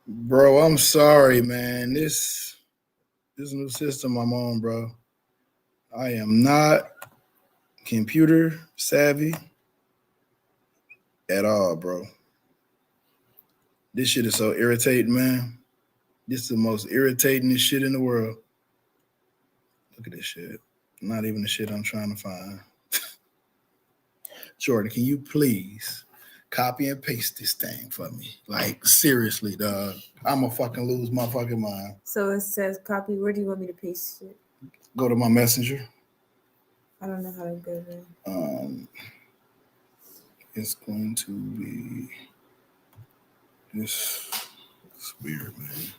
Bro, I'm sorry, man. This new system I'm on, bro. I am not computer savvy at all, bro. This shit is so irritating, man. This is the most irritating shit in the world. Look at this shit. Not even the shit I'm trying to find. Jordan, can you please copy and paste this thing for me? Like, seriously, dog. I'm gonna fucking lose my fucking mind. So it says copy. Where do you want me to paste it? Go to my messenger. I don't know how to go there. It's going to be this. It's weird, man.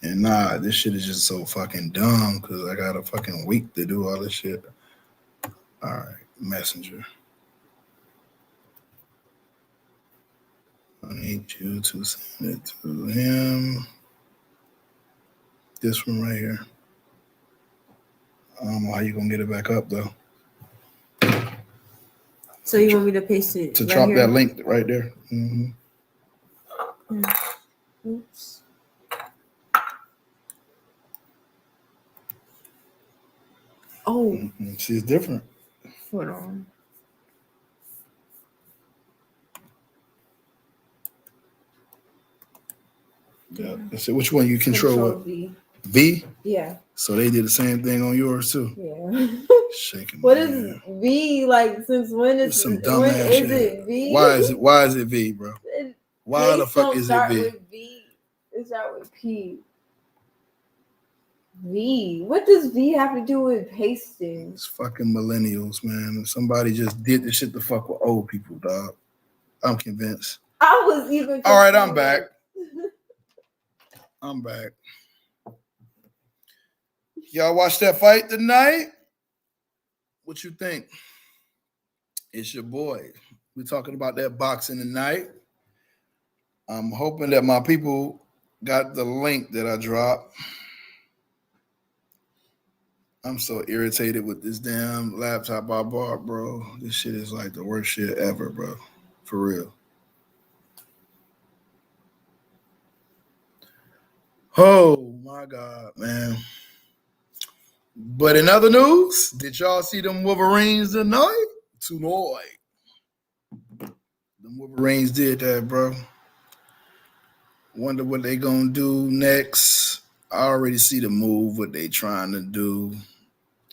And nah, this shit is just so fucking dumb because I got a fucking week to do all this shit. All right, messenger. I need you to send it to him. This one right here. I don't know how you gonna get it back up though. So you want me to paste it To right drop here? that link right there. Mm-hmm. Oops. Oh. Mm-hmm. See, it's different. Hold on. Yeah. So which one you control? Control V. V? Yeah. So they did the same thing on yours too. Yeah. Shaking. What is V like? Since when is some it? dumb When ass is shit. it V? Why is it V, bro? Why the fuck is it start V? with V. It start with P. V. What does V have to do with pasting? It's fucking millennials, man. Somebody just did this shit to fuck with old people, dog. I'm convinced. I was even. All right, I'm back. I'm back. Y'all watch that fight tonight? What you think? It's your boy. We're talking about that boxing tonight. I'm hoping that my people got the link that I dropped. I'm so irritated with this damn laptop I bought, bro. This shit is like the worst shit ever, bro. For real. Oh my God, man. But in other news, did y'all see them Wolverines tonight? Tonight. Them Wolverines did that, bro. Wonder what they gonna do next. I already see the move, what they trying to do.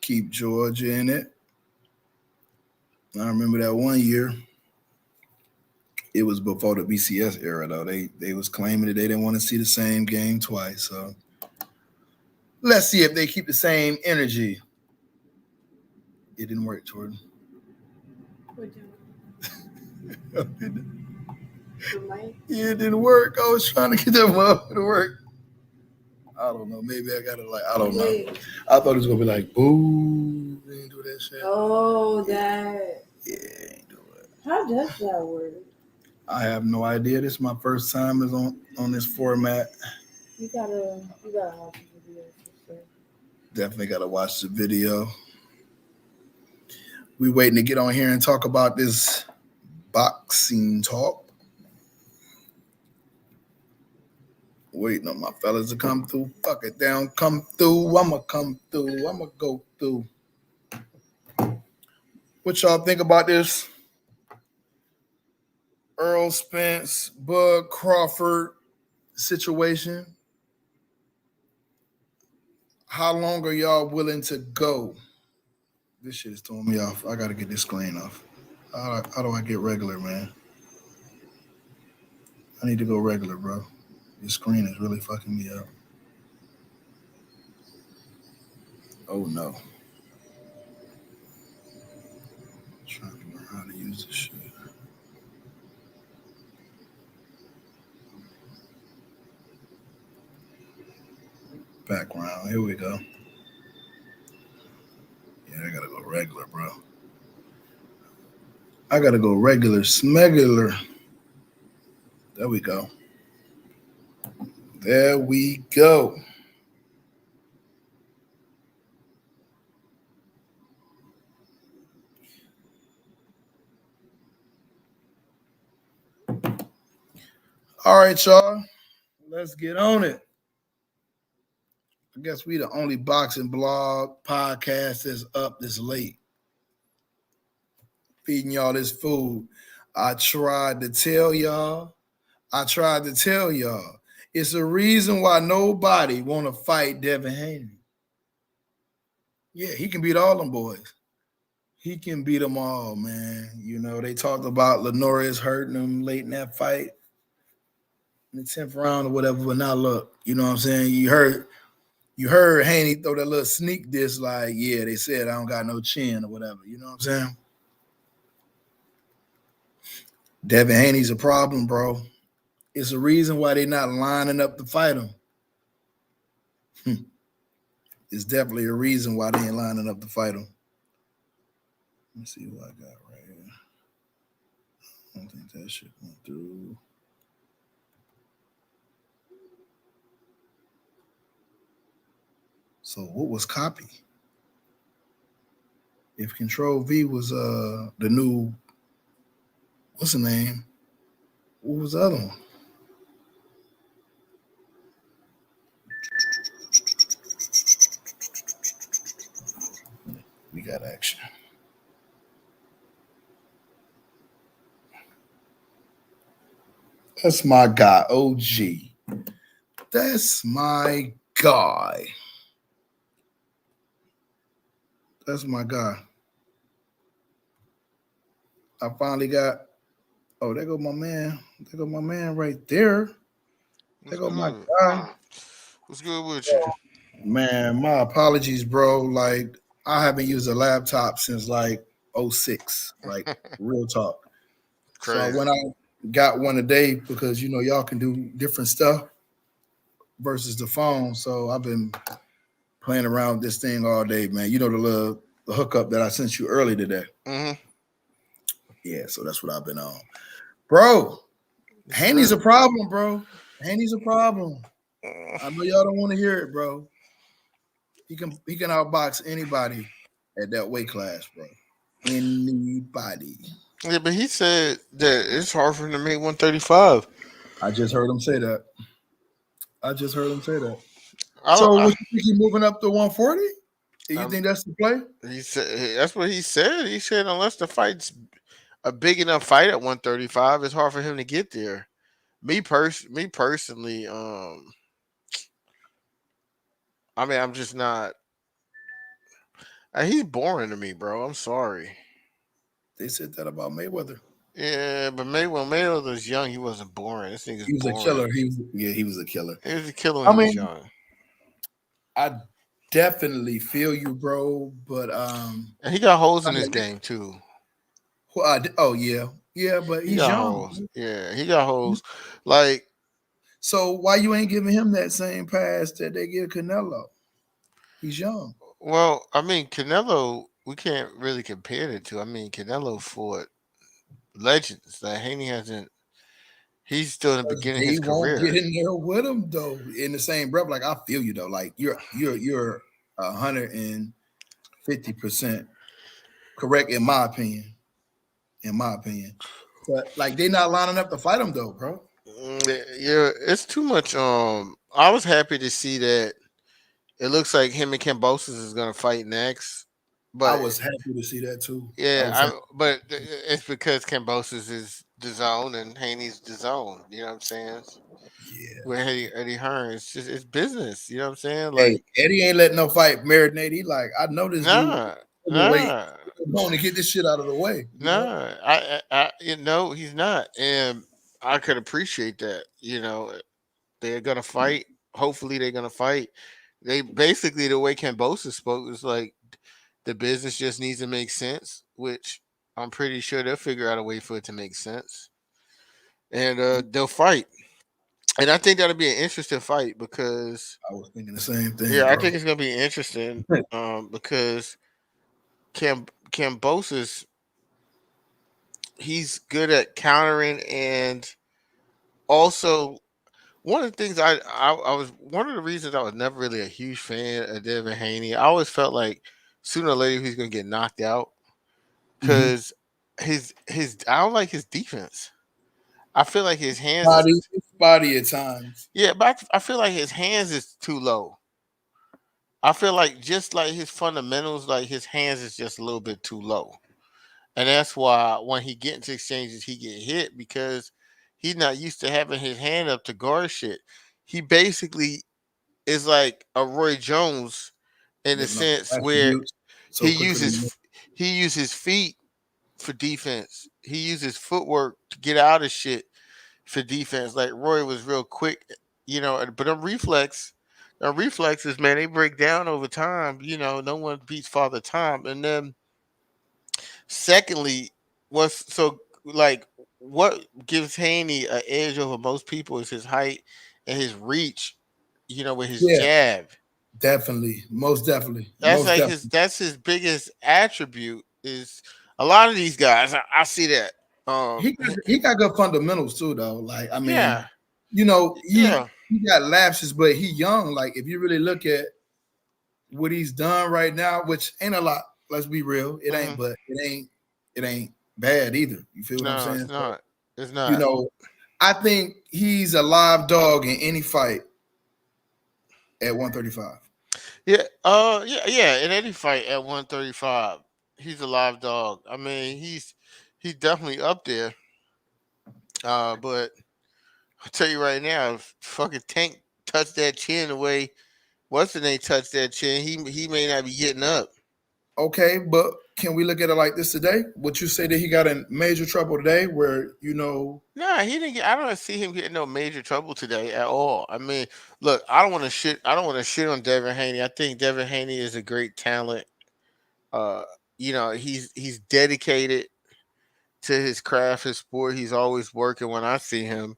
Keep Georgia in it. I remember that one year. It was before the BCS era, though. They was claiming that they didn't want to see the same game twice. So let's see if they keep the same energy. It didn't work, Jordan. Yeah, it didn't work. I was trying to get that motherfucker to work. I don't know. Maybe I gotta I don't know. I thought it was gonna be like, boo. They ain't do that shit. Oh, that. Yeah, ain't do it. How does that work? I have no idea. This is my first time is on this format. You gotta watch the video for sure. Definitely gotta watch the video. We waiting to get on here and talk about this boxing talk. Waiting on my fellas to come through. Fuck it down. Come through. I'ma come through. I'ma go through. What y'all think about this? Earl Spence, Bud Crawford situation? How long are y'all willing to go? This shit is throwing me off. I gotta get this screen off. How do I get regular, man? I need to go regular, bro. This screen is really fucking me up. Oh no. I'm trying to learn how to use this shit. Background. Here we go. Yeah, I gotta go regular, bro. I gotta go regular, smegular. There we go. There we go. All right, y'all. Let's get on it. I guess we the only boxing blog podcast that's up this late, feeding y'all this food. I tried to tell y'all. I tried to tell y'all. It's a reason why nobody want to fight Devin Haney. Yeah, he can beat all them boys. He can beat them all, man. You know, they talked about Lenorius hurting him late in that fight in the 10th round or whatever. But now look, you know what I'm saying? You heard Haney throw that little sneak diss like, yeah, they said I don't got no chin or whatever. You know what I'm saying? Devin Haney's a problem, bro. It's a reason why they not lining up to fight him. It's definitely a reason why they ain't lining up to fight him. Let me see what I got right here. I don't think that shit went through. So what was copy? If Control V was the new, what's the name? What was the other one? We got action. That's my guy, OG. That's my guy. That's my guy. I finally got. Oh, there go my man. There go my man right there. There What's go my good? guy. What's good with you? Man, my apologies, bro. Like I haven't used a laptop since like '06. Like real talk. So I Crazy. went out, got one today because y'all can do different stuff versus the phone. So I've been playing around with this thing all day, man. You know the hookup that I sent you early today. Mm-hmm. Yeah, so that's what I've been on. Bro, Yes, Haney's sir. a problem, bro. Haney's a problem. I know y'all don't want to hear it, bro. He can outbox anybody at that weight class, bro. Anybody. Yeah, but he said that it's hard for him to make 135. I just heard him say that. I just heard him say that. I So don't. what you think he moving up to 140? Do you Um, think that's the play? he said that's what he said. He said unless the fight's a big enough fight at 135, it's hard for him to get there. Me personally, I mean, I'm just not. He's boring to me, bro. I'm sorry. They said that about Mayweather. Yeah, but when Mayweather was young, he wasn't boring. This nigga's He was a killer. boring. He was a killer. He was a killer when I he was mean, young. I definitely feel you, bro. But And he got holes I in his mean, game too. oh yeah, yeah. But He he's got young. holes. Yeah, he got holes. Like, So why you ain't giving him that same pass that they give Canelo? He's young. well, I mean, Canelo, we can't really compare it to. I mean, Canelo fought legends. Like Haney hasn't. He's still in the beginning of They his won't get career. in there with him though. In the same breath, like I feel you though. Like you're 150% correct in my opinion. In my opinion, but like they not lining up to fight him though, bro. Yeah, it's too much. I was happy to see that it looks like him and Cambosis is gonna fight next, I but was happy to see that too. I yeah, was happy. it's because Cambosis is the zone and Haney's the zone. You know what I'm saying? Yeah. With Eddie Hearn, it's business. You know what I'm saying? Hey, Like, Eddie ain't letting no fight marinate. He like, I know this dude nah, overweight. nah, Going to get this shit out of the way, you know? nah. He's not, and I could appreciate that. You know, they're gonna fight. Hopefully, they're gonna fight. They basically the way Cambosa spoke was like the business just needs to make sense, which I'm pretty sure they'll figure out a way for it to make sense, and they'll fight. And I think that'll be an interesting fight because I was thinking the same thing, yeah, I bro. think it's gonna be interesting because Cambosis he's good at countering and also one of the things I was one of the reasons I was never really a huge fan of Devin Haney. I always felt like sooner or later he's gonna get knocked out Mm-hmm. because his I don't like his defense. I feel like his hands is Spotty, spotty at times. Yeah, but I feel like his hands is too low. I feel like just like his fundamentals, like his hands is just a little bit too low. And that's why when he get into exchanges, he get hit because he's not used to having his hand up to guard shit. He basically is like a Roy Jones in the Giving up sense where attributes so he quick for them. uses feet for defense. He uses footwork to get out of shit for defense. Like Roy was real quick, but them reflexes, man, they break down over time. No one beats Father Time. And then secondly, what's so like what gives Haney an edge over most people is his height and his reach, with his Yeah, jab. definitely. Most definitely. That's Most like definitely. that's his biggest attribute is a lot of these guys. I see that. He got good fundamentals too, though. Like, I mean, Yeah, he yeah. he got lapses, but he young. Like, if you really look at what he's done right now, which ain't a lot. Let's be real. It ain't, Hmm. but it ain't bad either. You feel what I'm No, saying? it's So, not. It's you not. know, I think he's a live dog in any fight at 135. Yeah. Yeah. In any fight at 135, he's a live dog. I mean, he's definitely up there. But I'll tell you right now, if fucking Tank touched that chin the way what's the name touched that chin, he may not be getting up. Okay, but can we look at it like this today? Would you say that he got in major trouble today where, Nah, he didn't get. I don't see him getting no major trouble today at all. I mean, look, I don't want to shit. I don't want to shit on Devin Haney. I think Devin Haney is a great talent. Uh, he's dedicated to his craft, his sport. He's always working when I see him.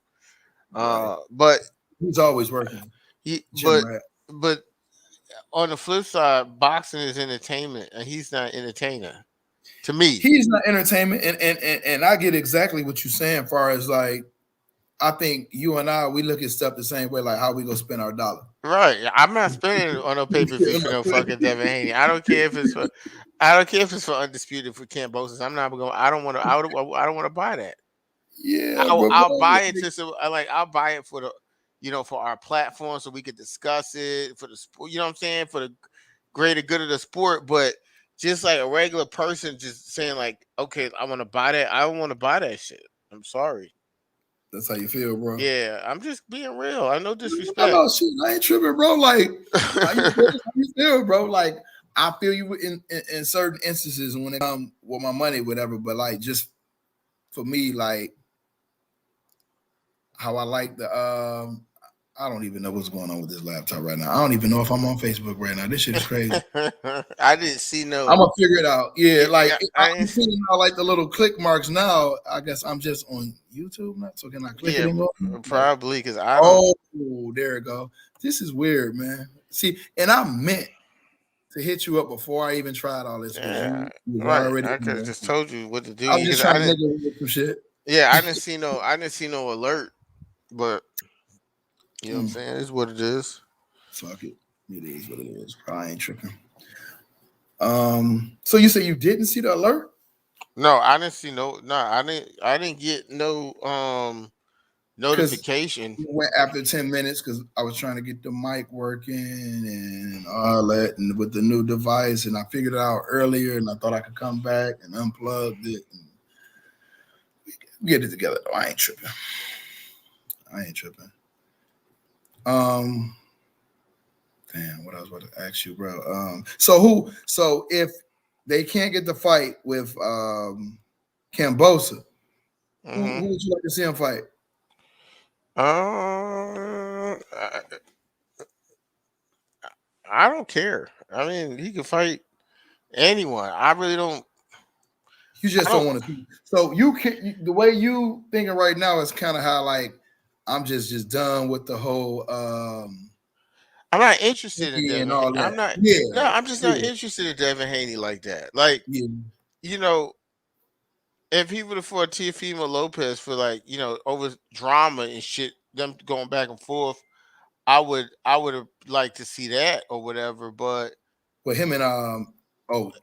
right? But He's always working, he, Jim but Rat. but on the flip side, boxing is entertainment, and he's not entertainer to me. He's not entertainment, and I get exactly what you're saying. As far as like, I think you and I, we look at stuff the same way, like how we gonna spend our dollar. Right. I'm not spending on no pay per view for no fucking Devin Haney. I don't care if it's for. I don't care if it's for undisputed for Camp Boston. I'm not going. I don't want to. I don't want to buy that. Yeah, I'll, but I'll bro, buy it like, to some. I'll buy it for the. For our platform so we could discuss it for the sport. You know what I'm saying, for the greater good of the sport. But just like a regular person, just saying like, okay, I want to buy that. I don't want to buy that shit. I'm sorry. that's how you feel, bro. Yeah, I'm just being real. I no I disrespect. know, shit. I ain't tripping, bro. Like, how you feel, bro? Like, I feel you in certain instances when it comes with my money, whatever. But like, just for me, like how I like I don't even know what's going on with this laptop right now. I don't even know if I'm on Facebook right now. This shit is crazy. I didn't see I'm no. gonna figure it out. Yeah, like Yeah, I'm seeing how like the little click marks now. I guess I'm just on YouTube now, so can I click it yeah, anymore? Like, probably because I don't. oh, there it go. This is weird, man. See, and I meant to hit you up before I even tried all this because Yeah, you was right. already I in could have there. just told you what to do. I was just Because trying I to make didn't. it weird some shit. Yeah, I didn't see no. I didn't see no alert. But you know what I'm Mm, saying. It's what it is. fuck it. It is what it is. I ain't tripping. So you say you didn't see the alert? No, I didn't see no. No, I didn't. I didn't get no Because notification. we went after 10 minutes because I was trying to get the mic working and all that and with the new device and I figured it out earlier and I thought I could come back and unplugged it and get it together though. I ain't tripping. I ain't tripping. Um Damn, what I was about to ask you, bro. So if they can't get the fight with Cambosa, who Hmm. would you like to see him fight? I, I don't care. I mean, he can fight anyone. I really don't. You I just don't don't. want to see. So the way you thinking right now is kind of how like I'm just done with the whole I'm not interested in and Devin. all I'm that. not. No, Yeah, I'm just not yeah, interested in Devin Haney like that. Like, yeah. you know, if he would have fought Teofimo Lopez for like, over drama and shit, them going back and forth, I would have liked to see that or whatever. But But him and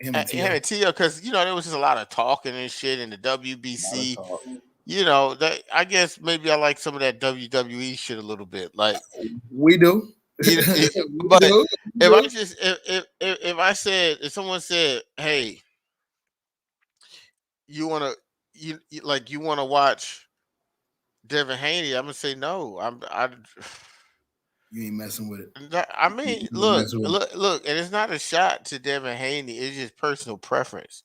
him Tio, and Tio, because there was just a lot of talking and shit in the a lot of WBC. talk. that I guess maybe I like some of that WWE shit a little bit. Like, We do. We but do. We if I do. just if I said if someone said, "Hey, you wanna you wanna watch Devin Haney," I'm gonna say no. You ain't messing with it. I You mean, ain't look, messing with it. look, and it's not a shot to Devin Haney. It's just personal preference.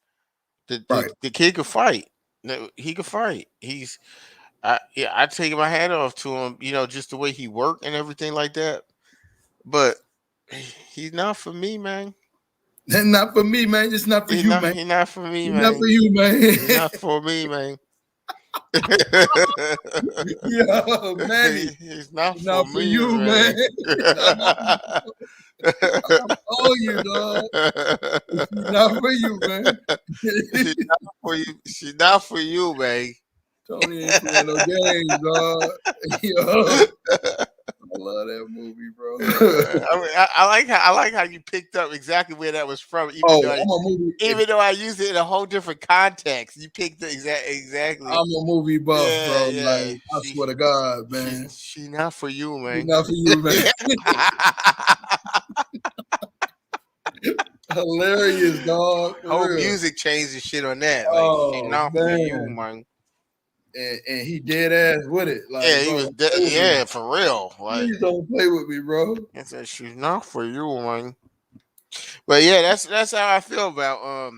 The the, Right. the kid could fight. No, he could fight. Yeah, I take my hat off to him. Just the way he worked and everything like that. But he's not for me, man. That's not for me, man. Just not for He's you, not. man. He's not for me, It's not for man. you, man. He's not for me, man. Yo, Manny. He's not It's not for for me, you, man. man. It's not for you. I'm on you, dog. It's not for you, man. She's not for you. She's not for you, man. Tony ain't playing no games, dog. Yo, I love that movie, bro. I like how you picked up exactly where that was from, even though Oh, I, I'm a movie. even though I used it in a whole different context. You picked it exactly. I'm a movie buff, Yeah, bro. yeah. Like, I swear to God, She man. she not for you, It's man. not for you, man. Hilarious, dog. For Whole real. music changed the shit on that. Like she Oh not for you, man. man. And he dead ass with it. Yeah, Like, he bro, was. don't play with me. Yeah, for real. Like Please don't play with me, bro. I said, she's not for you, man. But yeah, that's how I feel about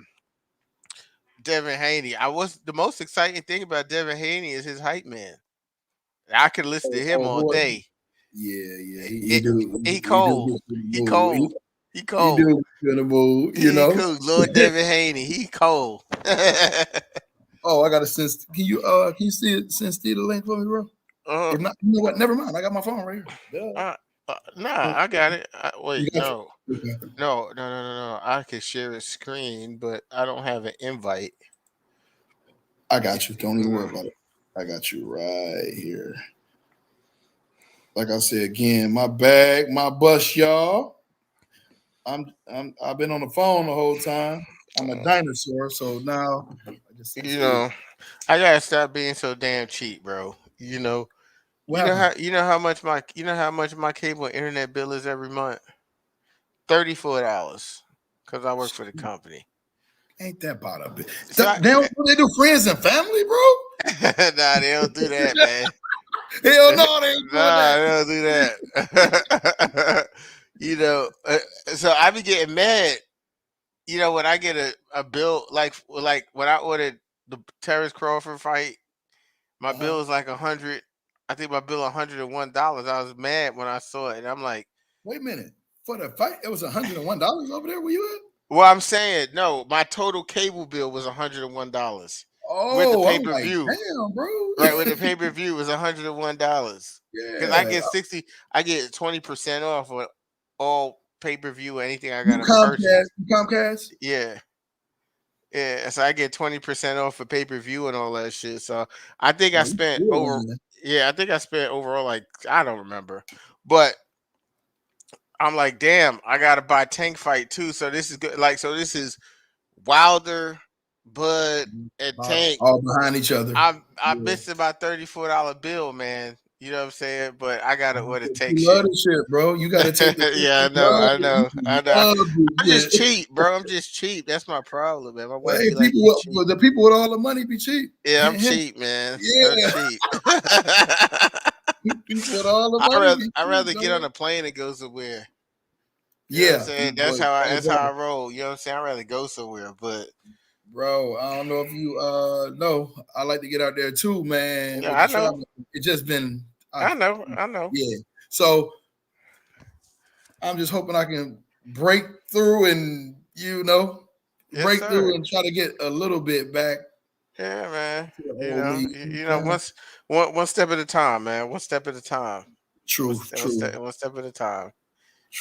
Devin Haney. I was the most exciting thing about Devin Haney is his hype man. I could listen to him Oh all boy. day. Yeah, yeah. He It, do he he do cold. get you in the He mood. cold. He He do cold. get you in the mood, you He know. cool. Lord Devin Haney. He cold. Oh, I gotta sense. Can you see it? Send Steve the link for me, bro? uh, If not, you know what? Never mind. I got my phone right here. Duh. nah, I got it. You Wait, got no. you. Okay. No. I can share a screen, but I don't have an invite. I got you. Don't even worry Mm. about it. I got you right here. Like I said again, my bag, my bus, y'all. I've been on the phone the whole time. I'm a dinosaur, so now I just sent You Steve. know, I gotta stop being so damn cheap, bro. What happened? You know how much my cable and internet bill is every month? $34. Cause I work for the company. Ain't that part of it? So I, They do friends and family, bro. nah, they don't do that, man. Hell no, they ain't doing Nah, that. they don't do that. So I be getting mad. When I get a bill like when I ordered the Terrence Crawford fight, my Uh-huh. bill was like 100. I think my bill $101. I was mad when I saw it, and I'm like, Wait a minute. For the fight, it was $101 over there. Where you at? well, I'm saying no. My total cable bill was $101 with the Oh, pay I'm per like, view. damn, bro. Right, with the pay per view was $101 because I Yeah. get 60. I get 20% off on all pay per view. Anything I You gotta Comcast. purchase. You Comcast? Yeah, yeah. So I get 20% off for pay per view and all that shit. So I think I Oh, you spent good, over. man. Yeah, I think I spent overall like I don't remember, but I'm like, damn, I gotta buy Tank Fight too. So this is good. Like, so this is Wilder, Bud, and Tank. All behind each other. I'm Yeah. missing my $34 bill, man. You know what I'm saying? But I gotta order Tank You love shit. this shit, bro. You got to take the Yeah, I know, love I it. know, You I know. love I'm this just shit. cheap, bro. I'm just cheap. That's my problem, man. My wife Hey, be like, "You well, cheap." the people with all the money be cheap. Yeah, I'm Hint, hint. cheap, man. I'm Yeah, cheap. people with all the I money rather be I cheap, rather get on dog. a plane and go somewhere. You know what I'm Yeah, saying? boy, That's how I roll. You know what I'm saying? I rather go somewhere, but bro. I don't know if you know. I like to get out there too, man. yeah, With the I know, travel, it just been, I know. yeah. So I'm just hoping I can break through and Yes, break through sir. and try to get a little bit back Yeah, man. to the old me. One step at a time, man. One step at a time. True, true, One step at a time.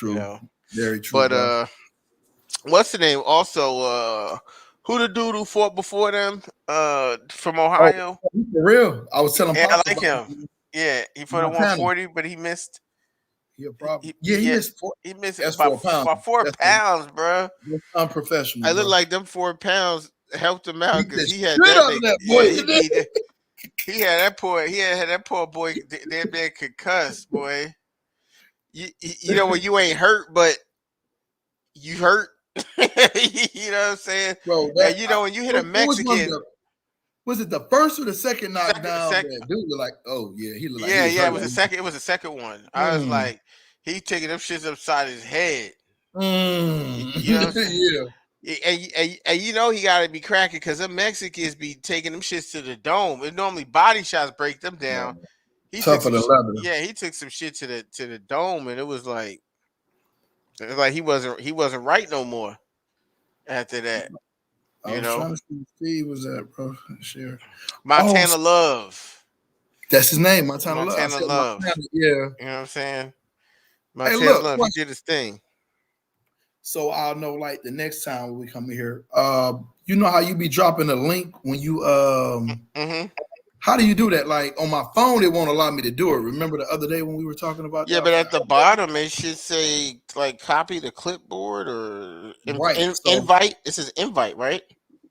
You true. know. Very true, But bro. what's the name? Also, who the dude who fought before them? From Oh, Ohio. for real. I was telling Yeah, I Pops like about him. Yeah, he fought at Montana. 140, but he missed. He a problem. He Yeah, he yeah, missed four. he missed That's 4 pounds. about four That's pounds, bro. unprofessional, I look bro. like them 4 pounds helped him out Beat because the he had shit that out of nigga. that boy. Yeah, he beat it. He had that poor boy. That man concussed, boy. You know when you ain't hurt, but you hurt. You know what I'm saying? Bro, And you know when you hit a what was one of Mexican, the was it the first or the second second, knockdown second, that dude was like, oh yeah, he looked like he yeah, was yeah, it hurt. was a second. It was a second one. I was Mm, like, he taking them shits upside his head. You know what I'm saying? yeah. And you know he got to be cracking because them Mexicans be taking them shits to the dome. And normally body shots break them down. Man, He took tougher some, than leather. yeah, he took some shit to the dome, and it was like he wasn't right no more after that. I You was know, trying to see where Steve was at, bro. Sure. Oh, Montana Love, that's his name, Montana Love. I Montana said Love. Montana. Yeah. You know what I'm saying? Hey, Montana look, Love. He question. did his thing. So I'll know like the next time when we come here. You know how you be dropping a link when you Hmm. how do you do that? Like on my phone, it won't allow me to do it. Remember the other day when we were talking about that? Yeah, I was but like, at the bottom it should say like copy the clipboard or right. So invite. This is invite, right?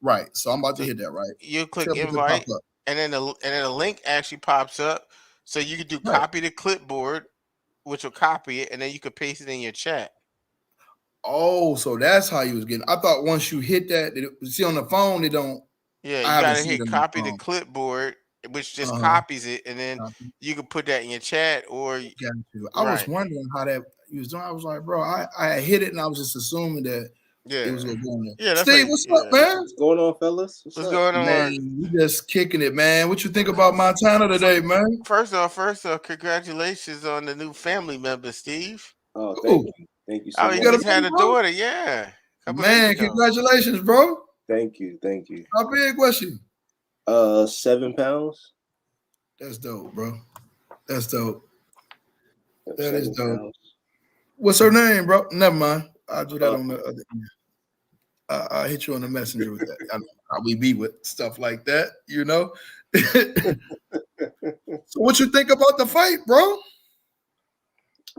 right. So I'm about to So hit that, right? you click Tell me if it pop invite, up. and then a link actually pops up. So you could do Right. copy the clipboard, which will copy it, and then you could paste it in your chat. Oh, so that's how you was getting. I thought once you hit that, see on the phone, it don't. Yeah, I you haven't gotta seen it hit on the copy the phone. clipboard, which just Uh copies it, and then huh. you can put that in your chat Got you. I was right. wondering how that you was doing. I was like, bro, I hit it and I was just assuming that it Yeah, was gonna go in there. yeah, that's Steve, like what's up, yeah. man? What's going on, fellas? What's What's up? going on? Man, we just kicking it, man. What you think about Montana today, man? First off, congratulations on the new family member, Steve. Oh, thank Ooh, you. Thank you so Oh, you he got a much. just had baby, a bro? daughter, yeah, a couple days Man, ago. congratulations, bro. Thank you. Thank you. How big was she? 7 pounds. That's dope, bro. That's dope. Yep, That is seven dope. pounds. What's her name, bro? Never mind. I'll do that Uh, on the other end. I'll hit you on the messenger with that. I know how we be with stuff like that, you know. So what you think about the fight, bro?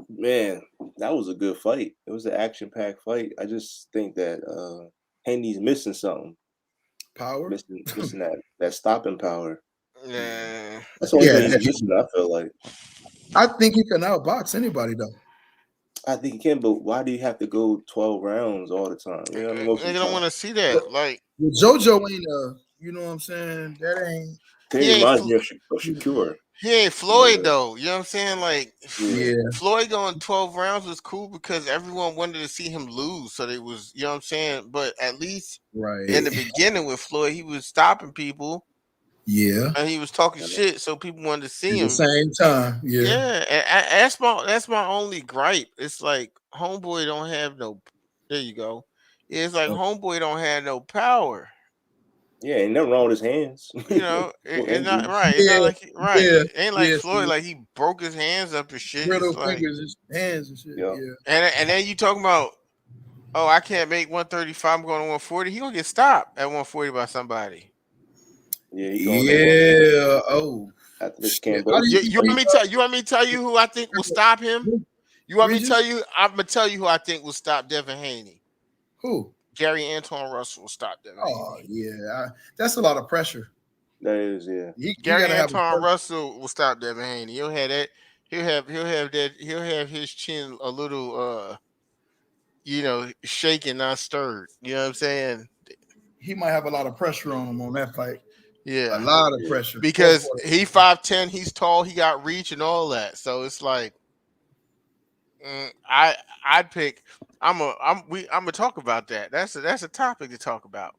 Man, that was a good fight. It was an action-packed fight. I just think that Handy's missing something. Power. Missing that stopping power. Yeah, That's the only Yeah, thing he's missing. I feel like. I think he can outbox anybody though. I think he can, but why do you have to go 12 rounds all the time? You know, most they of the don't time. want to see But that. Like with JoJo ain't you know what I'm saying? That ain't he He ain't reminds Fl- me of Shakur. he ain't Floyd Like, though. You know what I'm saying? Like yeah, yeah, Floyd going 12 rounds was cool because everyone wanted to see him lose. So they was, you know what I'm saying? But at least in right. the beginning with Floyd, he was stopping people Yeah. and he was talking I know. shit, so people wanted to see At the him. same time, yeah. Yeah, and that's my only gripe. It's like homeboy don't have no. There you go. Yeah, it's like Oh, homeboy don't have no power. Yeah, ain't nothing wrong with his hands. You know, No it's not injuries. right. It's not yeah, like right. yeah, It ain't like yeah. Floyd, See, like he broke his hands up and shit. It's brittle like fingers, and hands and shit. Yeah, Yeah. and then you talking about, oh, I can't make 135. I'm going to 140. He gonna get stopped at 140 by somebody. yeah, he going to Yeah. Oh after this shit. How do Cambosia You fight. want me to tell you want me to tell you who I think will stop him? You want me to tell Regis? you? I'm gonna tell you who I think will stop Devin Haney. Who? Gary Antoine Russell will stop Devin Oh Haney. yeah. That's a lot of pressure. That is, yeah. He Gary gotta have a Antoine perfect. Russell will stop Devin Haney. He'll have that. He'll have that. He'll have his chin a little, shaken, not stirred. You know what I'm saying? He might have a lot of pressure on him on that fight. A Yeah, lot of Yeah. pressure. because he 5'10", he's tall, he got reach and all that. So it's like, I'd pick. I'm gonna talk about that. That's a topic to talk about.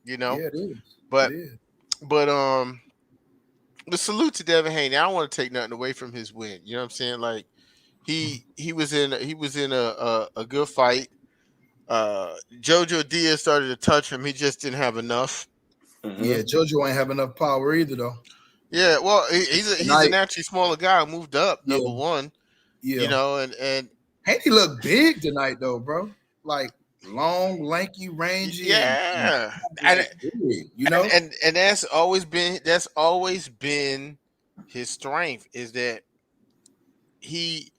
You know, Yeah, it is. It but is. but the salute to Devin Haney. I don't want to take nothing away from his win. You know what I'm saying? Like he was in a good fight. Jojo Diaz started to touch him. He just didn't have enough. Yeah, Hmm. JoJo ain't have enough power either though. Yeah, well, he's a Tonight, naturally smaller guy who moved up yeah, number one. yeah. And Haney looked big tonight though, bro. Like long, lanky, rangy, and yeah, and like big, you and know? and and that's always been his strength is that he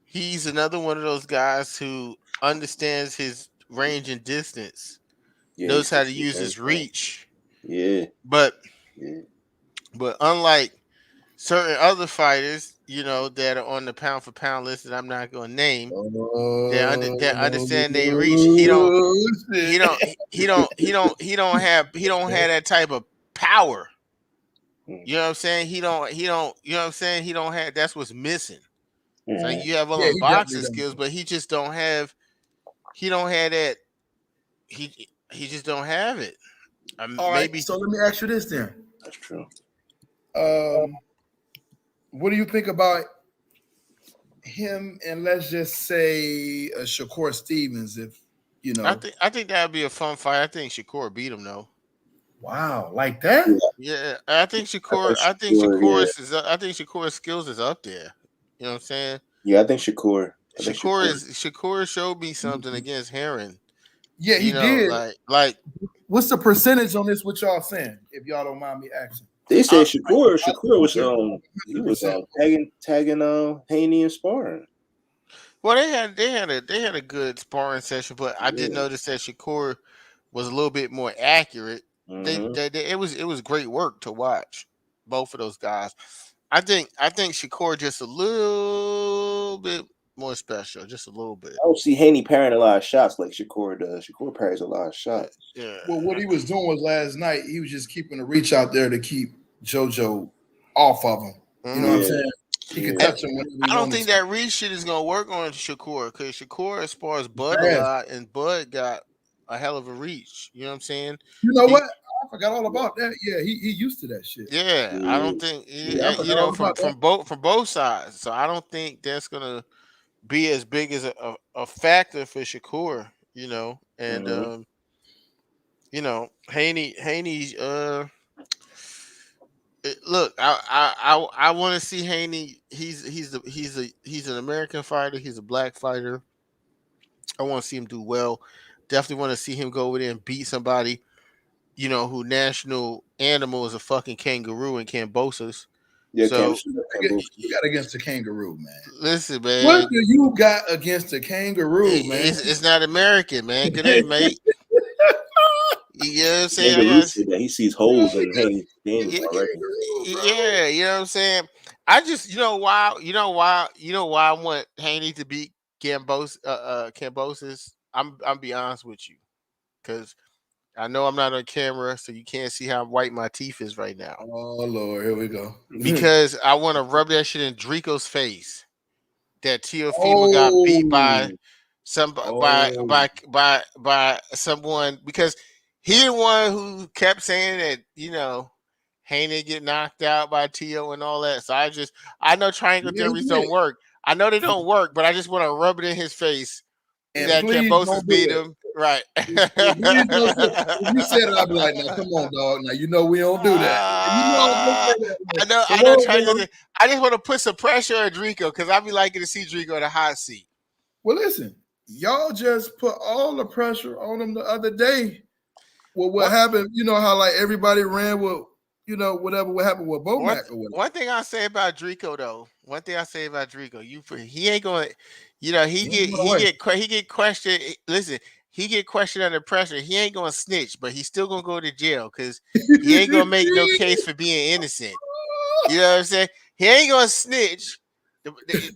he's another one of those guys who understands his range and distance, Yeah, knows he's how to 6 feet use his wingspan. reach. Yeah, But yeah. But unlike certain other fighters, that are on the pound for pound list that I'm not going to name, that understand they reach. He don't. He Shit. don't. He don't. He don't. He don't have. He don't have that type of power. You know what I'm saying? He don't. He don't. You know what I'm saying? He don't have. That's what's missing. It's like Mhm. you have all Yeah, them he definitely boxing don't. skills, but he just don't have. He don't have that. He just don't have it. All right, Maybe so let me ask you this then. That's true. Um, what do you think about him and let's just say Shakur Stevens? If you know, I think that would be a fun fight. I think Shakur beat him though. wow, like that? Yeah, Yeah, I think I Shakur. think I think Shakur. Yeah, I think Shakur's skills is up there. You know what I'm saying? yeah. I think Shakur. I think Shakur. Shakur showed me something Mhm. against Heron. Yeah, he You know, did. like What's the percentage on this? What y'all saying? If y'all don't mind me asking. They I, said Shakur. I Shakur was think he was 100%. tagging Haney and sparring. well, they had a good sparring session, but I did Yeah. notice that Shakur was a little bit more accurate. Mm-hmm. It was great work to watch both of those guys. I think Shakur just a little bit more special, just a little bit. I don't see Haney parrying a lot of shots like Shakur does. Shakur parries a lot of Yeah, shots. yeah. Well, what he was doing was last night, he was just keeping the reach out there to keep JoJo off of him. You know what I'm Mhm. Yeah, saying? He could yeah. And touch him whenever he I don't wanted think to. that Reed shit is gonna work on Shakur because Shakur as far as Bud a Yes. lot, and Bud got a hell of a reach. You know what I'm saying? You know He what? I forgot all about that. Yeah, he used to that shit. Yeah, I Yeah. don't think Yeah, I forgot all from about that. from both sides. So I don't think that's gonna be as big as a factor for Shakur. And Mm-hmm. Haney. Look, I want to see Haney. He's an American fighter. He's a black fighter. I want to see him do well. Definitely want to see him go over there and beat somebody. Who national animal is a fucking kangaroo and Cambosos. Yeah, So Campbell. You got against the kangaroo, man. listen, What man, do you got against the kangaroo, man? it's not American, man. Good day, mate. You know what I'm saying? I Kangaroo got said that he sees holes in Haney's game yeah, already. Kangaroo, bro. yeah, you know what I'm saying? I just you know why I want Haney to beat Cambosis. I'm be honest with you, because I know I'm not on camera, so you can't see how white my teeth is right now. Oh Lord, here we go. Because I want to rub that shit in Drico's face. That Teofimo got beat by Oh, some oh, by someone, because he the one who kept saying that Haney get knocked out by Tio and all that. So I know triangle yeah, he theories did. don't work. I know they don't work, but I just want to rub it in his face And that please Cambosis don't do beat it. him. Right. And please don't say it. If you said it, I'd be like, "Now, come on, dog. Now you know we don't do that." And you know I was gonna say that. Like, come I know on, triangle. dog. I just want to put some pressure on Drico because I be liking to see Drico in a hot seat. Well, listen, y'all just put all the pressure on him the other day. Well, what What happened? You know how like everybody ran with, whatever what happened with Bomac or whatever. one thing I say about Drico though, he ain't going. He ain't going away. He get questioned. Listen, he get questioned under pressure. He ain't gonna snitch, but he's still gonna go to jail because he ain't gonna make no case for being innocent. You know what I'm saying? He ain't gonna snitch.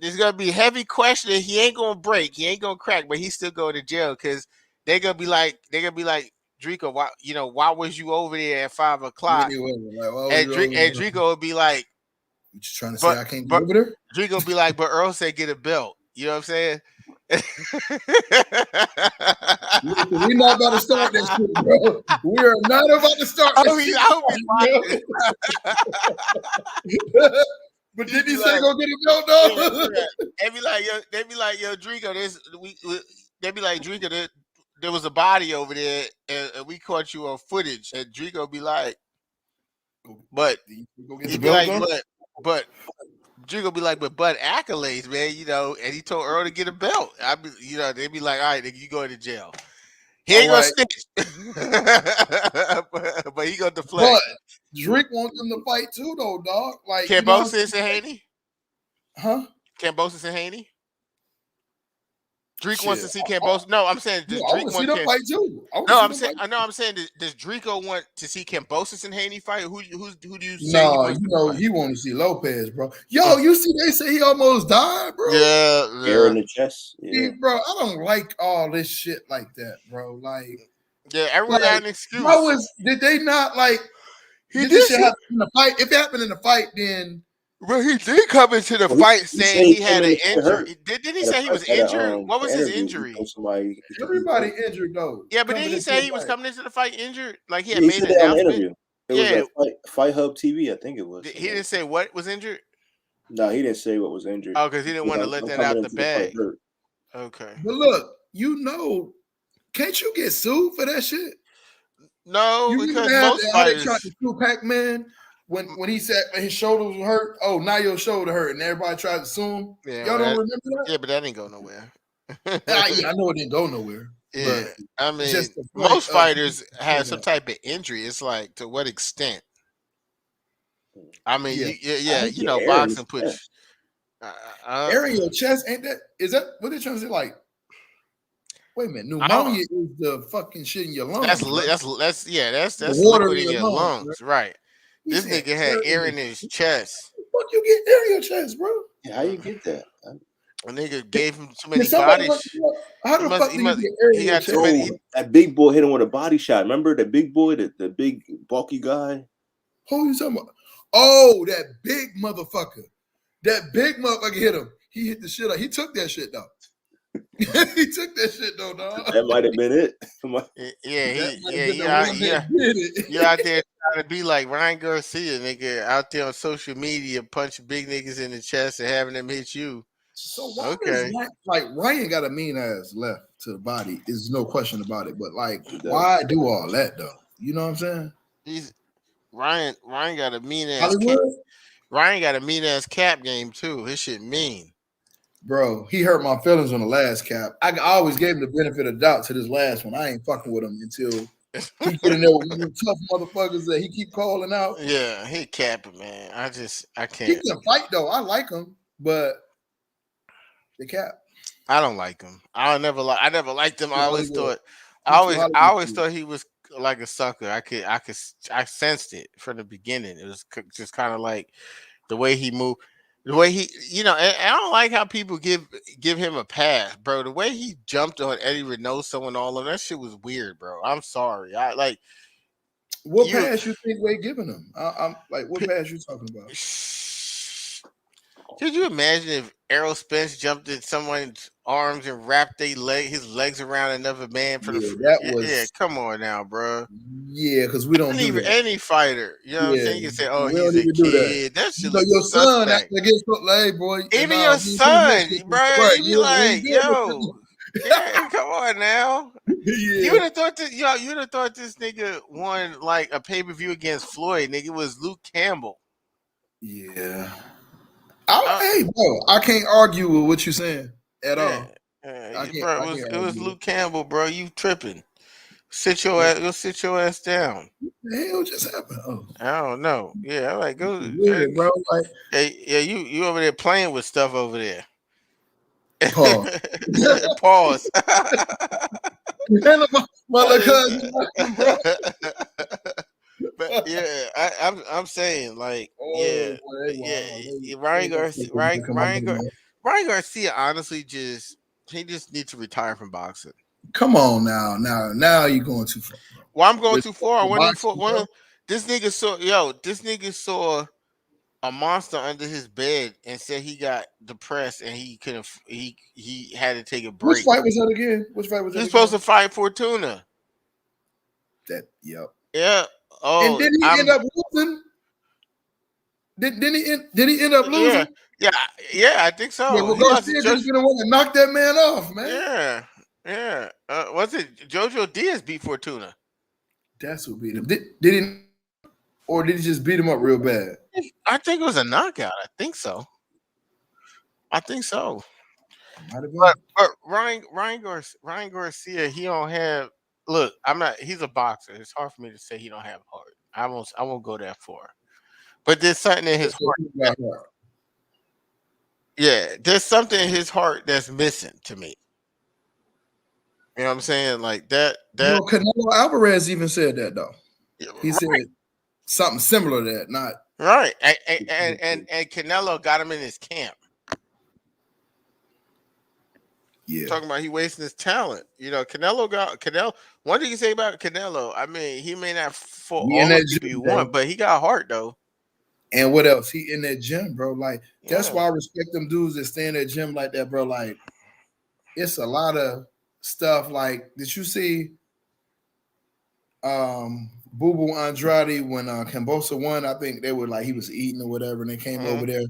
There's gonna be heavy questioning. He ain't gonna break. He ain't gonna crack, but he's still going to jail because they're gonna be like, Drico, why was you over there at 5 o'clock? Anyway, like, why was you over And there? Drico would be like, You just trying to say but I can't but go over there? Drico would be like, but Earl said get a belt. You know what I'm saying? Listen, we're not about to start that shit, bro. We are not about to start that I hope he's watching. shit. But He'd did be he say like, go get a belt, yeah, though? yeah. They be like, yo, Drico, they be like, Drico, there was a body over there, and we caught you on footage. And Drico be like, but Go get the he'd be belt, like, though? but Drico be like, but accolades, man, and he told Earl to get a belt. They'd be like, all right, nigga, you going to jail. He All ain't gonna right. snitch, but he gonna But deflect. Drake wants them to fight too, though, dog. Like, you know what I'm Cambosis and saying? Haney, Huh? Cambosis and Haney. Drake wants Shit. to see Cambosa. No, I'm saying Yeah, does I want Drake to see want them Cam? fight too. I want to No, see I'm them saying fight. I know. I'm saying does Drico want to see Cambosis and Haney fight? Who do you say he No, wants you to know fight? he want to see Lopez, bro. Yo, you see they say he almost died, bro. Yeah, Air yeah, in the chest. Yeah. Bro, I don't like all this shit like that, bro. yeah. Everyone got Like, an how excuse. did they not like? He Did this did shit see, happen in the fight? If it happened in the fight, then but he did come into the Well, fight he said saying he he came had in an the fight injury. hurt Didn't he at a say he press was at a injured? What was his interview. He injury? told somebody he think he's everybody hurt. injured though. Yeah, but Coming didn't he into say the he was fight. coming into the fight injured? Like he had Yeah, he made said an that on the announcement. interview. It was Yeah, a Fight Hub TV, I think it was. he didn't say what was injured. No, he didn't say what was injured. Oh, because he He didn't said, want to let I'm that coming out the into the fight bag. hurt. Okay. But look, can't you get sued for that shit? No, You because remember most how they tried fighters. to sue Pac-Man when he said his shoulder was hurt? Oh, now your shoulder hurt, and everybody tried to sue him. Yeah, Y'all well, don't remember that? yeah, but that didn't go nowhere. Yeah, I know it didn't go nowhere, Yeah, but I it's mean, just the point most of fighters have some type of injury. It's like to what extent? I mean, yeah. yeah, I you get know, air in his boxing puts. chest. Air in your chest, ain't that? Is that what they trying to say? Like, wait a minute, I don't. pneumonia is the fucking shit in your That's lungs, right? that's The water liquid in in your your lungs, right? lungs, right? He This said nigga had air in air your in his chest. fuck you get air in your chest, bro. Yeah, how you get that? A nigga gave him too Can many somebody bodies. look it up? How He the must. fuck He do you must. get air in He your got too chest? many. Oh, that big boy hit him with a body shot. Remember the big boy, the big bulky guy? Who you talking about? Oh, that big motherfucker. That big motherfucker hit him. He hit the shit out. He took that shit though. He took that shit though, dog. That might have been it. Yeah, That might have yeah, been the one that did it. you out there trying to be like Ryan Garcia, nigga, out there on social media punching big niggas in the chest and having them hit you. So why does Okay. Ryan got a mean ass left to the body? There's no question about it. But like, He does. why do all that though? You know what I'm saying? He's Ryan got a mean ass Hollywood, Ryan got a mean ass cap game too. His shit mean. bro, he hurt my feelings on the last cap. I always gave him the benefit of the doubt to this last one. I ain't fucking with him until he get in there with them tough motherfuckers that he keep calling out. Yeah, he capping, man. I He can't. can fight though. I like him, but the cap. I don't like him. I never liked him. Too Hollywood. He too I Hollywood always for you. thought he was like a sucker. I sensed it from the beginning. It was just kind of like the way he moved, the way he, and I don't like how people give him a pass, bro. The way he jumped on Eddie Reynoso and all of that shit was weird, bro. I'm sorry. I like What you. pass you think they giving him? I'm like, what pass you talking about? Could you imagine if Errol Spence jumped in someone's arms and wrapped his legs around another man for Yeah, that yeah, was come on now, bro. because we don't do that. Any fighter, you know what I'm Yeah, saying? You can say, "Oh, we he's don't a even do that. kid." That You shit know, looks your son suspect. after against hey boy, and Even nah, your we ain't doing that son, shit. bro, Right? you be We ain't like, doing "Yo, yeah, come on now." that. You would have thought this, you would have thought this nigga won like a pay per view against Floyd. Nigga, it was Luke Campbell. Yeah. Uh, Hey, bro, I can't argue with what you're saying at yeah, all. I can't. bro, I can't it was argue. Luke Campbell, bro. You tripping? Go sit your ass down. What the hell just happened? Oh, I don't know. Yeah, I like go. weird, bro. Like, Hey, yeah, you over there playing with stuff over there. pause. Pause. My little cousin, bro. But yeah, I'm saying like Oh, yeah, boy, yeah. wow. Ryan Garcia, Come on, man. Ryan Garcia, honestly, he just needs to retire from boxing. Come on now you're going too far, bro. Well, I'm going too far. Boxing, bro. This nigga saw a monster under his bed and said he got depressed and he couldn't. He had to take a Which break. fight was that again? Which fight was He that was supposed again? to fight Fortuna. Yep. Yeah. And Oh, did he end up losing? Did he end up yeah, losing? I think Yeah, so. well, He lost to Garcia just been the one to knock that man off, man. Yeah, yeah. Was it Jojo Diaz beat Fortuna? That's who beat him. Did he, or did he just beat him up real bad? I think it was a knockout. I think so. Might have been. But Ryan Garcia, he don't have. Look, I'm not. He's a boxer. It's hard for me to say he don't have heart. I won't go that far. But there's something in his heart. Yeah, there's something in his heart that's missing to me. You know what I'm saying? Like that. You know, Canelo Alvarez even said that though. He Right, said something similar to that. Not right. And Canelo got him in his camp. yeah. Talking about he wasting his talent. You know, Canelo. One thing you say about Canelo, I mean, he may not for He in all the that people you gym, bro. want, but he got heart though. And what else? He in that gym, bro. Like that's Yeah. why I respect them dudes that stay in that gym like that, bro. Like it's a lot of stuff. Like, did you see Boo Boo Andrade when Cambosa won? I think they were like he was eating or whatever, and they came Mhm. over there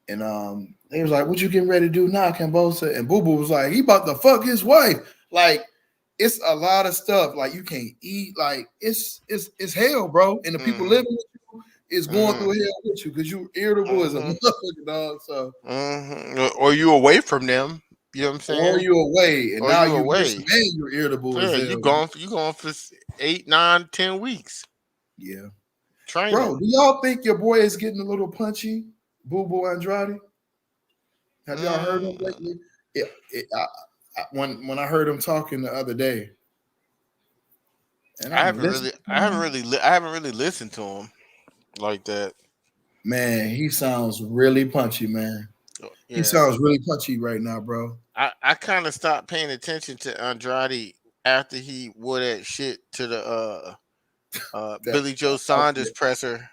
and they was like, "What you getting ready to do now, Cambosa?" And Boo Boo was like, "He about to fuck his wife." Like it's a lot of stuff. Like you can't eat. Like it's hell, bro. And the people Mhm. living with you is going through Mhm. hell with you because you irritable as a Mhm. motherfucker, dog. So Or you away from them. You know what I'm or saying? you away, and Or now you you miss away. them and you're irritable as Yeah, hell. you going for 8, 9, 10 weeks Yeah, training. bro. Do y'all think your boy is getting a little punchy, Boo Boo Andrade? Have y'all heard him Mm, lately? When I heard him talking the other day, and I I'm haven't listening, really, I haven't really, I haven't really listened to him like that. man, he sounds really punchy, man. He Yeah, sounds really punchy right now, bro. I kind of stopped paying attention to Andrade after he wore that shit to the That Billy Joe Saunders presser.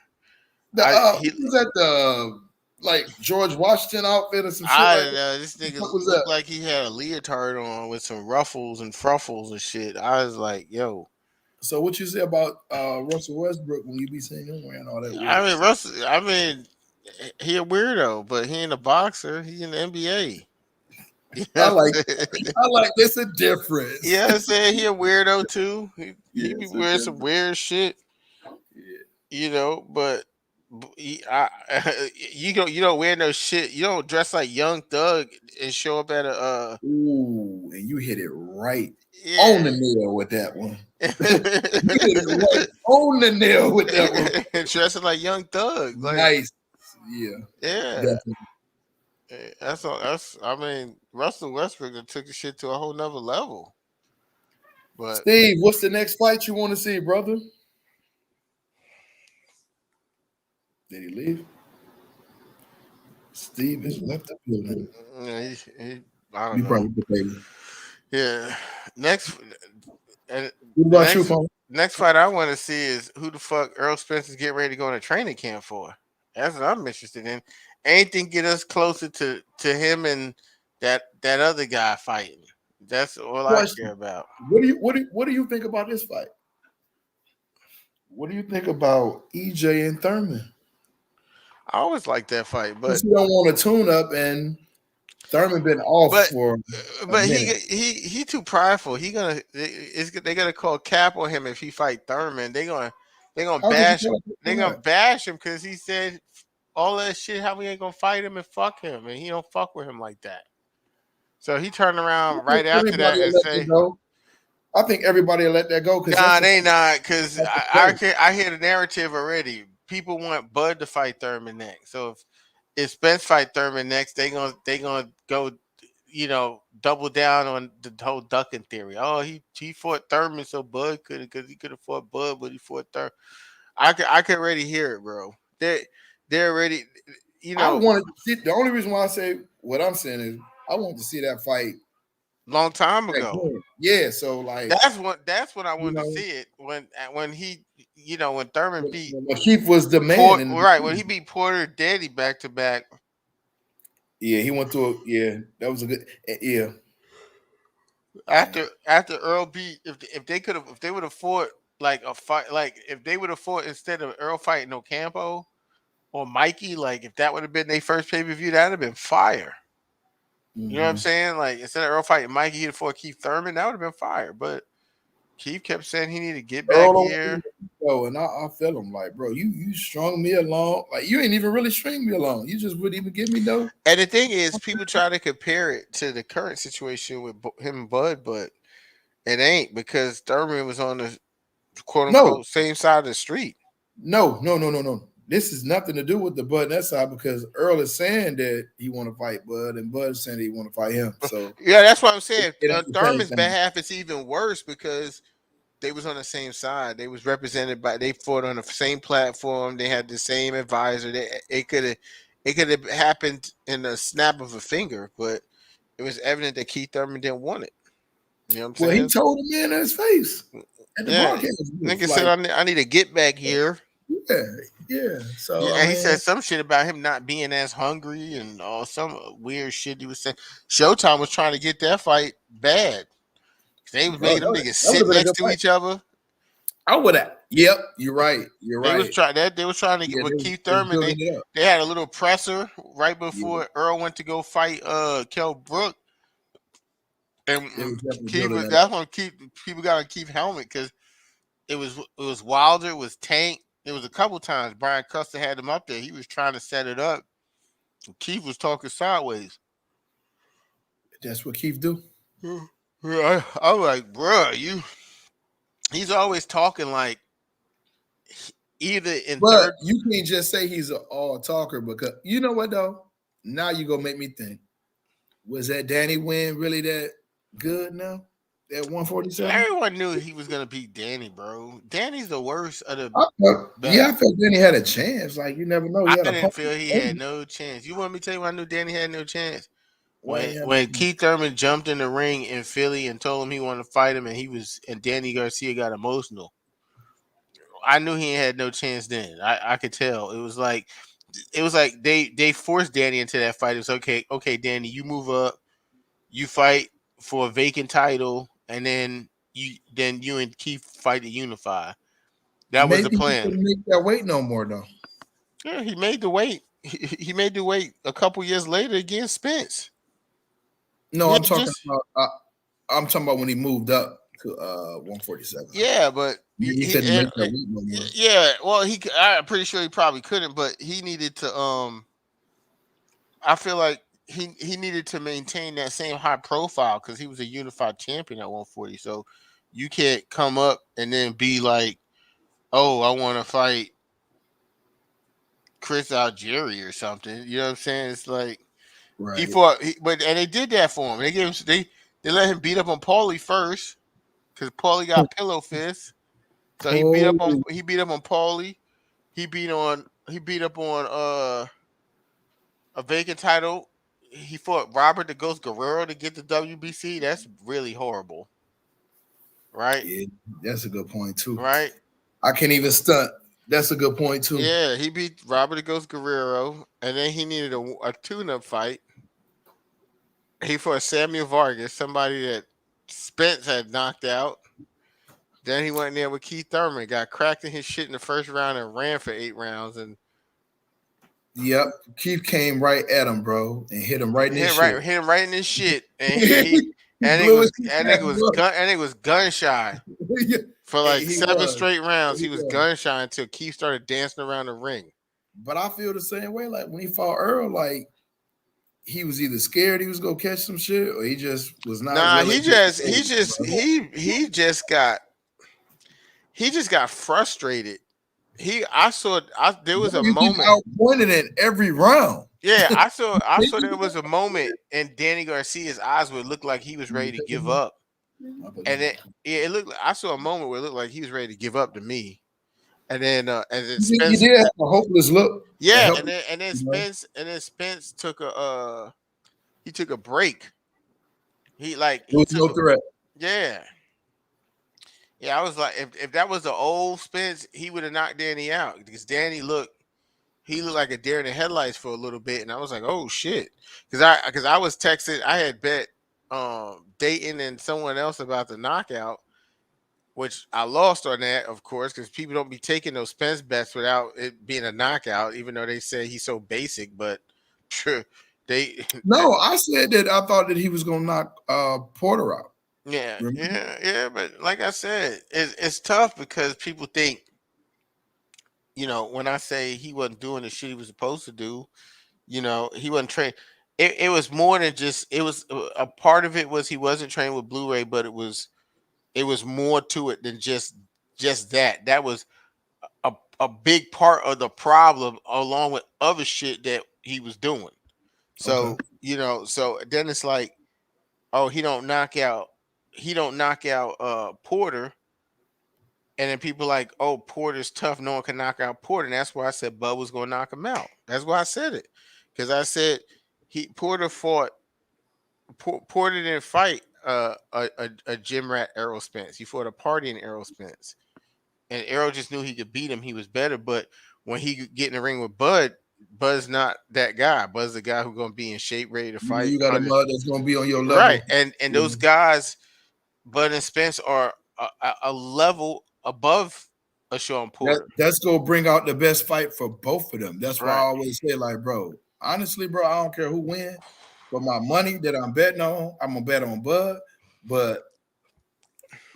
the I what was that like George Washington outfit or some shit I like don't that? know. This nigga What was that? looked like he had a leotard on with some ruffles and fruffles and shit. I was like, yo. So what you say about Russell Westbrook when you be seeing him wearing all that I weird mean, stuff? Russ. I mean, he a weirdo, but he ain't a boxer. He in the NBA. You know I what like I'm saying? I like there's a difference. Yeah, I'm saying he a weirdo too. He Yeah, be it's a wearing some difference. weird shit, Yeah. you know. But you don't wear no shit. You don't dress like Young Thug and show up at a Ooh, and you hit it right on yeah. the nail with that one. You hit it right on the nail with that one. Dressing like Young Thug, like Nice. Yeah, yeah. definitely. That's all. That's I mean, Russell Westbrook done took the shit to a whole nother level. But Steve, what's the next fight you want to see, brother? Did he leave? Steve has left the building. yeah, I don't You know. probably could pay. Yeah. Next and What the about you, next Paul? next fight I want to see is who the fuck Earl Spencer's getting ready to go on a training camp for. That's what I'm interested in. Anything get us closer to him and that other guy fighting. That's all I care Question. about. What do you think about this fight? What do you think about EJ and Thurman? I always like that fight, Because he don't want to tune up, and Thurman been off but for a but minute. he too prideful. They gonna call cap on him if he fight Thurman. How could you tell they him gonna that? bash him because he said all that shit. How we ain't gonna fight him and fuck him, and he don't fuck with him like that. So he turned I around think right after everybody that will and let that say, go. I think everybody will let that go because that's "Nah, the they fight not." Because that's the play. I hear the narrative already. People want Bud to fight Thurman next. So if Spence fight Thurman next, they gonna go, double down on the whole ducking theory. Oh, he fought Thurman, so Bud could because he could have fought Bud, but he fought Thurman. I could already hear it, bro. They're already, you I know, wanted to see. The only reason why I say what I'm saying is I want to see that fight long time back ago. then. Yeah, so like That's when I you wanted to know see it when he, when Thurman beat when Keith was the man Port in the right when he beginning. beat Porter Daddy back to back. Yeah, he went through. Yeah, that was a good. Yeah, yeah. After Earl beat if they would have fought like a fight like if they would have fought instead of Earl fighting Ocampo or Mikey, like if that would have been their first pay-per-view, that'd have been fire. You know what I'm Mm-hmm. saying? Like instead of Earl fighting Mikey, he'd have fought Keith Thurman, that would have been fire. But Keith kept saying he needed to get back Earl here. go, and I feel him like, bro, you strung me along. Like you ain't even really string me along. You just wouldn't even give me no. And the thing is, people try to compare it to the current situation with him and Bud, but it ain't because Thurman was on the quote No, unquote same side of the street. no. this is nothing to do with the Bud that side because Earl is saying that he want to fight Bud, and Bud is saying he want to fight him. So Yeah, that's what I'm saying. it ain't the same Thurman's thing. behalf is even worse because they was on the same side. They was represented by. They fought on the same platform. They had the same advisor. It could have happened in a snap of a finger, but it was evident that Keith Thurman didn't want it. You know what I'm Well, he saying? told the man in his face at the Yeah, broadcast booth, nigga said like, I need to get back here. yeah, yeah. So Yeah, I and he mean, said some shit about him not being as hungry and all some weird shit he was saying. Showtime was trying to get that fight bad. They was bro, making them niggas that would sit have been a next good to fight. each other. I would have. Yep, you're right. You're They was right. trying that they was trying to get Yeah, with Keith they was Thurman. building it up. They had a little presser right Yeah, before Earl went to go fight Kell Brook, and they was definitely Keith building was that up. that's when Keith people got to Keith helmet because it was Wilder, it was Tank. There was a couple times Brian Custer had him up there. He was trying to set it up. Keith was talking sideways. That's what Keith do. I was like, bruh, he's always talking like either in But third. you can't just say he's an all talker because you know what though. Now you gonna make me think. Was that Danny Wynn really that good now? At 147? Everyone knew he was gonna beat Danny, bro. Danny's the worst of the Yeah, I best. felt Danny had a chance. Like you never know. I He had a didn't pump. feel he had no chance. You want me to tell you why I knew Danny had no chance? Why When he had when a chance? Keith Thurman jumped in the ring in Philly and told him he wanted to fight him, and Danny Garcia got emotional. I knew he had no chance then. I could tell. It was like they forced Danny into that fight. It was okay, Danny, you move up, you fight for a vacant title, and then you and Keith fight to unify. That was the Maybe he plan. couldn't make that weight no more though. Yeah, he made the weight. He made the weight a couple years later against Spence. No, Yeah, just I'm talking about when he moved up to 147. yeah, but He couldn't make that weight no more. yeah. Well, I'm pretty sure he probably couldn't, but he needed to. I feel like he needed to maintain that same high profile because he was a unified champion at 140. So you can't come up and then be like, oh, I want to fight Chris Algieri or something. You know what I'm saying? It's like he Right. fought, and they did that for him. They let him beat up on Paulie first because Paulie got pillow fists. So Oh, he beat up on Paulie. He beat up on a vacant title. He fought Robert the Ghost Guerrero to get the WBC. That's really horrible, right? yeah, that's a good point too. Right? I can't even stunt. That's a good point too. Yeah, he beat Robert the Ghost Guerrero, and then he needed a tune-up fight. He fought Samuel Vargas, somebody that Spence had knocked out. Then he went in there with Keith Thurman, got cracked in his shit in the first round and ran for 8 rounds and Yep. Keith came right at him, bro, and hit him right in his shit. hit him right in his shit. And He blew his that nigga was gun shy for like He 7 was. straight rounds. He He was was. gun shy until Keith started dancing around the ring. But I feel the same way. Like when he fought Earl, like he was either scared he was gonna catch some shit, or he just was not Nah, willing. he just got frustrated. There was a You get moment. outpointed in every round. Yeah, I saw there was a moment in Danny Garcia's eyes where it looked like he was ready to give up. And it looked I saw a moment where it looked like he was ready to give up to me. And then You Spence did have a hopeless look. yeah, and then Spence took he took a break. He There was no threat. yeah. Yeah, I was like if that was the old Spence, he would have knocked Danny out because he looked like a deer in the headlights for a little bit, and I was like, "Oh shit!" Because I was texting, I had bet Dayton and someone else about the knockout, which I lost on that, of course, because people don't be taking those Spence bets without it being a knockout, even though they say he's so basic. But sure, they No, I said that I thought that he was gonna knock Porter out. yeah, Remember? yeah. But like I said, it's tough because people think. When I say he wasn't doing the shit he was supposed to do, he wasn't trained. It was more than just. It was a part of it was he wasn't trained with Blu-ray, but it was more to it than just that. That was a a big part of the problem, along with other shit that he was doing. Okay. So so then it's like, oh, he don't knock out Porter, and then people like, oh, Porter's tough, no one can knock out Porter, and that's why I said Bud was gonna knock him out. That's why I said it, because I said Porter fought. Porter didn't fight a gym rat Errol Spence. He fought a party in Errol Spence, and Errol just knew he could beat him. He was better, but when he could get in the ring with Bud, Bud's not that guy. Bud's the guy who's gonna be in shape, ready to fight. You got a mud that's gonna be on your Right, level. and those guys, Bud and Spence, are a level above a Sean Porter. That's gonna bring out the best fight for both of them. That's why I Right. always say, like, bro, honestly, bro, I don't care who wins. For my money that I'm betting on, I'm gonna bet on Bud. But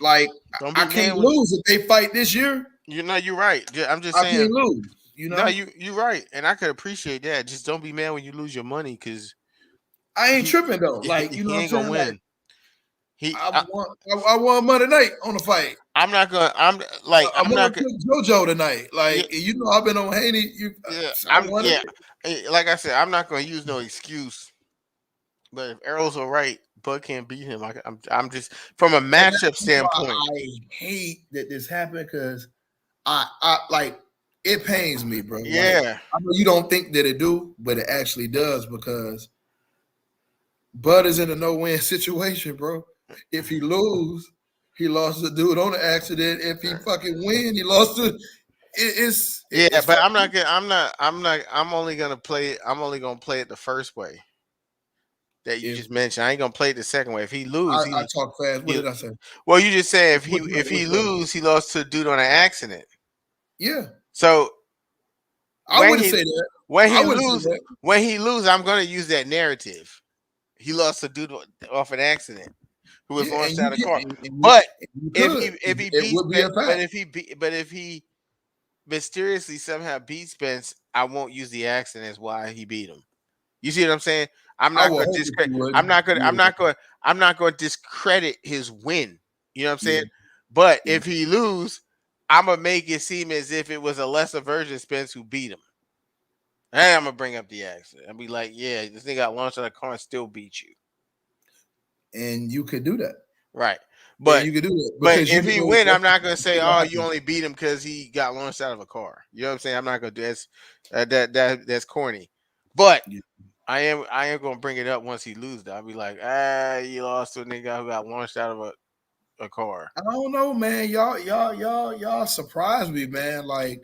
like, Don't be I can't mad when lose if they fight this year. you're right. I'm just I saying. can't lose. You know, No, you're right, and I could appreciate that. Just don't be mad when you lose your money, because I ain't tripping though. Like, you know he what I'm ain't gonna saying? win. Like, I won Monday night on the fight. I'm not gonna. I'm I'm gonna not pick gonna. JoJo tonight. Like, Yeah. you know, I've been on Haney. Yeah, I won it. Like I said, I'm not gonna use no excuse. But if Errol's all right, Bud can't beat him. I'm just from a matchup standpoint. I hate that this happened because I like it pains me, bro. Yeah. Like, I know you don't think that it do, but it actually does because Bud is in a no-win situation, bro. If he lose, he lost the dude on the accident. If he fucking win, he lost to it's but I'm not gonna. I'm only gonna play. I'm only gonna play it the first way that you just mentioned. I ain't gonna play it the second way. If he lose, I talk fast. What did I say? well, you just said if Which way? lose, he lost to a dude on an accident. Yeah. So I wouldn't say that. When I wouldn't say that. when he lose, I'm gonna use that narrative. He lost to a dude off an accident who was launched out of the car. But if he mysteriously somehow beats Spence, I won't use the accident as why he beat him. You see what I'm saying? I'm not going to discredit. I'm not going to discredit his win. You know what I'm saying? But if he lose, I'm gonna make it seem as if it was a lesser version of Spence who beat him. And I'm gonna bring up the accident and be like, "Yeah, this thing got launched out of the car and still beat you." And you could do that, right? But you could do that. But if he win, I'm not gonna say, "Oh, you only beat him because he got launched out of a car." You know what I'm saying? I'm not gonna do that's corny. But I am gonna bring it up once he loses. I'll be like, you lost to a nigga who got launched out of a car. I don't know, man. Y'all surprised me, man. Like,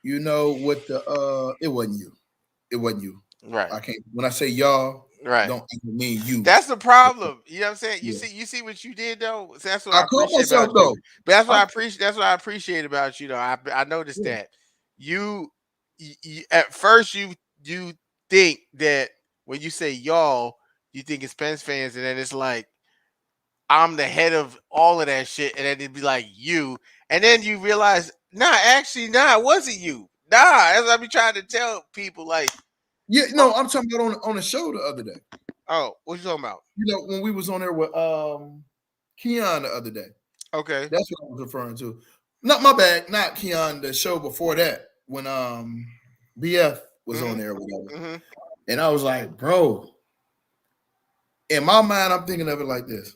you know, with the it wasn't you. It wasn't you. Right. I can't when I say y'all, right, don't mean you. That's the problem. You know what I'm saying? You see what you did though? So that's what I appreciate about you. But that's what I appreciate about you though. I noticed that you at first you think that when you say y'all, you think it's Spence fans, and then it's like I'm the head of all of that shit, and then it'd be like you, and then you realize, it wasn't you. That's what I be trying to tell people. Like, I'm talking about on the show the other day. Oh, what you talking about? You know, when we was on there with Keon the other day. Okay, that's what I was referring to. Not my bad, not Keon. The show before that, when BF was on there or whatever, and I was like, bro. In my mind, I'm thinking of it like this.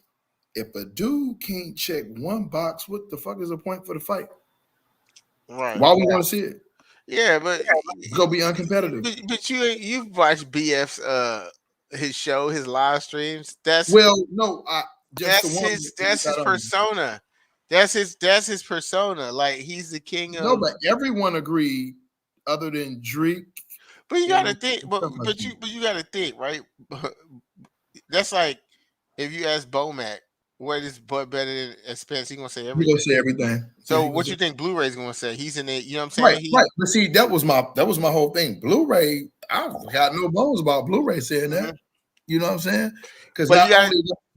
If a dude can't check one box, what the fuck is the point for the fight? Right. Why we want to see it? Yeah, but it's gonna be uncompetitive. But you've watched BF's his show, his live streams. That's his persona. That's his persona. Like, he's the king of. No, but everyone agreed, other than Drake. But you gotta think. But you gotta think, right? That's like if you ask Bomac, what is Bud better than Spence? He's gonna say everything. He's gonna say everything. So what you think Blu-ray's gonna say? He's in it, you know what I'm saying? Right. But see, that was my whole thing. Blu-ray, I got no bones about Blu-ray saying that. You know what I'm saying? Because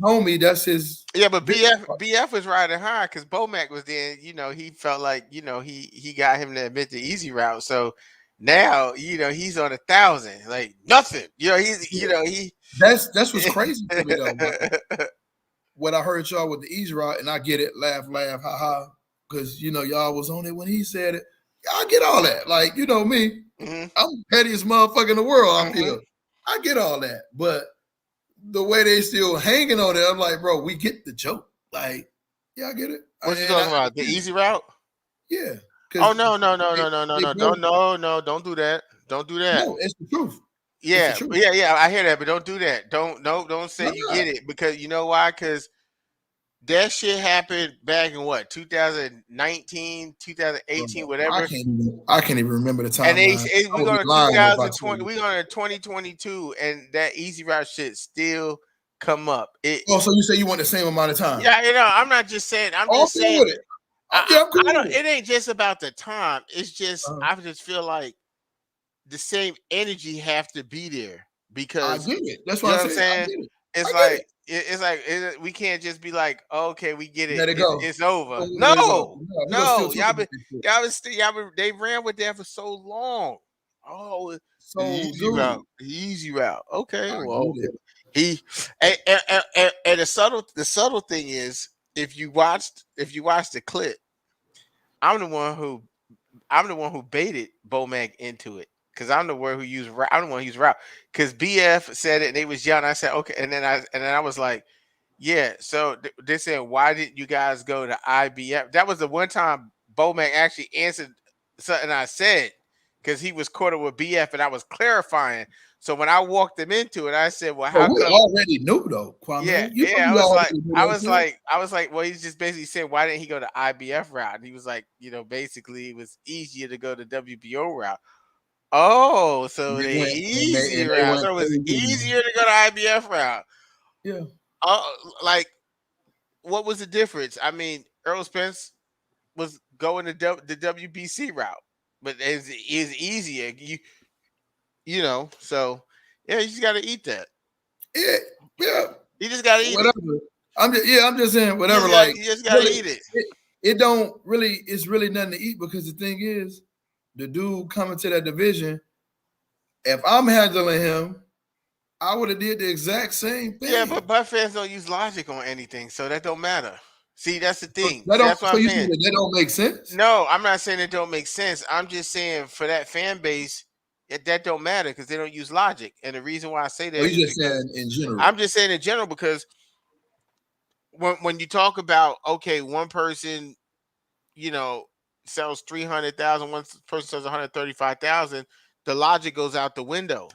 homie, that's his. Yeah, but BF was riding high because Bomac was there. You know, he felt like, you know, he got him to admit the easy route. So now, you know, he's on 1,000, like nothing. You know, that's what's crazy to me though. What I heard y'all with the easy route, and I get it, laugh, ha ha, because you know y'all was on it when he said it. I get all that. Like, you know me, Mm-hmm. I'm the pettiest motherfucker in the world. I Mm-hmm. feel. I get all that, but the way they still hanging on it, I'm like, bro, we get the joke. Like, yeah, I get it. What you talking about? The easy route? Yeah. Oh no, don't do that. Don't do that. No, it's the truth. It's the Yeah, truth. yeah, I hear that, but don't do that. Don't say you Nah. get it, because you know why? Because that shit happened back in what, 2019, 2018, whatever. I can't even remember the And timeline. I we would go be to lying if I told 2020, you. we go to 2022, and that easy route shit still come up. Oh, so you say you want the same amount of time? Yeah, I'm not just saying. I'm Oh, I'm just cool saying. with it. I'm cool I don't. with it. It ain't just about the time. It's just Uh-huh. I just feel like the same energy have to be there, I because get it. That's you what know I what I'm said. I saying. get it. It's I get like it. we can't just be like, okay, we get it. Let it go. It's over. Let it go. No, No, we're gonna still no, talk about this shit. y'all been, they ran with that for so long. Oh, the So, easy route, dude, the easy route. Okay, I well, get it. he and the subtle thing is, if you watched the clip, I'm the one who baited Bomac into it, because I'm the one who used route, because BF said it and they was yelling. I said okay, and then I was like, yeah. So they said, why didn't you guys go to IBF? That was the one time Bomac actually answered something I said, because he was caught up with BF and I was clarifying. So when I walked him into it, I said, well, But how we come? already knew though, Yeah, Kwame. You know yeah. we already knew that shit. I was like, well, he's just basically saying, why didn't he go to IBF route? And he was like, basically it was easier to go to WBO route. Oh, And so they the went easy and they route. went So it was crazy. easier to go to IBF route. Yeah. Like, what was the difference? I mean, Earl Spence was going the WBC route, but it's easier. So yeah, you just got to eat that. Yeah. Yeah. You just got to eat it. Whatever. I'm just saying whatever. Like You just got to really, eat it. it don't really. It's really nothing to eat, because the thing is, the dude coming to that division. If I'm handling him, I would have did the exact same Yeah, thing. but Butt fans don't use logic on anything, so that don't matter. See, that's the So thing. that See, don't. that's what So I'm you saying. think that don't make sense? No, I'm not saying it don't make sense. I'm just saying, for that fan base, that don't matter, because they don't use logic. And the reason why I say Or that you is just because saying in general? I'm just saying in general, because when you talk about, okay, one person, sells 300,000, one person sells 135,000, the logic goes out the window.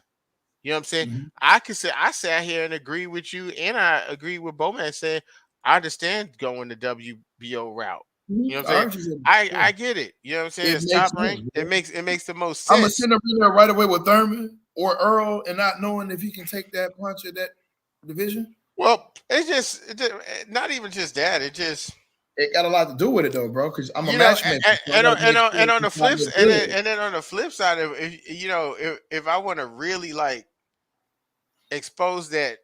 You know what I'm saying? Mhm. I sat here and agree with you, and I agree with Bowman saying I understand going the WBO route. You know what I'm I saying? heard you say, yeah. I get it. You know what I'm saying? It It's makes top sense, rank. bro. It makes the most I'm gonna sense. send him in there right away with Thurman or Earl, and not knowing if he can take that punch at that division. Well, not even just that. It just, It got a lot to do with it though, bro. Because I'm a you know, matchmaker, so I got to make sure and on the it's not flips, no good. and then on the flip side of it, if I want to really like expose that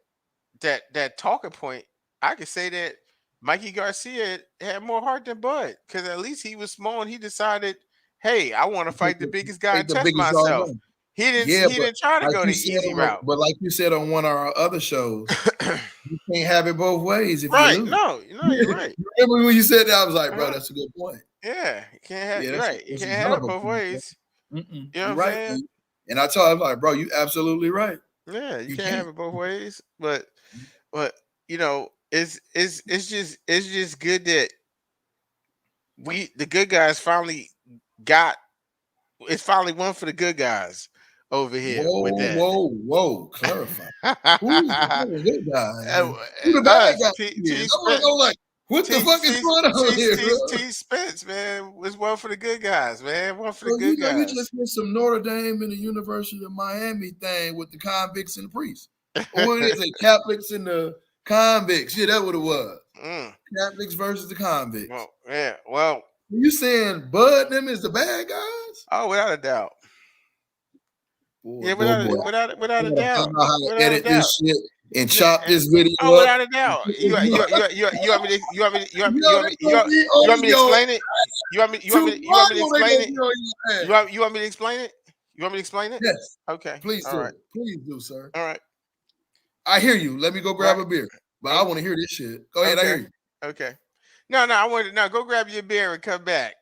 talking point, I could say that Mikey Garcia had more heart than Bud, because at least he was small and he decided, hey, I want to fight the biggest guy and Take the test biggest dog myself. on. He Yeah, but didn't try to like go you the said easy route. like you said on one of our other shows, you can't have it both ways if you Right? lose. No, you're right. Remember when you said that? I was like, bro, Uh-huh. that's a good point. Yeah, you can't have. Yeah, You're right. You that's a can't hell have of it a both point, bro. ways. You know what You're I'm right, saying? man. And I told him, like, bro, you absolutely right. Yeah, you You can't have can't. it both ways. But it's just good that the good guys finally got. It's finally one for the good guys over here with Whoa, that. whoa, whoa. Clarify. Who's the fucking good guy? Uh, Who the bad Us, guy is? T I want to Spence, know, like, what the fuck is going on here, bro? T Spence, man, was one for the good guys, man. One for the So good you just guys. did some Notre Dame and the University of Miami thing with the convicts and the priests. Or what is it? Catholics and the convicts. Yeah, that's what it was. Mm, Catholics versus the convicts. well, yeah, well, You saying Bud them is the bad guys? oh, without a doubt. Boy, Yeah, boy, boy. without I a gotta doubt, find out how to without a edit this doubt. shit and Yeah, chop this video oh, up. without a doubt. You want me to Yo, this gonna be you on want me to your explain it? You want me to tomorrow. They explain gonna it? be on your ass. You want me to explain it? You want me to explain it? Yes, Okay. please All right. do. Please do, sir. All right. I hear you. Let me go grab Right. a beer. But I Okay. want to hear this shit. Go ahead, I hear Okay. you. Okay. No, I want to go grab your beer and come back.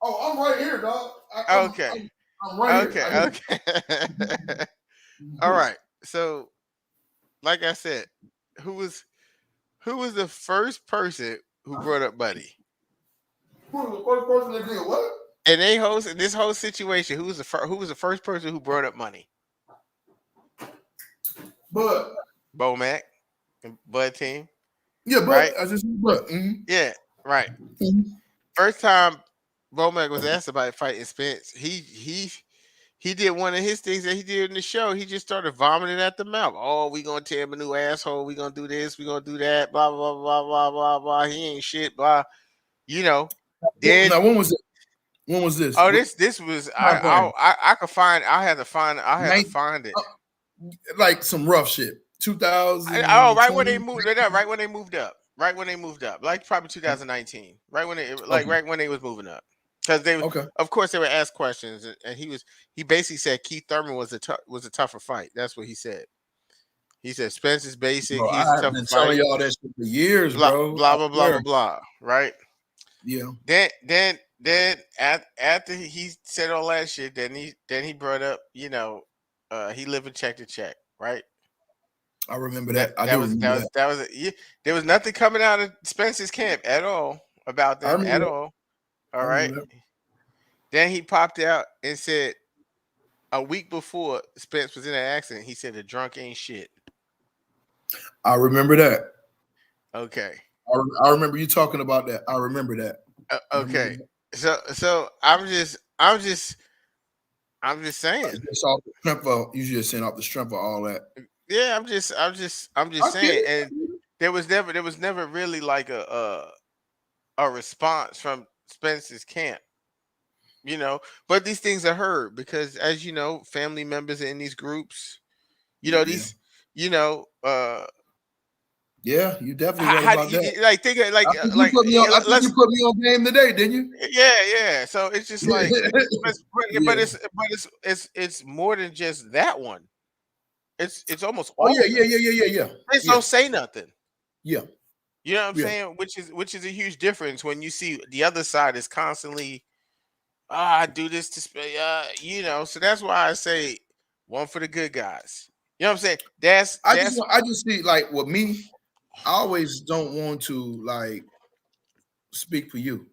Oh, I'm right here, dog. I'm, Okay. I'm, I'm right here. Okay. Okay. All right. So, like I said, who was the first person who brought up money? Who was the first person that did what? And in this whole situation, who was the first person who brought up money? But Bomac and Bud Team, yeah, but right? I just but. Yeah, right. First time Bomac was asked about fighting Spence, he did one of his things that he did in the show. He just started vomiting at the mouth. Oh, we gonna tear him a new asshole. We gonna do this. We gonna do that. Blah blah blah blah blah blah. He ain't shit. Blah. You know. Then Now, when was it? When was this? oh, What this was time frame? I could find. I had to find. I had to Nine, find it. like some rough shit. Right when they 2020. moved it up. Right when they moved up. Right when they moved up. Like probably 2019. Right when Okay. right when they was moving up. Because they, Okay. of course, they would ask questions, and he basically said Keith Thurman was a tougher fight. That's what he said. He said Spence is basic. Bro, He's a I have tougher been fight. telling y'all that shit for years, Blah bro. blah I blah blah swear. blah blah. Right. Yeah. Then after he said all that shit, then he brought up he living check to check. Right. I remember that. I do remember that. There was nothing coming out of Spence's camp at all about I them remember at that. all. I All right. remember that. Then he popped out and said a week before Spence was in an accident, he said the drunk ain't shit. I remember that. Okay. I remember you talking about that. I remember that. Okay. So I'm just saying. Just off the strength of, you just saying off the strength of all that. Yeah, I'm just I get saying. it. And there was never really like a response from Spence's camp. But these things are heard because, as you know, family members are in these groups. Yeah. These, you know, Yeah, you definitely right how do about that. you like think of, I think you put me on. I think you put me on game today, didn't you? yeah. So it's just like, but Yeah. it's more than just that one. It's almost Oh all yeah, of yeah, them. yeah, yeah, yeah, yeah. They just Yeah, don't say nothing. yeah, You know what I'm yeah. saying? Which is a huge difference when you see the other side is constantly, I do this to So that's why I say one for the good guys. You know what I'm saying? I just see, like, with me, I always don't want to, like, speak for you.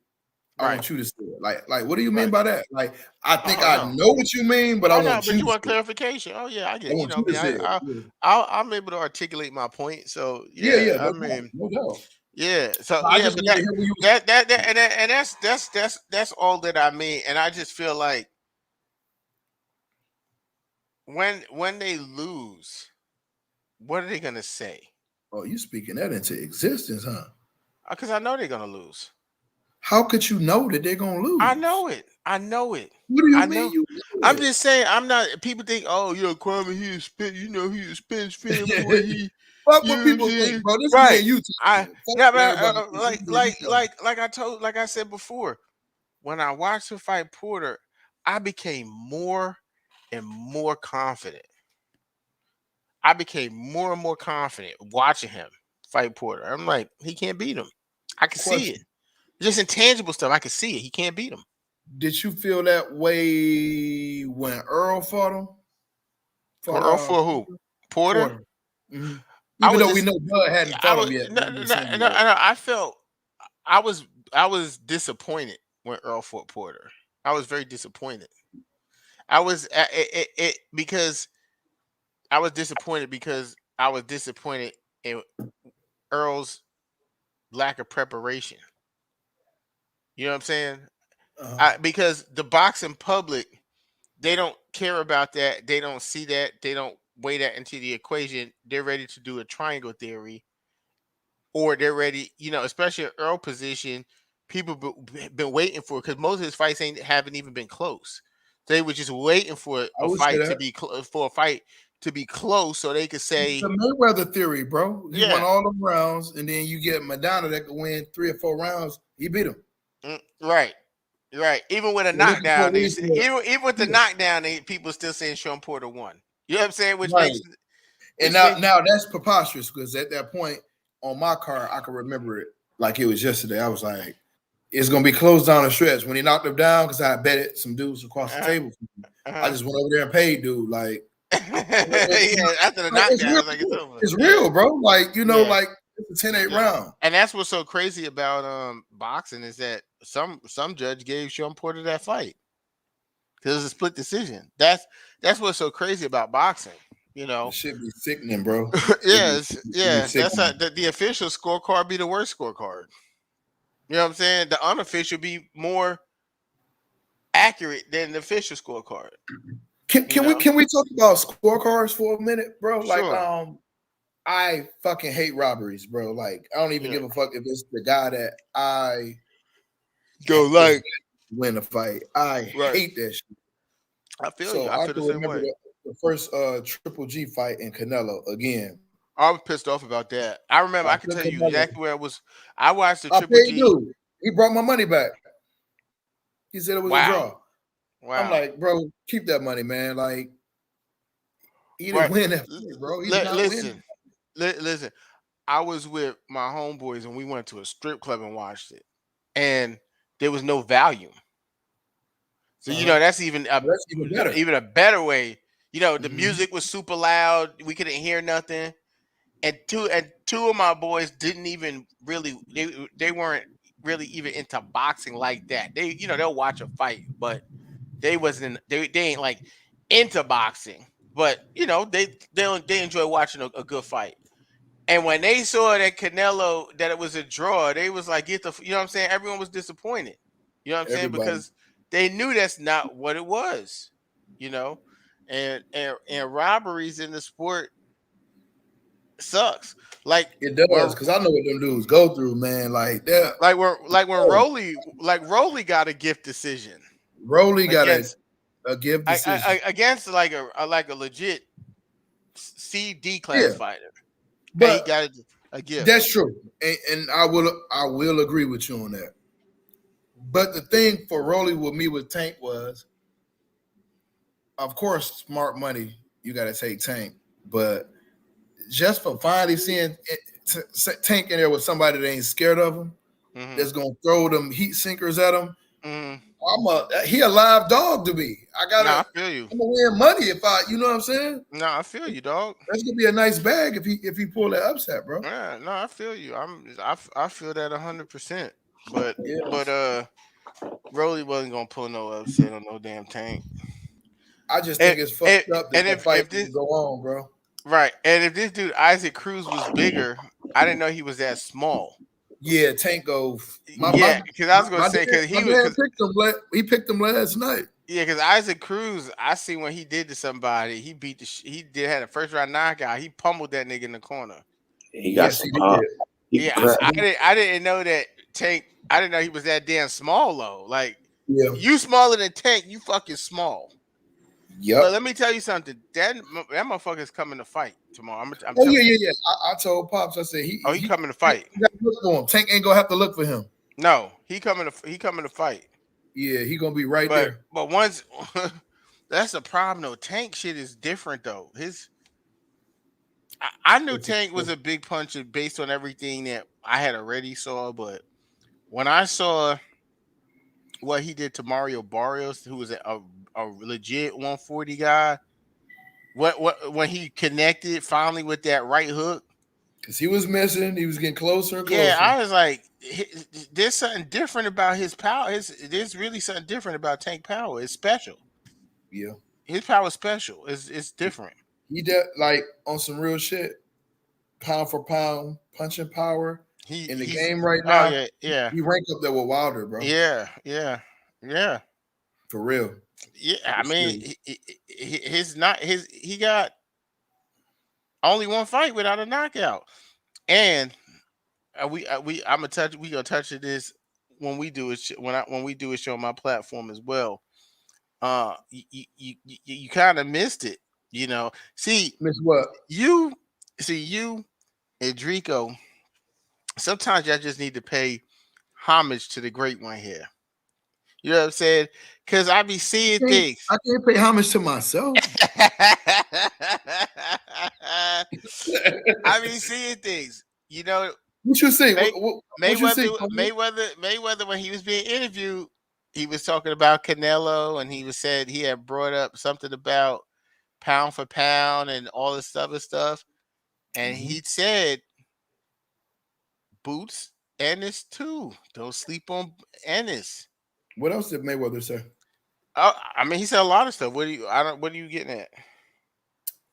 I right, want you to say it. Like, what do you mean right. by that? Like, I think Oh I no. know what you mean, but I I know, want you but you to want say it. clarification. Oh yeah, I I get. want I you to mean, say it. Yeah, I'm able to articulate my point. So yeah, yeah, yeah, I no doubt, mean, no doubt. yeah. So I yeah, just but wanted to hear what you was. and that's all that I mean. And I just feel like when they lose, what are they gonna say? Oh, you speaking that into existence, huh? Because I know they're gonna lose. How could you know that they're gonna I lose? know it. I know it. What do you I mean know. you know I'm it? just saying. I'm not. People think, oh, Kwame, he a spin. He a Spence fanboy. Fuck You what know what I'm people think, saying? bro. This me Right. and you I talking. Fuck yeah, what but, everybody think. This me and you talking. like I said before, when I watched him fight Porter, I became more and more confident. I became more and more confident watching him fight Porter. I'm like, he can't beat him. I can see it. Question: Just intangible stuff. I can see it. He can't beat him. did you feel that way when Earl fought him? Fought Or for who? Porter? Porter. Mhm. I Even was though we just know Bud hadn't I fought was him yet. no, I'm no, just no, saying, no, like, no, I felt I was disappointed when Earl fought Porter. I was very disappointed. I was it because I was disappointed because I was disappointed in Earl's lack of preparation. You know what I'm saying? uh, Because the boxing public, they don't care about that. They don't see that. They don't weigh that into the equation. They're ready to do a triangle theory, or they're ready, especially in Earl position. People been waiting for, because most of his fights haven't even been close. They were just waiting for I would say that. a fight to be close, so they could It's the say, Mayweather theory, bro. He won yeah, all them rounds, and then you get Madonna that could win 3 or 4 rounds. He beat him. right, right. Even with a So this is what knockdown, we even with the yeah, knockdown, people still saying Sean Porter won. You know what I'm saying? right. And Which makes now that's preposterous because at that point on my card, I can remember it like it was yesterday. I was like, It's gonna be closed down the stretch. When he knocked him down, because I betted some dudes across the Uh-huh. table. I just went over there and paid dude. Like, Yeah, after the it's knockdown, real. it's like it's over. It's Yeah. real, bro. Like, Yeah. like it's a 10-8 round. And that's what's so crazy about boxing is that some judge gave Sean Porter that fight because it's a split decision. That's what's so crazy about boxing. You know, It should be sickening, bro. yes, It should be that's sickening. the official scorecard be the worst scorecard. You know what I'm saying? The unofficial be more accurate than the official scorecard. Can we talk about scorecards for a minute, bro? Like, Sure. I fucking hate robberies, bro. Like, I don't even give a fuck if it's the guy that I Go like win a fight. I hate that shit. I feel So you. I I feel can the same remember way. the first Triple G fight in Canelo again. I was pissed off about that. I remember. I can took tell you Canelo. exactly where it was. I watched the I Triple paid G. dude. He brought my money back. He said it was a draw. Wow. I'm like, bro, keep that money, man. Like, he didn't win that fight, bro. He did not win. Listen. I was with my homeboys and we went to a strip club and watched it, and there was no volume. So you know that's even better. Even a better way. You know the music was super loud. We couldn't hear nothing, and two of my boys didn't even really they weren't really even into boxing like that. They they'll watch a fight, but they wasn't they ain't like into boxing. But they enjoy watching a good fight. And when they saw that Canelo, that it was a draw, they was like, you know what I'm saying? Everyone was disappointed. You know what I'm saying? Because they knew that's not what it was, and robberies in the sport sucks. Like it does, because I know what them dudes go through, man. Like that. Like when Rolly got a gift decision. Rolly got a gift decision against like a legit CD class fighter. But he got a gift. That's true, and I will agree with you on that. But the thing for Rolly with me with Tank was, of course, smart money. You got to take Tank, but just for finally seeing Tank in there with somebody that ain't scared of him, that's gonna throw them heat sinkers at him. He a live dog to me. I feel you. I'm gonna win money if you know what I'm saying? No, I feel you, dog. That's gonna be a nice bag if he pull that upset, bro. Yeah, no, I feel you. I feel that 100%. But Rolly wasn't gonna pull no upset on no damn Tank. I just think it's fucked up that the fight didn't go on, bro. Right, and if this dude Isaac Cruz was bigger, I didn't know he was that small. Yeah, Tank go. Because I was gonna say because he picked him last night. Yeah, because Isaac Cruz, I see when he did to somebody, he had a first round knockout. He pummeled that nigga in the corner. He got some pop. I didn't know that Tank. I didn't know he was that damn small though. Like, you smaller than Tank, you fucking small. Yep. But let me tell you something. That motherfucker's coming to fight tomorrow. Yeah. I told Pops. I said he coming to fight. He got to look for him. Tank ain't gonna have to look for him. No, he coming to fight. Yeah, he gonna be right there. But once that's the problem though. Tank shit is different though. I knew Tank was a big puncher based on everything that I had already saw, but when I saw what he did to Mario Barrios, who was a legit 140 guy, when he connected finally with that right hook, because he was missing, he was getting closer and closer. Yeah, I was like, there's something different about his power. There's really something different about Tank power. It's special. Yeah, his power is special. It's different. He did like on some real shit, pound for pound, punching power. In the game right now, yeah. He ranked up there with Wilder, bro. Yeah. For real. Yeah, I mean, he got only one fight without a knockout, and we gonna touch this when we do it when we do a show on my platform as well. You kind of missed it, Miss what? You and Drico. Sometimes y'all just need to pay homage to the great one here. You know what I'm saying? Because I be seeing things. I can't pay homage to myself. I be seeing things. What you say? May, What you say? Mayweather, when he was being interviewed, he was talking about Canelo, and said he had brought up something about pound for pound and all this other stuff, and he said Boots Ennis too. Don't sleep on Ennis. What else did Mayweather say? I mean, he said a lot of stuff. What are you getting at?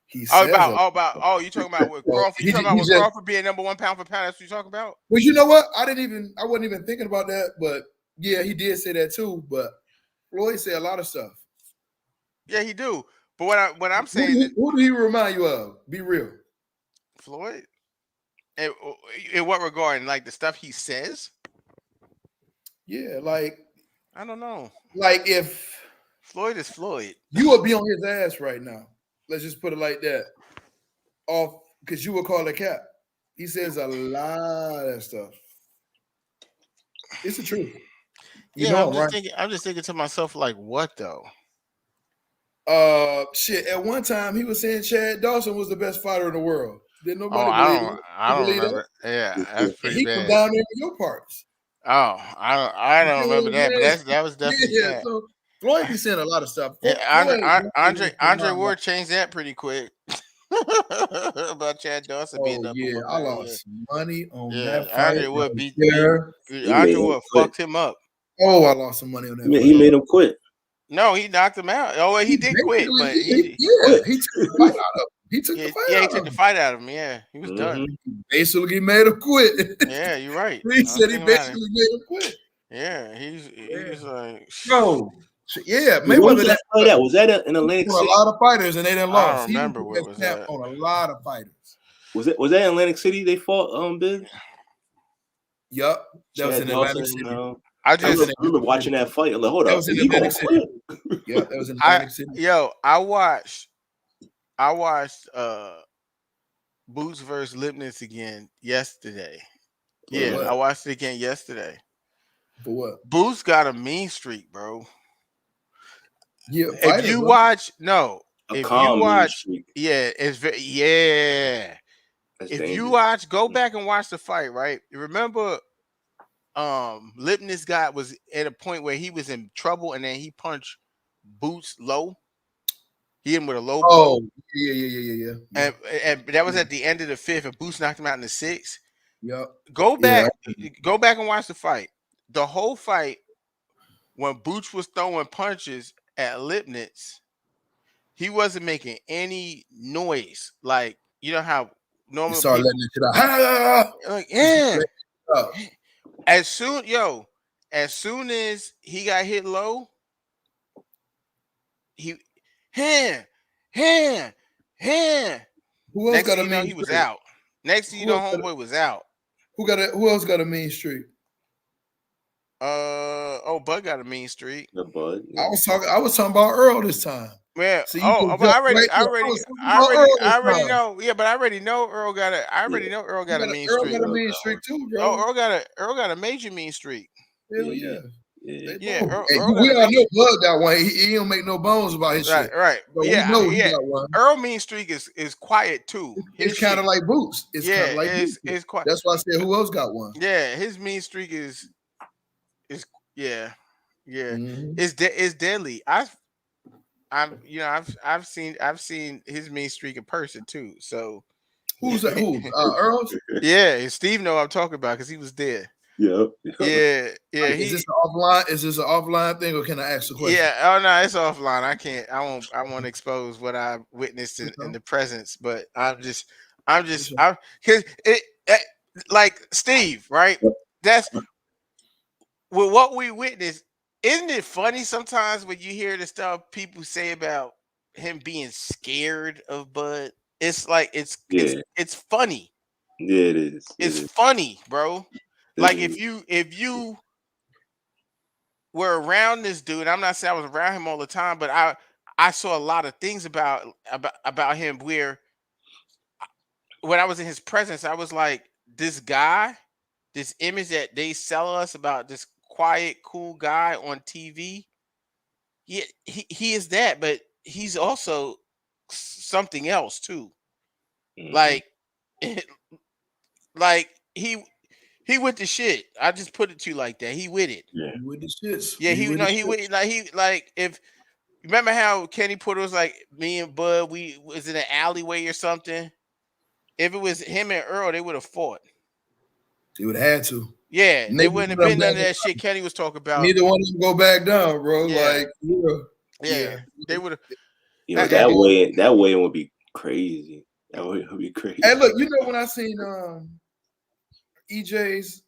He says a You talking about with well, Crawford? You talking about with just. Crawford being number one pound for pound? That's what you talking about? Well, you know what? I wasn't even thinking about that, but yeah, he did say that too. But Floyd said a lot of stuff. Yeah, he do. But what I'm saying, who do he remind you of? Be real, Floyd. In what regard? Like the stuff he says? Yeah, like I don't know. Like if Floyd is Floyd, you would be on his ass right now. Let's just put it like that. Off because you would call it cap. He says a lot of stuff. It's the truth. I'm just thinking to myself, like, what though? Shit. At one time, he was saying Chad Dawson was the best fighter in the world. Didn't nobody believe it? I don't remember. That? Yeah, that's pretty he bad. come down there in your parts. Oh, I don't remember that, but that was definitely bad. So Floyd be saying a lot of stuff. Yeah, Andre Ward changed that pretty quick. About Chad Dawson being number one. I lost money on that fight. Andre Ward fucked him up. Oh, I lost some money on that fight. He made him quit. No, he knocked him out. Oh, well, he did quit, but he took the fight out of him. He took the fight out of him. Yeah, he was done. He basically made him quit. Yeah, you're right. He said he basically made him quit. Yeah, he's like, bro. Yeah, Mayweather. Was that in Atlantic City? A lot of fighters and they didn't lost. I don't remember what was that. On a lot of fighters. Was that in Atlantic City? They fought Big. Yup, that was in Atlantic City. I remember watching that fight. I'm like, hold up, that was in Atlantic City. Yeah, that was in Atlantic City. I watched Boots versus Lipnitz again yesterday. I watched it again yesterday. For what? Boots got a mean streak, bro. Yeah, if you watch, it's if you watch, go back and watch the fight, right? Remember, Lipnitz was at a point where he was in trouble, and then he punched Boots low. He hit him with a low blow. Yeah. And that was at the end of the fifth, and Boots knocked him out in the sixth. Yep. Go back and watch the fight. The whole fight, when Boots was throwing punches at Lipnitz, he wasn't making any noise. Like, you know how normally letting it out. Like, yeah. As soon as he got hit low, he hand. Who else got a mean streak? He was out. Next thing you know, homeboy was out. Who else got a mean streak? Bud got a mean streak. The Bud. Yeah. I was talking about Earl this time. Yeah. I already know. Yeah, but I already know Earl got a. I already know Earl got a mean streak. Earl got a mean streak too, bro. Oh, Earl got a major mean streak. Hell yeah. Yeah, we all know Bud got one. He don't make no bones about his shit. Right. But he got one. Earl mean streak is quiet too. It's kind of like Boots. It's kind of like it's quiet. That's why I said who else got one. Yeah, his mean streak is Mm-hmm. It's deadly. I've seen his mean streak in person too. So who's that? Earl's? Yeah, and Steve know what I'm talking about because he was there. Yeah. Is this an offline? Is this an offline thing, or can I ask a question? Yeah. Oh no, it's offline. I can't. I won't expose what I witnessed in the presence. But because like Steve, right? That's with what we witnessed. Isn't it funny sometimes when you hear the stuff people say about him being scared of Bud? It's like it's funny. Yeah, it is. It's funny, bro. Like if you were around this dude, I'm not saying I was around him all the time, but I saw a lot of things about him where when I was in his presence, I was like, this guy, this image that they sell us about this quiet, cool guy on TV. Yeah, he is that, but he's also something else too. Mm-hmm. Like he He with the shit. I just put it to you like that. He with it. Yeah. He with the shits. Yeah, he with no, the he shits. with like if remember how Kenny Porter was like me and Bud, we was in an alleyway or something. If it was him and Earl, they would have fought. He would have had to. Yeah, Neither there wouldn't have one of been them none of back- that shit Kenny was talking about. Neither one of them go back down, bro. Yeah. Like, Yeah, they would have. You know, And- that way would be crazy. That way would be crazy. Hey, look, you know when I seen EJ's,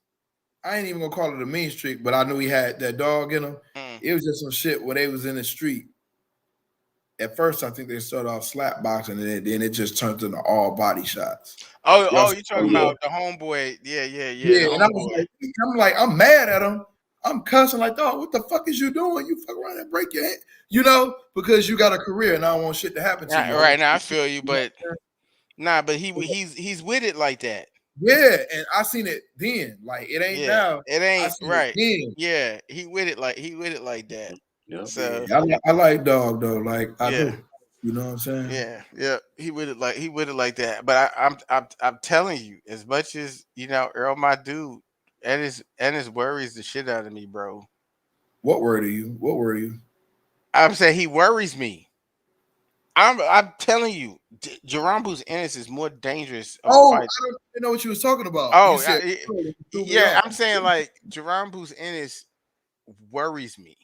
I ain't even gonna call it a mean streak, but I knew he had that dog in him. It was just some shit where they was in the street. At first, I think they started off slap boxing, and then it just turned into all body shots. Oh, you talking about the homeboy? Yeah. Yeah, and I was like, I'm mad at him. I'm cussing like, dog, what the fuck is you doing? You fuck around and break your hand, because you got a career and I don't want shit to happen to you. Right now, I feel you, but but he's with it like that. Yeah, and I seen it then. Like it ain't now. It ain't right. Then. Yeah, he with it like that. Yeah. So I like dog though. Like I do. You know what I'm saying? Yeah. He with it like that. But I'm telling you, as much as Earl, my dude, and his worries the shit out of me, bro. What worried you? I'm saying he worries me. I'm telling you, Jarambu's Ennis is more dangerous. I don't know what you was talking about. Oh, said, I'm saying like Jarambu's Ennis worries me.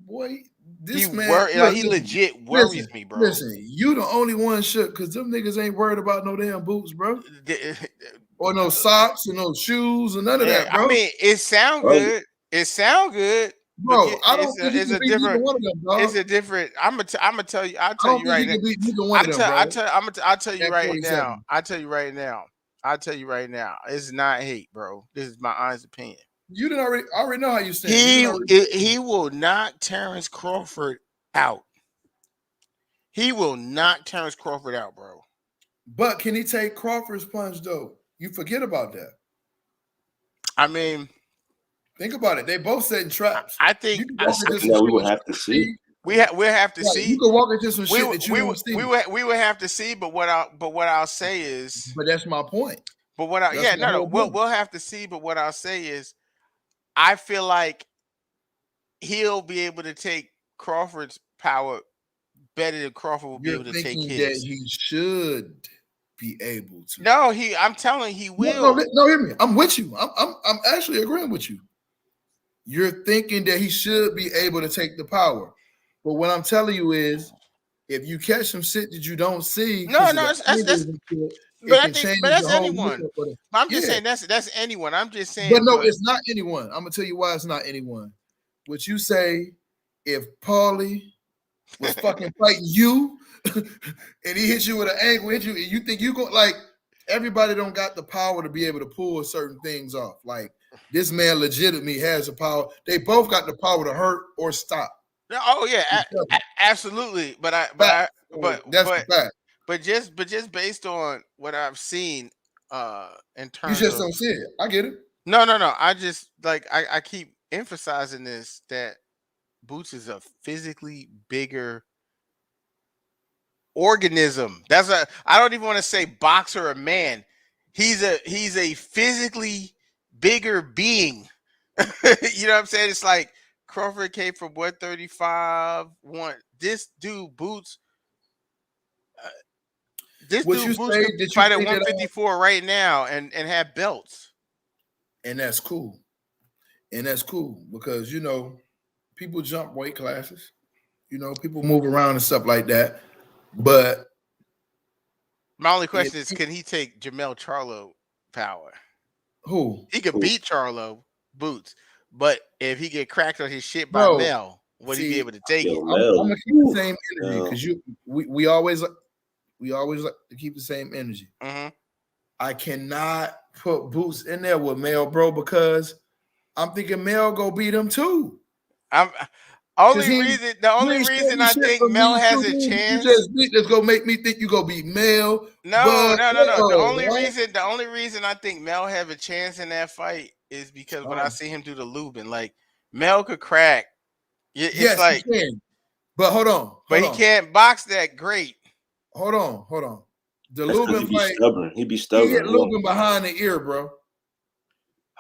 Boy, this man, he legit worries me, bro. Listen, you the only one shook because them niggas ain't worried about no damn boots, bro, or no socks or no shoes or none of that, bro. I mean, it sound good. It sound good. Bro, I don't think it's you a can beat different. one of them, dog. It's a different. I'm gonna tell you. I'll tell you right now. I'll tell you right now. I'll tell you right now. I'll tell you right now. It's not hate, bro. This is my honest opinion. You didn't already know how you stand. He will knock Terrence Crawford out. He will knock Terrence Crawford out, bro. But can he take Crawford's punch though? You forget about that. I mean, think about it. They both setting traps. I think that's something that we would have to see. We'll have to see. You can walk into some shit that you don't see. We would have to see, but what I'll say is. But that's my point. But we'll have to see. But what I'll say is, I feel like he'll be able to take Crawford's power better than Crawford will be able to take his. That he should be able to. No, I'm telling you, he will. No, hear me. I'm with you. I'm actually agreeing with you. You're thinking that he should be able to take the power. But what I'm telling you is, if you catch some shit that you don't see, that's anyone. I'm just saying that's anyone. I'm just saying. But no, it's not anyone. I'm gonna tell you why it's not anyone. What you say, if Paulie was fucking fighting you and he hit you with an angle, and you think you go like everybody don't got the power to be able to pull certain things off. Like this man legitimately has the power. They both got the power to hurt or stop. Oh yeah, absolutely. But that's the fact. But just based on what I've seen, in terms you just don't see it. I get it. No. I just I keep emphasizing this that Boots is a physically bigger organism. I don't even want to say boxer or man. He's a physically bigger being. You know what I'm saying? It's like Crawford came from 135. This dude Boots. This dude Boots could fight at 154 right now and have belts. And that's cool. Because people jump weight classes. People move around and stuff like that. But my only question is, can he take Jamel Charlo power? Who? He could beat Charlo Boots, but if he get cracked on his shit by Mel, would he be able to take it? I'm gonna keep the same energy because we always like to keep the same energy. Mm-hmm. I cannot put Boots in there with Mel, bro, because I'm thinking Mel go beat him too. The only reason I think Mel has a chance. That's gonna make me think you gonna beat Mel. No. The only reason I think Mel have a chance in that fight is because when I see him do the Lubin, like Mel could crack. It's like, he can. But hold on. He can't box that great. Hold on. The Lubin fight. He'd be stubborn. He hit Lubin behind the ear, bro.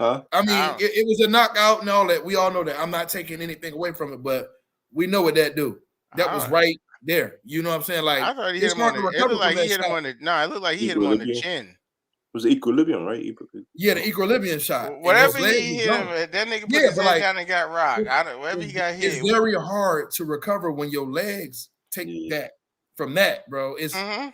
Huh? I mean, it was a knockout and all that. We all know that. I'm not taking anything away from it, but we know what that do. That was right there. You know what I'm saying? Like, I thought he hit it's him on hard to the. It recover looked from like he that hit him shot. on the. No, it looked like he hit him on the Equilibrium. chin. It was equilibrium, right? Yeah, the equilibrium shot. And Whatever his leg he was hit him, gone. that nigga put Yeah, his but head like, down and got rocked. Whatever he got hit. it's very hard to recover when your legs take that from that, bro. It's some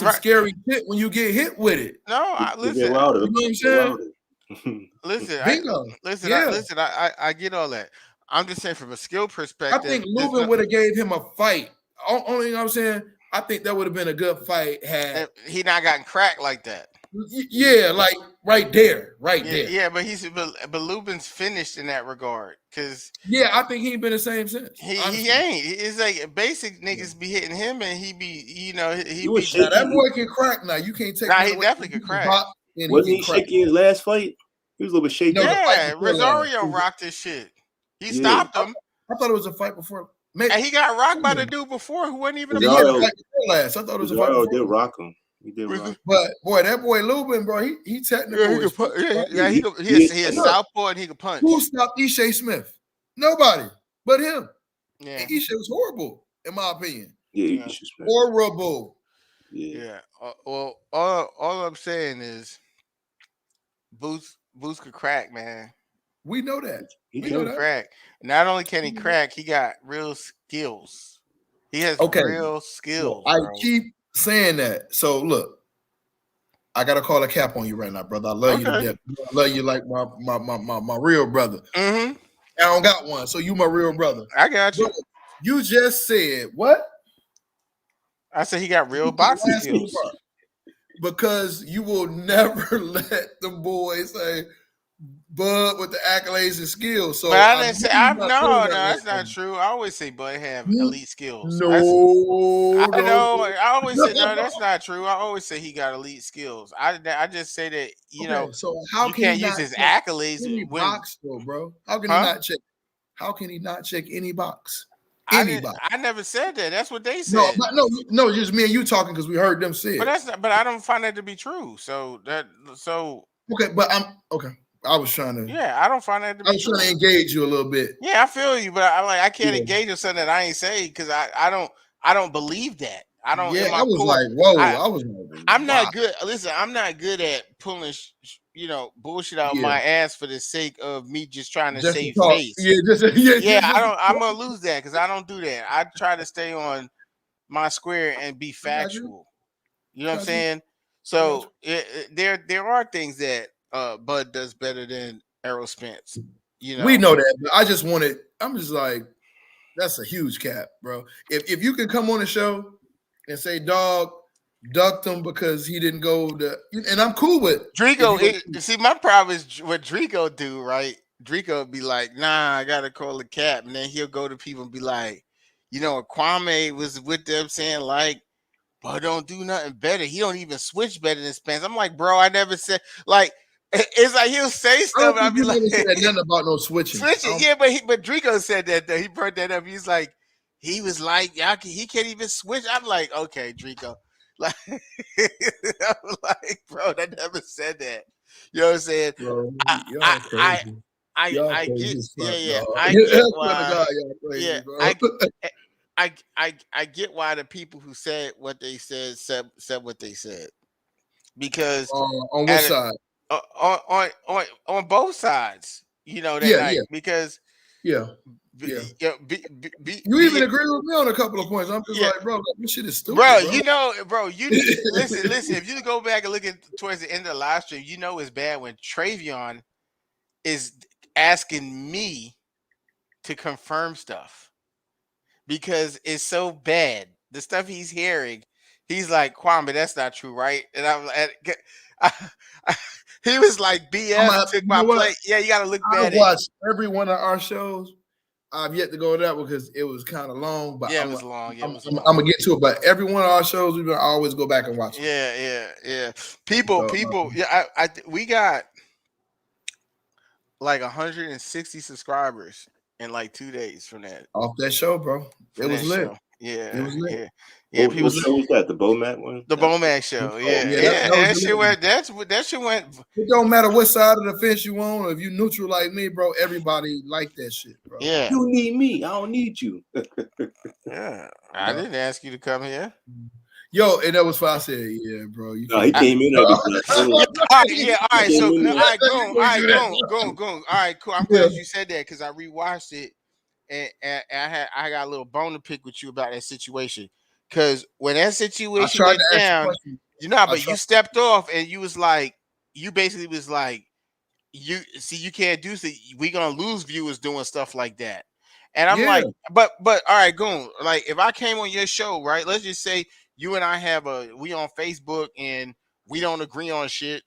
Right. scary shit when you get hit with it. No, listen. You know what I'm saying? Listen, Bingo. I get all that. I'm just saying from a skill I perspective. think Lubin would have gave him a fight. Only thing I'm saying, I think that would have been a good fight had he not gotten cracked like that. Yeah, like right there. Yeah, but Lubin's finished in that regard because I think he ain't been the same since. He ain't. It's like basic niggas be hitting him and he be he Now, be that boy can crack now. You can't take Nah, that he away. definitely could crack. Wasn't he shaky in his last fight? He was a little bit shaky. No, the fight Yeah, before Rosario last. rocked his shit. He stopped him. I thought it was a fight before. And he got rocked by the dude before who wasn't even a Rosario, fight before last. I thought it was a fight Rosario before. did rock him. He did rock him. But boy, that boy Lubin, bro, he technical. He is southpaw and he could punch. Who stopped Ishe Smith? Nobody but him. Yeah, and Ishe was horrible, in my opinion. Yeah, horrible. Yeah. Well, all I'm saying is, Boots could crack, man. We know that. He can crack. Not only can he crack, he got real skills. He has real skills. I bro. keep saying that. So look, I gotta call a cap on you right now, brother. I love you to death. I love you like my real brother. Mm-hmm. I don't got one, so you my real brother. I got you. But you just said what? I said he got real boxing skills. Because you will never let the boys say Bud with the accolades and skills. So but I didn't say no, that's not true. I always say Bud have elite skills. No, I know. I always say no, that's not true. I always say he got elite skills. I just say that you know. So how you can can't he use not his check accolades any when box though, bro? How can he not check? How can he not check any box? I never said that. That's what they said. No, just me and you talking because we heard them say it. But that's not, but I don't find that to be true. Okay, but I'm okay. I was trying to. Yeah, I don't find that to be true. Trying to engage you a little bit. Yeah, I feel you, but I can't engage with something that I ain't say because I don't believe that. I don't. Yeah, in my I was core, like, whoa. I was like, I'm not good. Listen, I'm not good at pulling bullshit out of my ass for the sake of me just trying to save face. I'm gonna lose that because I don't do that. I try to stay on my square and be factual. You know what I'm saying? So there are things that Bud does better than Errol Spence. You know, we know that. But I just wanted. I'm just like, that's a huge cap, bro. If you can come on the show and say, dog, ducked him because he didn't go to, and I'm cool with Drico. See, my problem is what Drico do, right? Drico be like, nah, I gotta call the cap, and then he'll go to people and be like, Kwame was with them saying like, but don't do nothing better. He don't even switch better than Spence. I'm like, bro, I never said like. It's like he'll say stuff. I'll be like, said nothing about no switching. Yeah, but Drico said that though. He brought that up. He's like, he was like, he can't even switch. I'm like, okay, Drico. Like, I'm like, bro, I never said that. You know what I'm saying? Bro, I get why the people who said what they said what they said. Because on what side? On both sides, because you even agree with me on a couple of points. I'm just like, bro, this shit is stupid, bro. You listen. If you go back and look at towards the end of the live stream, it's bad when Travion is asking me to confirm stuff because it's so bad. The stuff he's hearing, he's like, Kwame, that's not true, right? And I'm like, he was like, BS took my plate. Yeah, you got to look bad. I watched every one of our shows. I've yet to go to that because it was kind of long. But it was long. I'm gonna get to it. But every one of our shows, we're gonna always go back and watch. Yeah. People. Yeah, we got like 160 subscribers in like 2 days from that. Off that show, bro. It was lit. It was lit. yeah, yeah. What, People what say show was that? The Bomac one? the That's Bomac show. oh, Yeah, Yeah, yeah. that was That shit lit. went. That shit went. It don't matter what side of the fence you on, or if you neutral like me, bro. Everybody like that shit, bro. Yeah, you need me. I don't need you. yeah. I didn't ask you to come here. Yo, and that was why I said, yeah, bro. You No, he can't. came in there because I told Yeah, him. all right, yeah, all right. He So, came in all there. right, go, all right, do go, that. go. All right, cool. I'm Yeah. glad you said that because I rewatched it, and I got a little bone to pick with you about that situation. Because when that I situation tried went to ask a down, question. you know, I but you tried. stepped off and you was like, you basically was like, you see, you can't do so. We gonna lose viewers doing stuff like that. And I'm Yeah. like, but all right, Goon. Like, if I came on your show, right? Let's just say you and I we on Facebook and we don't agree on shit,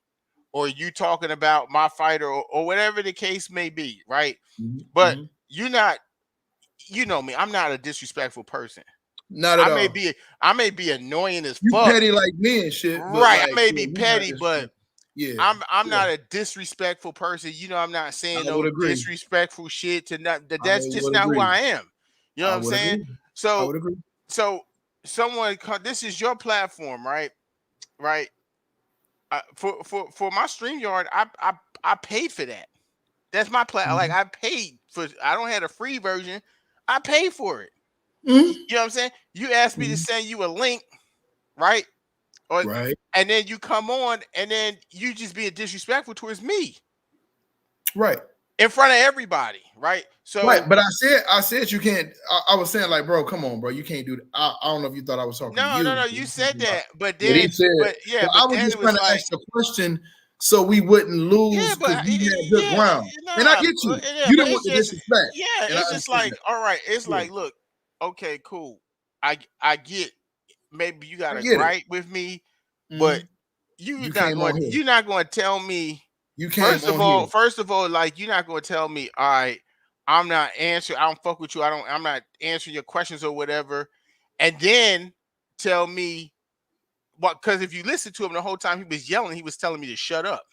or you talking about my fighter, or whatever the case may be, right? But Mhm. you're not, you know me, I'm not a disrespectful person. Not at I all. may be annoying as You fuck. petty like me and shit, but Right. I like, may yeah, be we not petty, but disrespectful. Yeah. I'm Yeah. not a disrespectful person. You know, I'm not I saying would no agree. disrespectful shit to not I that's just would not who agree. I am. You know I what I'm would saying? agree. I So would agree. so this is your platform, right? Right. For my StreamYard, I paid for that. That's my plan. Like, Mhm. I paid for. I don't have a free version. I paid for it. Mhm. You know what I'm saying? You asked me to Mhm. send you a link, right? Or Right. and then you come on, and then you just being disrespectful towards me Right. in front of everybody, right? So Right. But I said you can't. I was saying like, bro, come on, bro, you can't do that. I don't know if you thought I was talking to no, no, you. no. You said that, but But he then, said, but yeah, but I but was then just it trying was to like, ask the question so we wouldn't yeah, lose but because we had good yeah, ground. And I nah, get you. yeah, You but didn't want it's the just, disrespect. yeah, And I it's just understand like, that. all right, it's Yeah. like, look, okay, cool. I get, maybe you got I a get it. gripe with me, but Mhm. You you're not going to tell me. You came on here. First of all, like, you're not going to tell me, all right, I'm not answering. I don't fuck with you. I'm not answering your questions or whatever, and then tell me what? Because if you listen to him the whole time, he was yelling. He was telling me to shut up.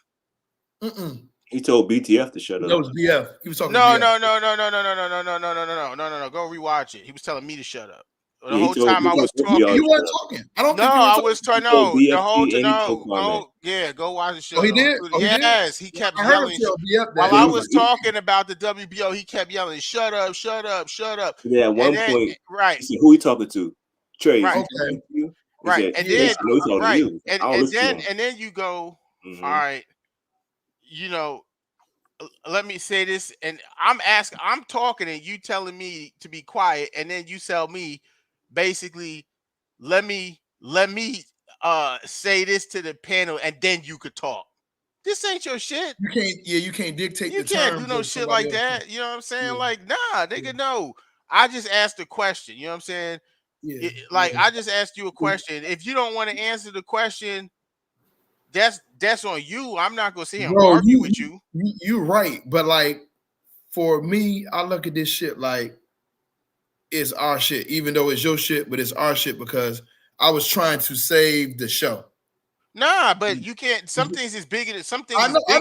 Mm-mm. He told BTF to shut That up. was BF. He was talking to No, BF. no, no, no, no, no, no, no, no, no, no, no, no, no, no, no. Go rewatch it. He was telling me to shut up. The Yeah, he whole told time he I told was both of y'all He talking. to wasn't shut up. talking. I don't No, think he was I talking. was He trying. told No, the whole BFG to and he told no. Kwame. Go, yeah, go watch the Oh, he show. did? Oh, he did? Yes, he Yeah, kept I heard him yelling. tell BF While that. I I Yeah, was was like, talking about the WBO, he kept yelling, "Shut up, shut up, shut up!" yeah, at And one then, point, right, he said, "Who he talking to?" Trey, is right, he okay. talking to you? He right, said, and Yeah. then, Tracy, no, he's talking to right, you. I don't listen to him. and then you go, all Hmm. right, you know, let me say this, and I'm talking, and you telling me to be quiet, and then you tell me, basically, let me say this to the panel, and then you could talk. This ain't your shit. You can't dictate You the can't do terms no of shit somebody like else. that. You know what I'm saying? Yeah. Like, nah, Yeah. nigga, no. I just asked a question. You know what I'm saying? Yeah. Like, Yeah. I just asked you a question. If you don't want to answer the question, that's on you. I'm not gonna sit here and Bro, argue with you. you right. But like for me, I look at this shit like it's our shit, even though it's your shit, but it's our shit because I was trying to save the show. Nah, but you can't. Some things is bigger than I know, I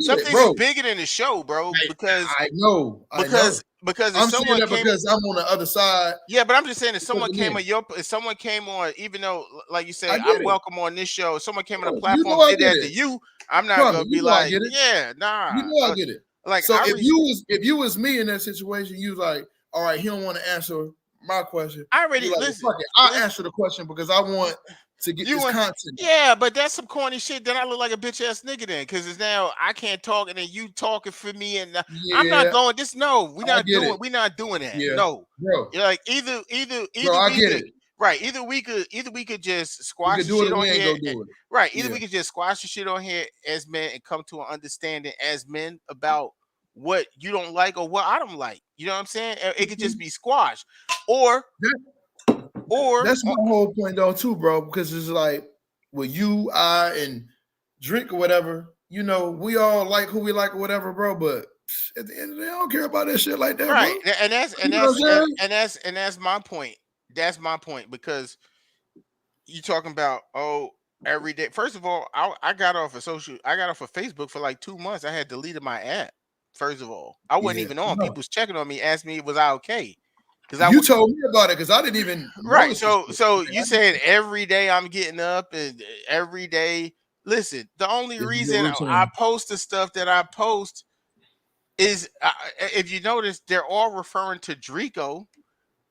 some get it, things is bro. bigger than the show, bro. I know, I know. Because if I'm saying someone that came, because I'm on the other side. yeah, but I'm just saying, Looking in. if someone came on, even though, like you I say, get I'm it. welcome on this show. If someone came on the You platform, know I did get that to it. you, I'm not Kwame, gonna you be know I like, get it. yeah, You nah. know I get it. Like, So if you was me in that situation, you was like, all right, he don't want to answer my question. I You already like, listen. fuck it, I'll answer the question because I want to get You this want, content. yeah, but that's some corny shit. Then I look like a bitch ass nigga then, because it's now I can't talk, and then you talking for me, and I'm not Yeah, going. This no, I get it. we're not doing that. Yeah, No, bro, you're like, bro, either I we get could, it. right, either we could just We squash could the do it shit or on we ain't here, gonna do it. right? Either Yeah, we could just squash the shit on here as men and come to an understanding as men about what you don't like or what I don't like. You know what I'm saying? It could just be squashed, or or that's my whole point though too, bro. Because it's like with you, I, and Drink or whatever. You know, we all like who we like or whatever, bro. But at the end of the day, I don't care about that shit like that, bro. right, and You know what I'm saying? that's my point. That's my point, because you talking about, oh, every day. First of all, I got off of Facebook for like 2 months. I had deleted my app. First of all, I wasn't Yeah, even I on. know. People was checking on me, asked me was I okay. Because You told me about it because I didn't even right. notice So this shit. so you saying every day I'm getting up and every day. Listen, the only This is your reason I routine. post the stuff that I post is if you notice, they're all referring to Drico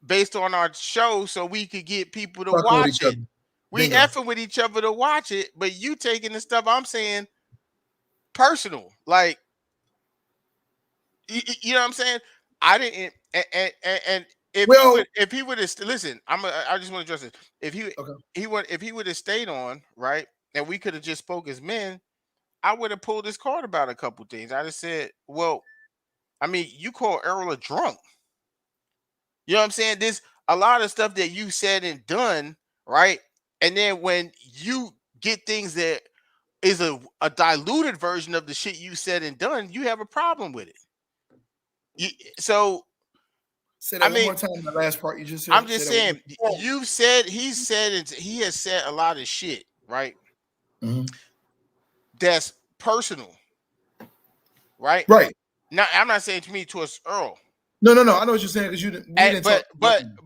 based on our show, so we could get people to Fucking with watch each it. other. We Bingo. effing with each other to watch it, but you taking the stuff I'm saying personal, like you know what I'm saying. I didn't, and Well, if he would have listen, I just want to address this. If okay. if he would have stayed on, right, and we could have just spoke as men, I would have pulled his card about a couple things. I just said, well, I mean, you call Earl a drunk. You know what I'm saying? There's a lot of stuff that you said and done, right? And then when you get things that is a diluted version of the shit you said and done, you have a problem with it. You, so Say I that one mean, more time. The last part you just I'm said. Say just that one saying, more time. you've said he has said a lot of shit, right? Mhm. That's personal, right? Right. Now I'm not saying to me towards Earl, No, no, no. I know what you're saying because we didn't talk.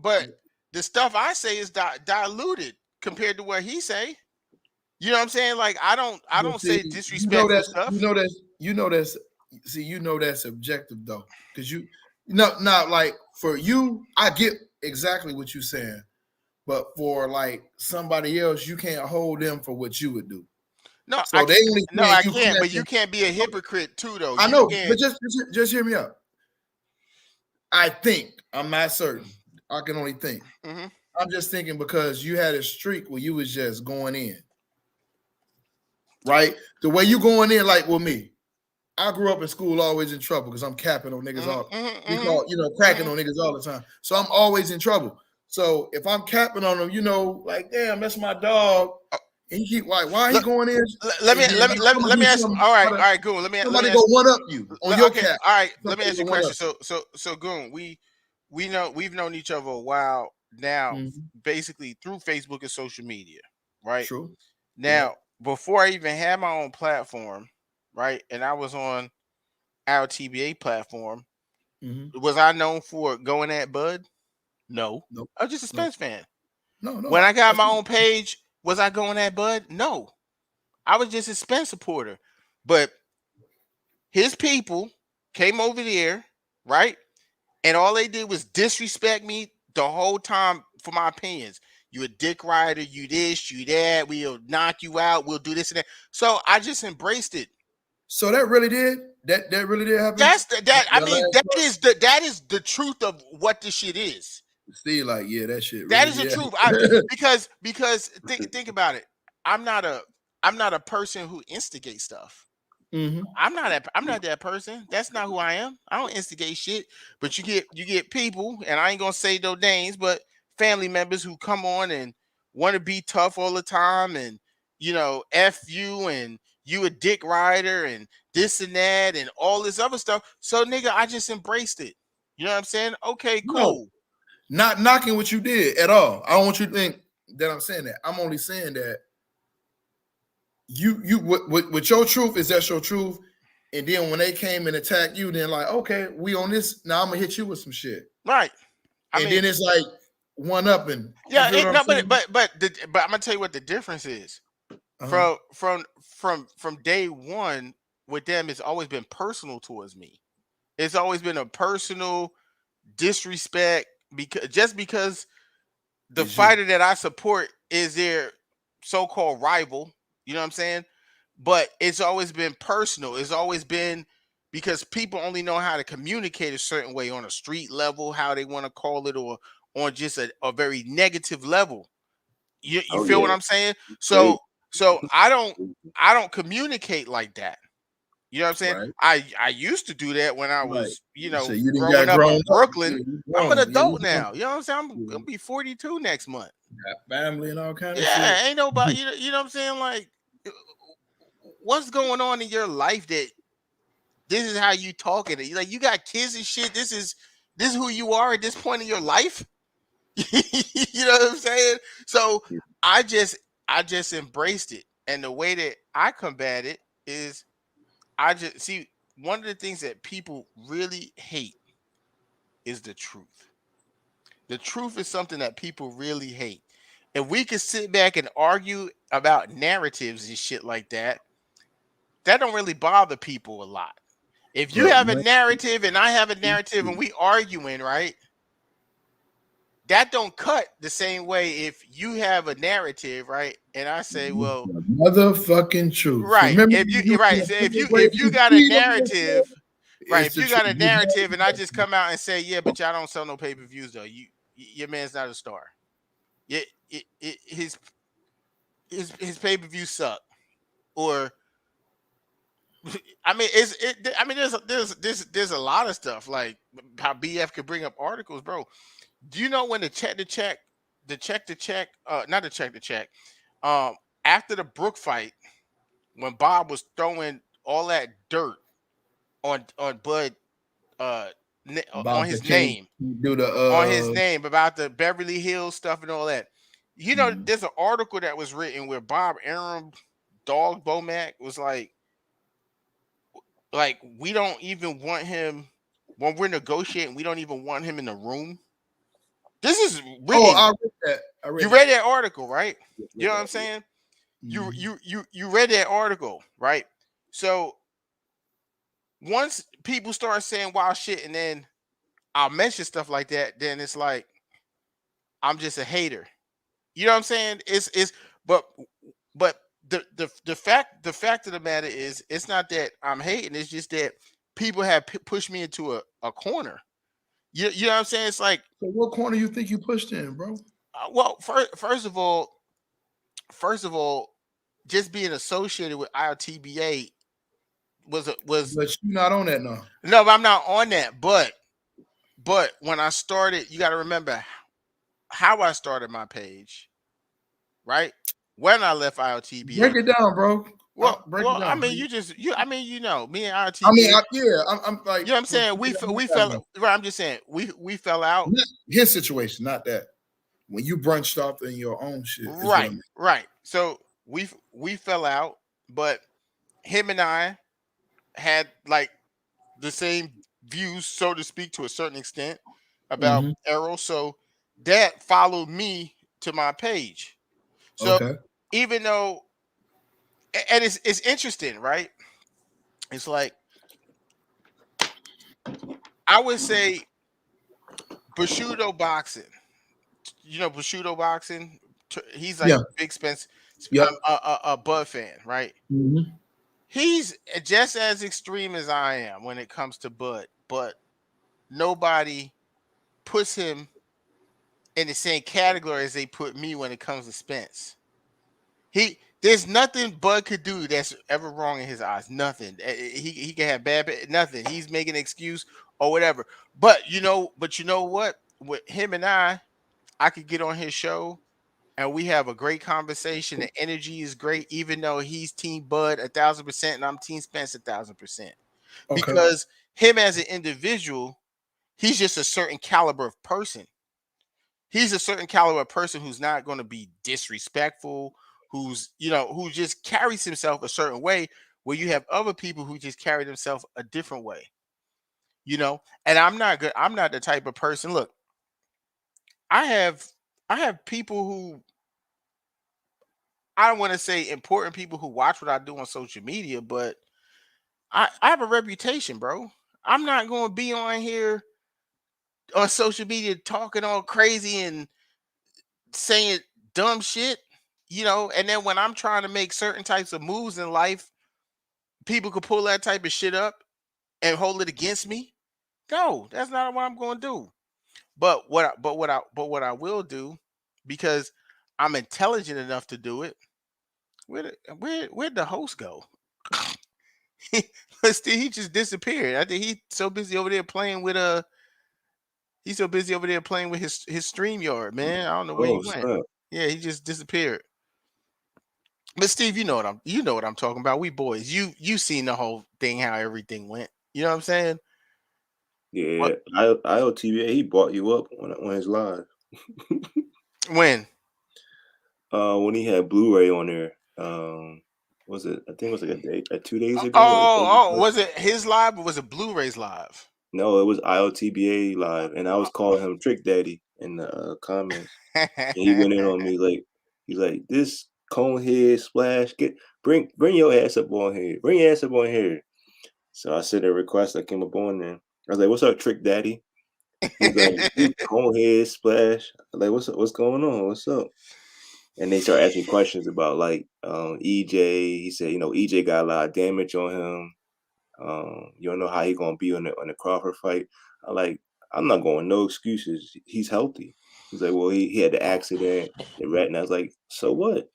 but the stuff I say is diluted compared to what he say. You know what I'm saying? Like I But don't see, say disrespectful stuff. you know that's subjective though, because not like for you, I get exactly what you're saying, but for like somebody else, you can't hold them for what you would do. No, I So they can't. only No, saying I you can't. But you clapping. can't be a hypocrite too, though. I You know, but can't. just hear me out. I think I'm not certain. I can only think. Mhm. I'm just thinking because you had a streak where you was just going in, right? The way you going in, like with me. I grew up in school always in trouble because I'm capping on niggas Mhm. all Mhm. we Mhm. call, cracking Mhm. on niggas all the time. So I'm always in trouble. So if I'm capping on them, like, damn, that's my dog. Oh, And he keep like, why he Let, going in? let me And then let me like, let, I'm gonna let me do ask. something. All right, Goon. Let me Somebody go ask. one up you on your Okay, cap. all right. Let me Somebody ask go you a one question. up. So Goon, we know we've known each other a while now, Mhm. basically through Facebook and social media, right? True. Yeah. Now, before I even had my own platform, right, and I was on our TBA platform, Hmm. was I known for going at Bud? No, Nope. I was just a Nope. Spence fan. No. When I got That's my own page, was I going at Bud? No, I was just a Spence supporter. But his people came over there, right? And all they did was disrespect me the whole time for my opinions. You a dick rider, you this, you that, we'll knock you out, we'll do this and that. So I just embraced it. so that really did that really did happen. That's that I That mean, last part. that is the truth of what this shit is. See, like, yeah, that shit That really is the did. truth. Because think about it. I'm not a I'm not a person who instigates stuff. Hmm. I'm not that person. That's not who I am. I don't instigate shit. But you get people, and I ain't gonna say no names, but family members who come on and want to be tough all the time, and f you, and you a dick rider, and this and that, and all this other stuff. So nigga, I just embraced it. You know what I'm saying? Okay, No, cool. not knocking what you did at all. I don't want you to think that I'm saying that. I'm only saying that with your truth is that's your truth. And then when they came and attacked you, then like, okay, we on this. Now I'm gonna hit you with some shit. Right. I And mean, then it's like one up and you yeah, feel what I'm no, saying? but I'm gonna tell you what the difference is. Uh-huh. From day one with them, it's always been personal towards me. It's always been a personal disrespect because the It's you. fighter that I support is their so-called rival. You know what I'm saying? But it's always been personal. It's always been because people only know how to communicate a certain way on a street level, how they want to call it, or on just a very negative level. You Oh feel what yeah, I'm saying? great. So I don't communicate like that. You know what I'm saying? Right. I used to do that when I Right. was, So you didn't growing got up grown in up. Yeah, Brooklyn. you I'm an grown. Yeah, we adult grown. now. You know what I'm saying? I'm Yeah. gonna be 42 next month. Got family and all kind of shit. Yeah, ain't nobody, you know what I'm saying? Like, what's going on in your life that this is how you talking? Like, you got kids and shit. This is who you are at this point in your life. You know what I'm saying? So I just I just embraced it. And the way that I combat it is I just see one of the things that people really hate is the truth. The truth is something that people really hate. If we could sit back and argue about narratives and shit like that, that don't really bother people a lot. If you But have a narrative and I have a narrative and we arguing, right? That don't cut the same way if you have a narrative, right? And I say, well, motherfucking truth. right. Remember If you you right, so if you got a narrative, right? it's If the you got a truth. narrative and I just come out and say, yeah, but y'all don't sell no pay-per-views though. Your man's not a star. Yeah, his pay-per-views suck. Or I mean, I mean, there's a lot of stuff like how BF could bring up articles, bro. Do you know when the check to check, not the check to check, um, after the Brook fight, when Bob was throwing all that dirt on Bud, uh, on About the his case, name, do the about the Beverly Hills stuff and all that. You know, there's an article that was written where Bob Arum, Dog Bomac was like we don't even want him when we're negotiating. We don't even want him in the room. This is written. I read that. You read that article, right? You know what I'm Yeah. saying? Mhm. You read that article, right? So once people start saying wild shit, and then I'll mention stuff like that, then it's like I'm just a hater. You know what I'm saying? It's but but the fact of the matter is it's not that I'm hating. It's just that people have pushed me into a corner. You know what I'm saying? It's like, So what corner you think you pushed in, bro? well, first of all, just being associated with ILTBA was But you not on that now. no, I'm not on that. But when I started, you got to remember how I started my page, right? When I left Break ILTBA. it down, bro. Break it I down. mean, I mean, me and I mean, ILTBA. I'm like, You know what I'm saying? We fell right. I'm just saying we fell out. not his situation, not that. When you branched off in your own shit is what I Right, mean. right. So we fell out, but him and I had like the same views, so to speak, to a certain extent about Mm-hmm. Arrow. So that followed me to my page. So Okay. even though, and it's interesting, right? It's like I would say Bushido boxing. You know Bushido boxing. He's like Yeah. big Spence, Yep. a Bud fan, right? Mm-hmm. He's just as extreme as I am when it comes to Bud, but nobody puts him in the same category as they put me when it comes to Spence. There's nothing Bud could do that's ever wrong in his eyes. Nothing. He can have nothing. He's making an excuse or whatever. But you know what? With him and I could get on his show and we have a great conversation. The energy is great, even though he's Team Bud 1,000% and I'm Team Spence 1,000%. Okay. Because him as an individual, he's just a certain caliber of person. He's a certain caliber of person who's not going to be disrespectful, who just carries himself a certain way, where you have other people who just carry themselves a different way. And I'm not the type of person. Look, I have people who, I don't want to say important people who watch what I do on social media, but I have a reputation, bro. I'm not going to be on here on social media talking all crazy and saying dumb shit. And then when I'm trying to make certain types of moves in life, people could pull that type of shit up and hold it against me. No, that's not what I'm going to do. But what I will do, because I'm intelligent enough to do it. Where'd the host go? He just disappeared. I think he's so busy over there playing with his stream yard, man. I don't know where he Oh, went. snap. Yeah, he just disappeared. But Steve, you know what I'm talking about. We boys. You seen the whole thing, how everything went. You know what I'm saying? Yeah, What IOTV, he bought you up on his live. when? When he had Blu-ray on there. Was it? I think it was like 2 days ago. Oh, was it his live or was it Blu-ray's live? No, it was IOTBA live, and I was calling him Trick Daddy in the comments. And he went in on me like he's like, "This cone head splash, bring your ass up on here. Bring your ass up on here." So I sent a request. I came up on there. I was like, "What's up, Trick Daddy?" He's like, "This cone head splash." I'm like, "What's going on? What's up?" And they start asking me questions about like EJ. He said, EJ got a lot of damage on him. You don't know how he gonna be on the Crawford fight. I like, I'm not going no excuses. He's healthy. He's like, well, he had the accident, the retina. I was like, so what?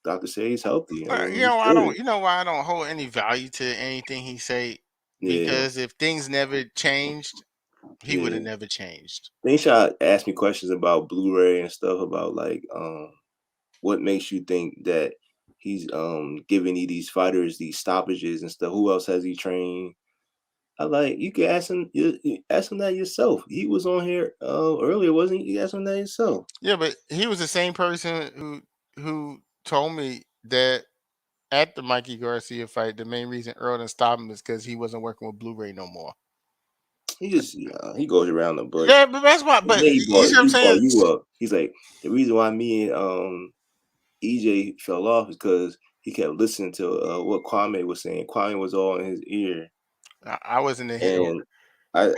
Doctor say he's healthy. I But mean, you he's know, I good. don't. You know why I don't hold any value to anything he say? Yeah, Because if things never changed, he would yeah. have never changed. They try to ask me questions about Blu-ray and stuff about like what makes you think that he's giving these fighters these stoppages and stuff. Who else has he trained? I like, you can ask him. You ask him that yourself. He was on here earlier, wasn't he? You ask him that yourself. Yeah, but he was the same person who told me that at the Mikey Garcia fight, the main reason Earl didn't stop him is because he wasn't working with Blu-ray no more. He goes around the bush. Yeah, but that's why. And But then you see what I'm he brought saying? you up. He's like, the reason why me and EJ fell off is because he kept listening to what Kwame was saying. Kwame was all in his ear, I wasn't in here. and I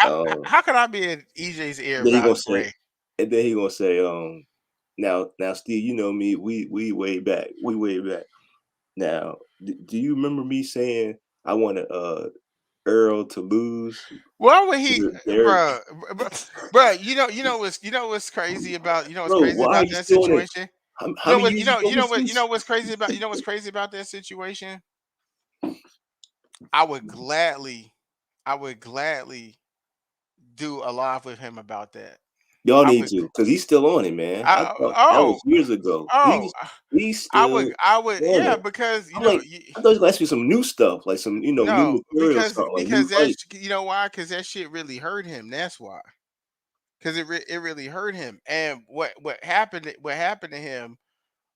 How could I be in EJ's ear then he about gonna say, Bray? now Steve, you know me, we way back, we way back. Now, do you remember me saying I wanted Earl to lose Why would he, to Derek? bro? Bro, what's crazy about Bro, why are you that still on it? situation? How many years you doing this since? What's crazy about that situation? I would gladly, I would gladly do a live with him about that. Y'all I need would, to, because he's still on it, man. I thought that was years ago. oh, He's still on yeah, it. because I'm like, I thought he was gonna ask me some new stuff, like some, no, new material, something like new fight. you know why? Because that shit really hurt him. That's why. Because it really hurt him. And what happened to him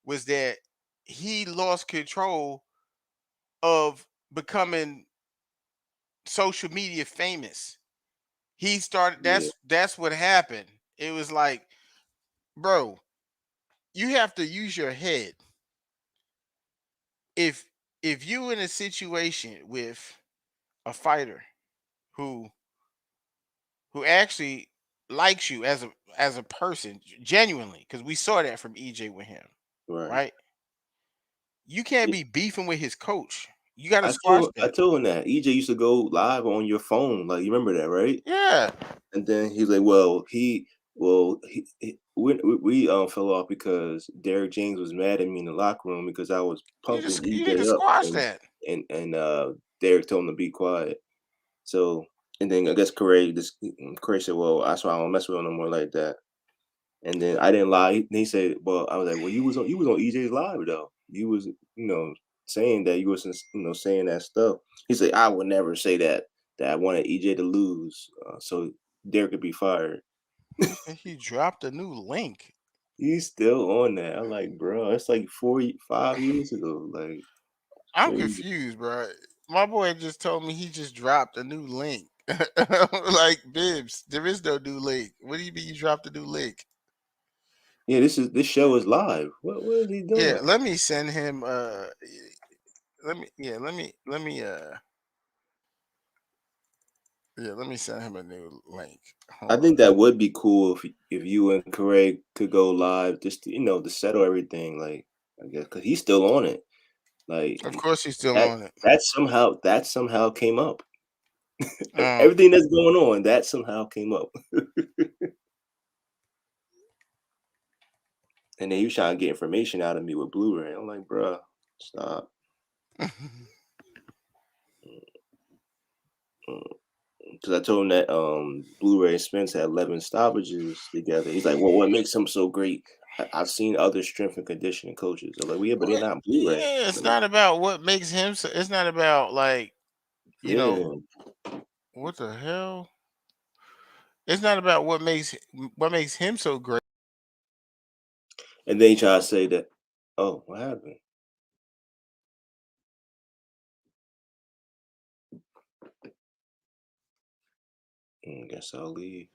was that he lost control of becoming social media famous. He started. Yeah, That's what happened. It was like, bro, you have to use your head. If you in a situation with a fighter who actually likes you as a person genuinely, because we saw that from EJ with him, right. right? You can't Yeah. be beefing with his coach. You got to I squash told I that. told him that EJ used to go live on your phone, like you remember that, right? Yeah, And then he's like, we fell off because Derek James was mad at me in the locker room because I was pumping you need to EJ up, squash and that. Derek told him to be quiet. So, and then I guess Corey said, "Well, that's why I don't mess with him no more like that." And then I didn't lie. He said, "Well," I was like, "Well, you was on EJ's live though. You was saying that you was saying that stuff." He said, "I would never say that I wanted EJ to lose, so Derek could be fired." And he dropped a new link. He's still on that. I'm like, bro, it's like 5 years ago. Like, I'm crazy. confused, bro. My boy just told me he just dropped a new link. Like, Bibs, there is no new link. What do you mean you dropped a new link? Yeah, this show is live. What is he Yeah, doing? let me send him let me send him a new link. I Hold on. think that would be cool if you and Craig could go live, just to settle everything. Like, I guess because he's still on it. Like Of course he's still that on it. that somehow came up. Um Everything that's going on, that somehow came up. And then he was trying to get information out of me with Blu-ray. I'm like, bruh, stop. Because I told him that Blu-ray and Spence had 11 stoppages together. He's like, well, what makes him so great? I've seen other strength and conditioning coaches. I'm like, well, yeah, but they're not Blu-ray. yeah, it's Like, not about what makes him so, it's not about like, you know, yeah. what the hell? It's not about what makes him so great. And then he tried to say that, oh, what happened? Guess I'll leave.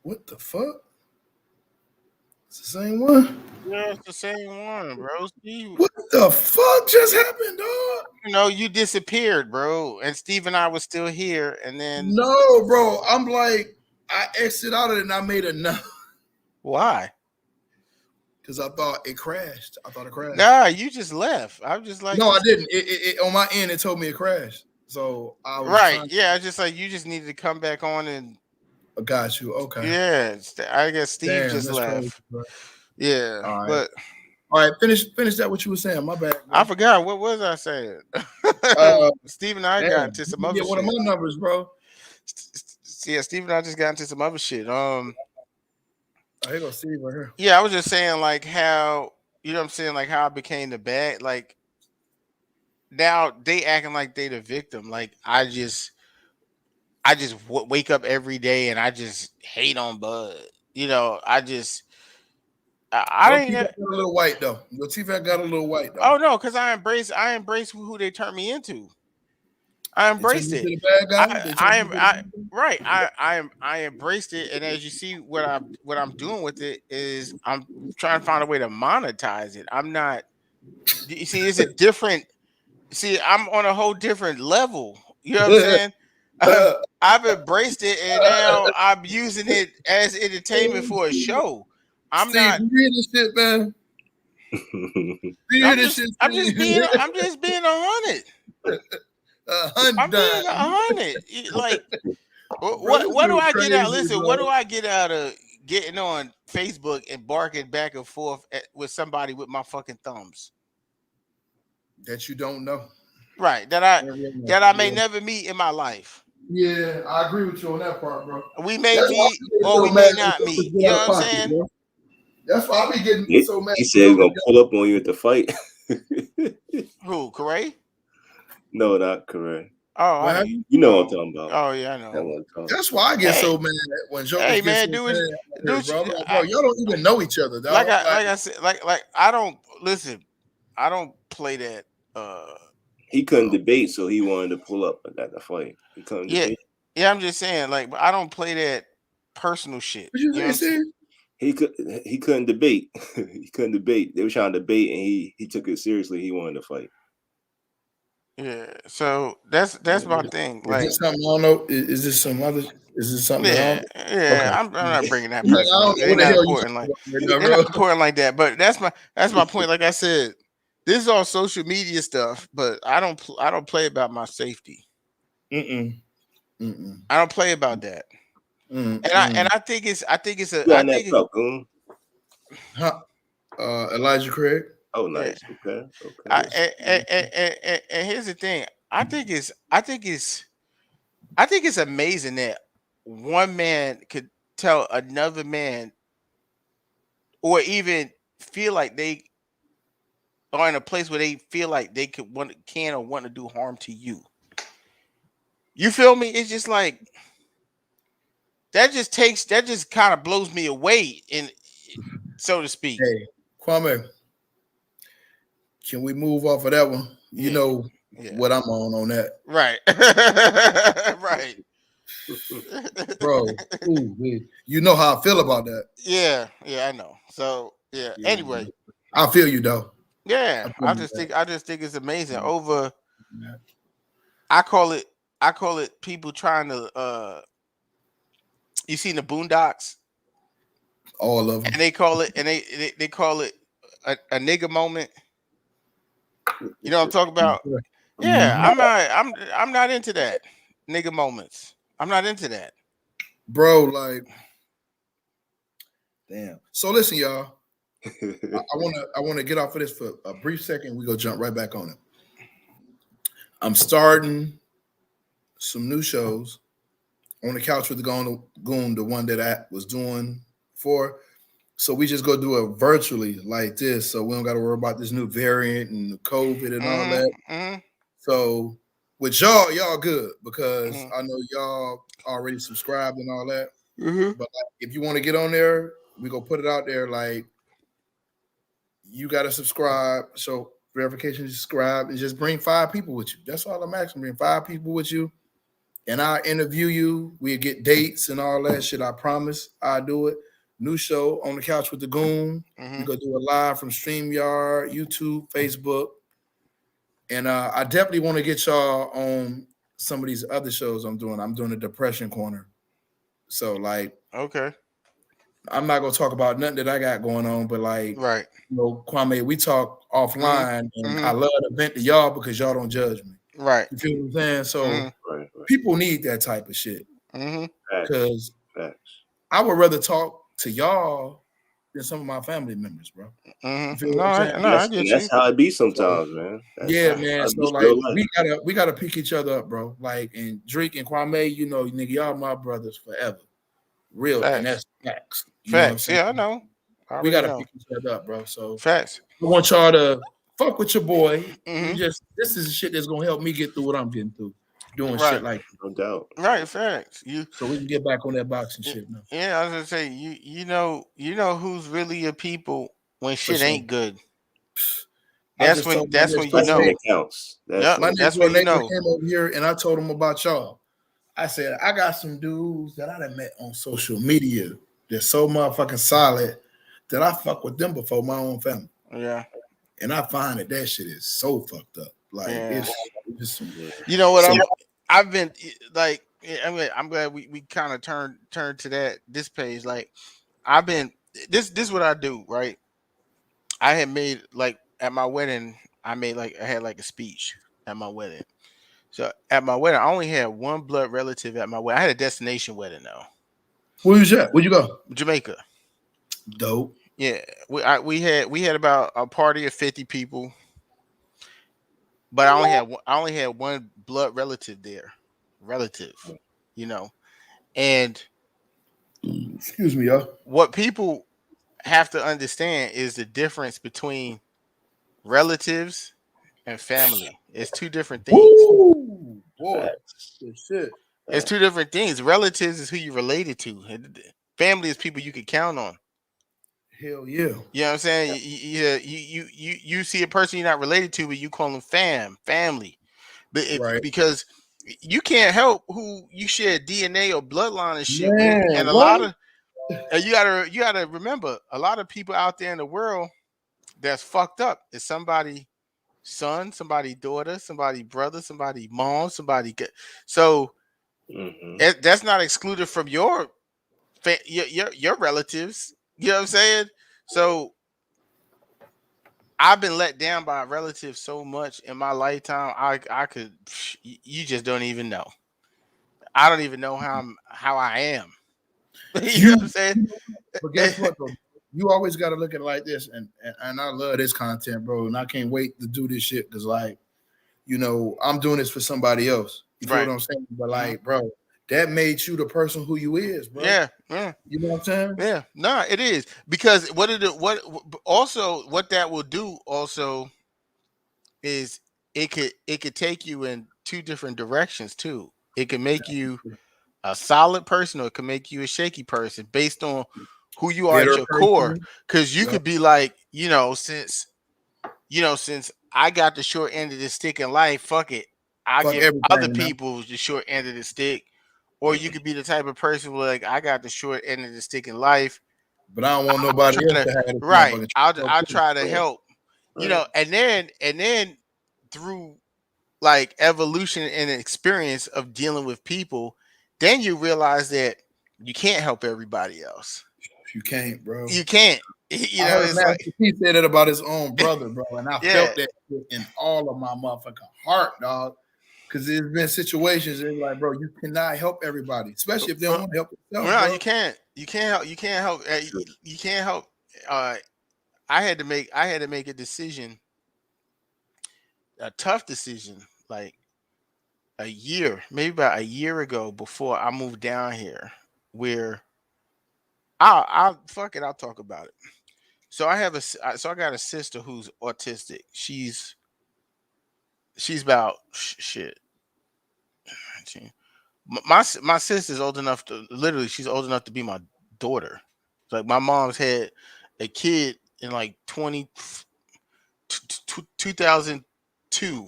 What the fuck? It's the same one. Yeah, it's the same one, bro. Steve, What the fuck just happened, dog? you disappeared, bro. And Steve and I was still here, and then No, bro. I'm like, I exited out of it and I made a no why? because I thought it crashed. I thought it crashed. Nah, you just left. I'm just like, No, I didn't. It on my end, it told me it crashed. So I was right? trying. Yeah, it's just like you just needed to come back on, and I got you. Okay. yeah, I guess Steve Damn, just that's crazy, left. bro. Yeah, All right. but All right. Finish that. What you were saying? My bad. Bro. I forgot what was I saying. Steve and I Damn, got into some you other get one of shit. my numbers, bro. Yeah, Steve and I just got into some other shit. Oh, here go Steve right here. Yeah, I was just saying like how what I'm saying, like how I became the bad. Like now they acting like they the victim. Like I just wake up every day and I just hate on Bud. I Your ain't. teeth got a little white though. Your teeth got a little white though. Oh no, because I embrace who they turn me into. I They turn embraced you to it. the bad guy. They turn I you am to the I bad guy. right. I embraced it, and as you see, what I'm doing with it is I'm trying to find a way to monetize it. I'm not. You see, it's a different. See, I'm on a whole different level. You know what I'm saying? I've embraced it, and now I'm using it as entertainment for a show. I'm Steve, not. you hear this shit, man? You hear this shit, Steve? I'm just being 100. I'm being $100. 100. Like, Bro, this what do dude I get out? crazy, Listen, bro. what do I get out of getting on Facebook and barking back and forth with somebody with my fucking thumbs? That you don't know. Right. That I may never meet in my life. Yeah, I agree with you on that part, bro. We may That's why I meet be getting or so we mad may when not numbers meet. get You out know of what I'm pocket, saying? bro. That's why I be getting so mad. He said he's gonna pull up on you at the fight. Who, Corey? No, not correct. Oh, What I didn't. happened? You know what I'm Oh, talking about. oh yeah, I That know. one time. That's why I get Hey, so mad when jokers hey, get so man, mad out here, bro. I'm like, bro, I, y'all don't even know each other, like dog. I Like, like I said, like I don't listen. I don't play that. He couldn't debate, so he wanted to pull up at the fight. He couldn't Yeah, debate. yeah. I'm just saying, like, but I don't play that personal shit. what you You know say, what I'm saying? Steve? He couldn't debate. He couldn't debate. They were trying to debate, and he took it seriously. He wanted to fight. Yeah. So that's my thing. Is Like, this something I don't know? Is this some other? Is this something that I yeah, don't know? yeah. Okay. I'm not bringing that I'm like, I personal. don't know They're what the not hell you important. talking Like, about right now, they're not bro. important like that. But that's my point. Like I said, this is all social media stuff. But I don't play about my safety. Mm-mm. Mm-mm. I don't play about that. Mm-mm. I think it's You on that truck, Goon? Huh? Elijah Craig. Oh, yeah. nice. Okay. And here's the thing. I think it's amazing that one man could tell another man, or even feel like they are in a place where they feel like they can or want to do harm to you. You feel me? It's just like that just kind of blows me away, in so to speak. Hey, Kwame, can we move off of that one? You Yeah, know yeah, what I'm on that, right, right. bro. Ooh, wait. You know how I feel about that. Yeah, yeah, I know. So yeah. Yeah. Anyway, I feel you though. yeah, I feel you I just think it's amazing. Over, that. I call it people trying to you seen the Boondocks, All of them. and they call it they call it a nigga moment. You know what I'm talking about? Yeah, Mhm. I'm not into that nigga moments. I'm not into that. Bro, like, damn. So listen, y'all. I wanna get off of this for a brief second. We go jump right back on it. I'm starting some new shows on the couch with the Goon, the one that I was doing before. So we just go do it virtually like this. So we don't got to worry about this new variant and the COVID and all that. Mm-hmm. So with y'all good because Mm-hmm. I know y'all already subscribed and all that. Mm-hmm. But like, if you want to get on there, we go put it out there. Like you got to subscribe. So verification, subscribe, and just bring 5 people with you. That's all I'm asking. Bring 5 people with you, and I interview you. We get dates and all that shit. I promise. I do it. New show on the couch with the Goon. We Mm-hmm. go do it live from StreamYard, YouTube, Facebook, and I definitely want to get y'all on some of these other shows I'm doing. I'm doing a depression corner. So like, Okay. I'm not gonna talk about nothing that I got going on, but like, Right. Kwame, we talk Mm-hmm. offline, and I Mm-hmm. love to vent to y'all because y'all don't judge me. Right. You feel what I'm saying? Mm-hmm. So Right, right. people need that type of shit Mm-hmm. Facts. because Facts. I would rather talk to y'all than some of my family members, bro. You feel Mm-hmm. what I'm saying? No, I And get that's you. how it be So sometimes, man. That's yeah, Right. man. how it So be like real life. we gotta pick each other up, bro. Like and Drake and Kwame, nigga, y'all my brothers forever. Real, and Facts. that's facts. You know what I'm Facts. saying? Yeah, I know. I We already gotta know. pick each other up, bro. So Facts. I want y'all to fuck with your boy. Mm-hmm. This is shit that's gonna help me get through what I'm getting through, doing shit Right. like No doubt. Right. Facts. You. so we can get back on that boxing shit now. Yeah, I was gonna say you know who's really your people when For shit sure. ain't good. I just told my That's next when you door That's when know. neighbor, it counts. That's Yep. my when next That's door when you neighbor know. came over here and I told him about y'all. I said, I got some dudes that I done met on social media. They're so motherfucking solid that I fuck with them before my own family. Yeah. And I find that shit is so fucked up. Like Yeah. it's just yeah. You know what? some I've been like. I mean, I'm glad we kind of turned to that this page. Like I've been this is what I do, right? I had made like at my wedding, I had like a speech at my wedding. So at my wedding, I only had one blood relative at my wedding. I had a destination wedding though, where you at? Where'd you go? Jamaica. Dope. Yeah, we had about a party of 50 people, but I only had one blood relative there, relative, you know. And Excuse me, y'all. what people have to understand is the difference between relatives and family. It's two different things. Woo boy. Facts. Good shit. It's two different things. Relatives is who you related to. And family is people you can count on. Hell yeah. You know what I'm saying? You see a person you're not related to, but you call them family. But Right. because you can't help who you share DNA or bloodline and shit with, Man, and a what? lot of you gotta remember a lot of people out there in the world that's fucked up is somebody son, somebody daughter, somebody brother, somebody mom, so Mm-hmm. that's not excluded from your relatives. You know what I'm saying? So I've been let down by relatives so much in my lifetime. I could you just don't even know. I don't even know how I am. You know what I'm You, saying? but guess what though? You always got to look at it like this, and I love this content, bro. And I can't wait to do this shit because, like, I'm doing this for somebody else. You feel what Right. I'm saying? But Hmm. like, bro, that made you the person who you is, bro. Yeah. Yeah. You know what I'm saying? Yeah. Nah, it is because what that will do also is it could take you in two different directions too. It can make you a solid person or it can make you a shaky person based on who you are at Bitter your core. person. Because you Yep. could be like, since I got the short end of the stick in life, fuck it. I Fuck give other everything, man. people the short end of the stick. Or you could be the type of person where like I got the short end of the stick in life. But I don't want nobody else Trying to to have this right. motherfucking I'll too. try to Right. help. Right. And then through like evolution and experience of dealing with people, then you realize that you can't help everybody else. You can't, bro. You can't. You I know, heard it's like Master P say that about his own brother, bro, and I yeah, felt that shit in all of my motherfucking heart, dog. Because there's been situations and like, bro, you cannot help everybody, especially if they don't want to help themselves, no, bro. you can't. You can't help. You can't help. You can't help. Uh, I had to make a decision, a tough decision, like maybe about a year ago, before I moved down here, where I'll fuck it. I'll talk about it. So I got a sister who's autistic. She's about shit. 19. My sister's old enough to literally. She's old enough to be my daughter. Like my mom's had a kid in like 2002.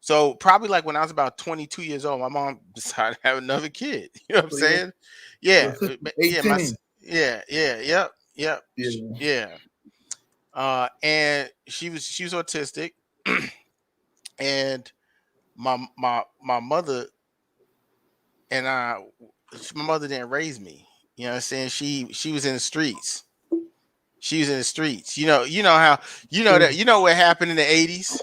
So probably like when I was about 22 years old, my mom decided to have another kid. You know what I'm So your saying? Yeah, sister yeah, 18. yep, Yeah. yeah. And she was autistic, and my mother and my mother didn't raise me. You know what I'm saying? She was in the streets. She was in the streets. You know how you know what happened in the 80s.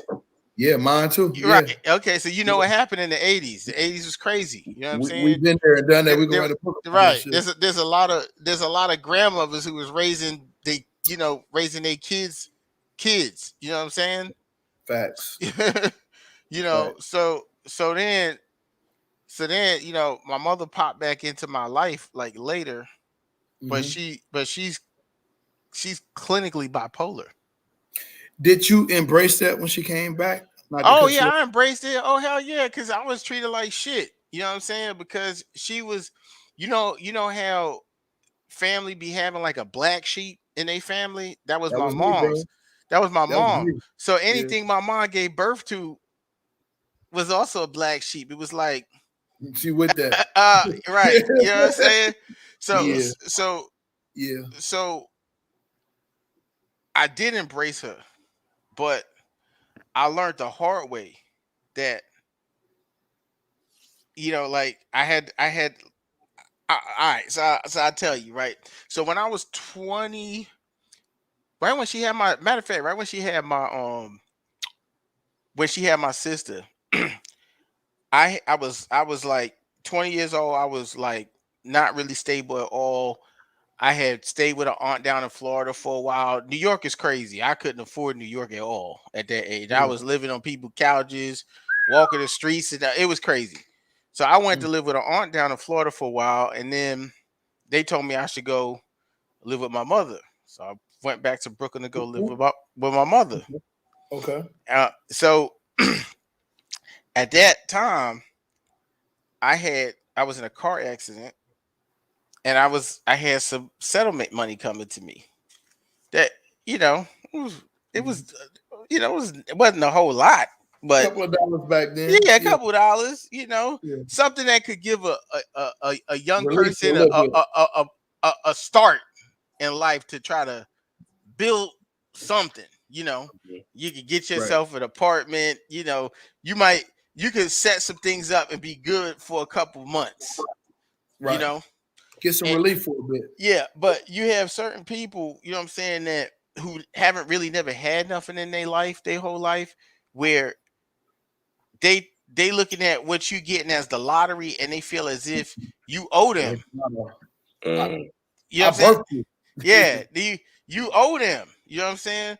Yeah, mine too. Right. Yeah. Okay. So you know Yeah. what happened in the 80s. The 80s was crazy. You know what I'm saying? We've been there and done that. There, We can there- write a book about that right. shit. There's a lot of grandmothers who was raising raising their kids. You know what I'm saying? Facts. You know, Facts. so then my mother popped back into my life like later, but Hmm. she's clinically bipolar. Did you embrace that when she came back? Not to Oh cut yeah, you off. I embraced it. Oh hell yeah, because I was treated like shit. You know what I'm saying? Because she was, you know how family be having like a black sheep in a family. That was That my was me, bro. mom's. That was my That was mom. me. So Yeah. anything my mom gave birth to was also a black sheep. It was like, She with that. right. You know what I'm saying? So Yeah. so Yeah. so I did embrace her, but I learned the hard way that like all right. So I tell you, right. So when I was 20, right when she had my matter of fact, right when she had my sister, I was like 20 years old. I was like not really stable at all. I had stayed with an aunt down in Florida for a while. New York is crazy. I couldn't afford New York at all at that age. I Yeah. was living on people's couches, walking the streets, and it was crazy. So I went Mm. to live with an aunt down in Florida for a while, and then they told me I should go live with my mother. So I went back to Brooklyn to go live with my mother. Okay. So at that time, I was in a car accident, and I had some settlement money coming to me. That you know it Mhm. was it wasn't a whole lot, but Couple of dollars back then. yeah, a Yeah. couple dollars. Yeah. Something that could give a young Relief for a person little bit. a start in life to try to build something. You could get Right. yourself an apartment. You might you could set some things up and be good for a couple months. You Right. know, Get some and relief for a bit. yeah, but you have certain people, you know what I'm saying, that who haven't really never had nothing in their life, their whole life, where they looking at what you getting as the lottery, and they feel as if you owe Like, them. I, Mm. You know I what I'm saying? birthed you. Yeah, you owe them. You know what I'm saying?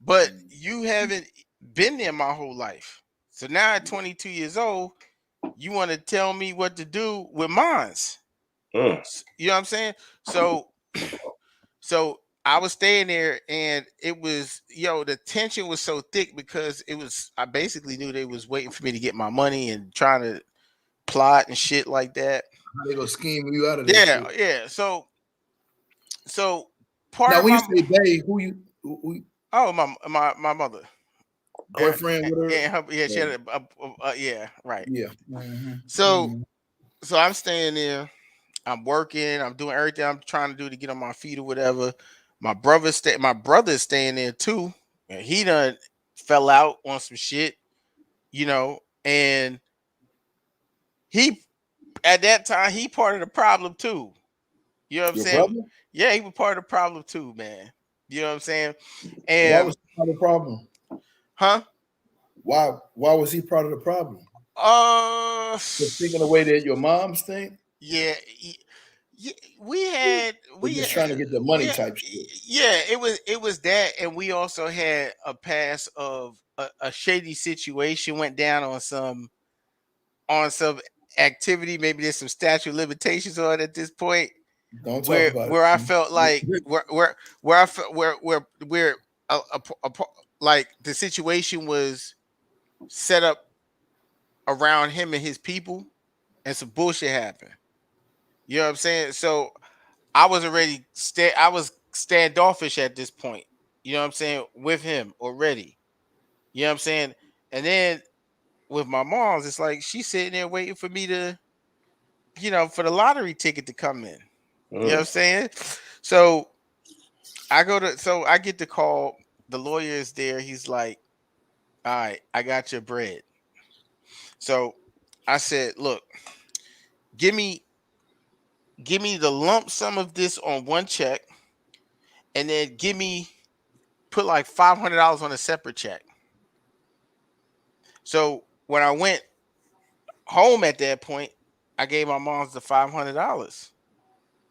But you haven't been there my whole life. So now at 22 years old, you want to tell me what to do with mines. Mm. You know what I'm saying? So so I was staying there, and it was the tension was so thick because I basically knew they was waiting for me to get my money and trying to plot and shit like that. How they gonna scheme you out of that Yeah, shit? yeah. So part Now, of when you my say they, who oh my mother and, girlfriend with her? and her, yeah, she Mm. had yeah, right. Yeah. Hmm. So Hmm. so I'm staying there. I'm working. I'm doing everything I'm trying to do to get on my feet or whatever. My brother is staying there too. And he done fell out on some shit, and he at that time he part of the problem too. You know what I'm Your saying? brother? Yeah, he was part of the problem too, man. You know what I'm saying? Why And was he part of the problem? huh? Why was he part of the problem? Uh Just thinking the way that your moms think? yeah, yeah, we had Or we just trying to get the money we type shit? yeah, it was that, and we also had a past of a shady situation went down on some activity. Maybe there's some statute of limitations on it at this point. Don't talk about where I it. felt like where I felt where a like the situation was set up around him and his people, and some bullshit happened. You know what I'm saying? So I was already I was standoffish at this point. You know what I'm saying? With him already. You know what I'm saying? And then with my mom's, it's like she's sitting there waiting for me to, for the lottery ticket to come in. You know what I'm saying? So I get the call. The lawyer is there. He's like, all right, I got your bread. So I said, look, give me the lump sum of this on one check, and then put like $500 on a separate check. So when I went home at that point, I gave my mom's the $500,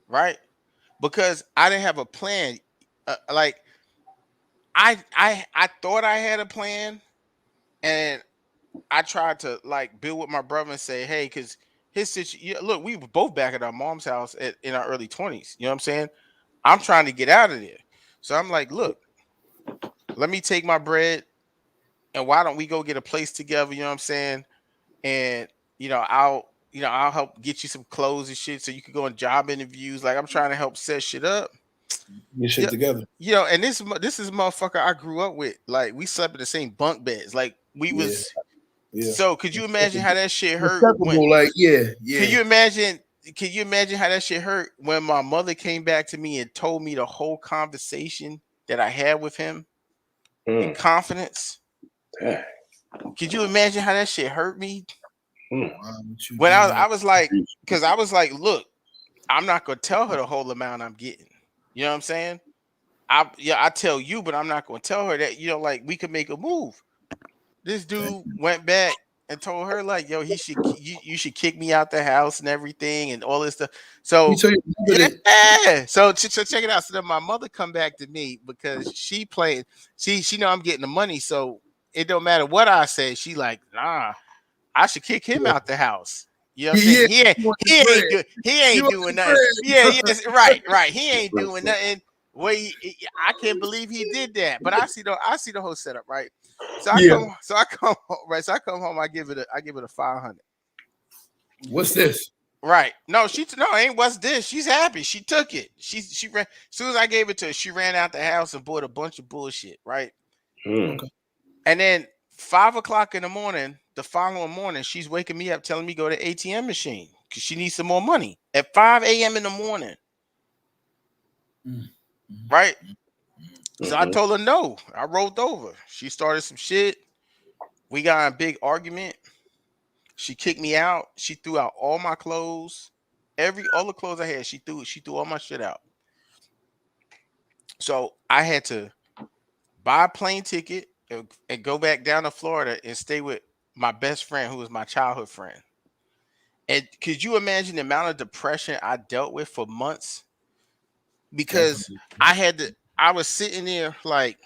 right? Because I didn't have a plan. Like I thought I had a plan, and I tried to like build with my brother and say, hey, because his situation. Look, we were both back at our mom's house in our early 20s. You know what I'm saying? I'm trying to get out of there, so I'm like, look, let me take my bread, and why don't we go get a place together? You know what I'm saying? And I'll help get you some clothes and shit so you could go on job interviews. Like I'm trying to help set shit up. Get shit Yeah, together. and this is a motherfucker I grew up with. Like we slept in the same bunk beds. Like we Yeah. was. Yeah. So could you imagine how that shit hurt? Respectable, like yeah. Can you imagine? Can you imagine how that shit hurt when my mother came back to me and told me the whole conversation that I had with him in confidence? Could you imagine how that shit hurt me? Why would you When do I that? was like, because I was like, look, I'm not gonna tell her the whole amount I'm getting. You know what I'm saying? I tell you, but I'm not gonna tell her that. Like we could make a move. This dude went back and told her like, yo, you should kick me out the house and everything and all this stuff. So So you yeah, so check it out. So then my mother come back to me because she playing. She know I'm getting the money, so it don't matter what I say. She like, nah, I should kick him out the house. You know what I'm saying? yeah, He ain't you want the he bread. ain't do, he You ain't want doing the nothing. Yeah, bread. yes, right. He ain't doing nothing. I can't believe he did that. But I see the whole setup, right? So I Yeah. come home, right. So I come home, I give it a 500. What's this? Right. No, ain't what's this. She's happy. She took it. She ran as soon as I gave it to her, she ran out the house and bought a bunch of bullshit, right? Okay. And then 5 o'clock in the morning, the following morning, she's waking me up telling me go to ATM machine because she needs some more money at 5 a.m. in the morning. Right? So I told her no. I rolled over. She started some shit. We got a big argument. She kicked me out. She threw out all my clothes. All the clothes I had, she threw all my shit out. So I had to buy a plane ticket and go back down to Florida and stay with my best friend, who was my childhood friend. And could you imagine the amount of depression I dealt with for months? Because Definitely. I was sitting there like,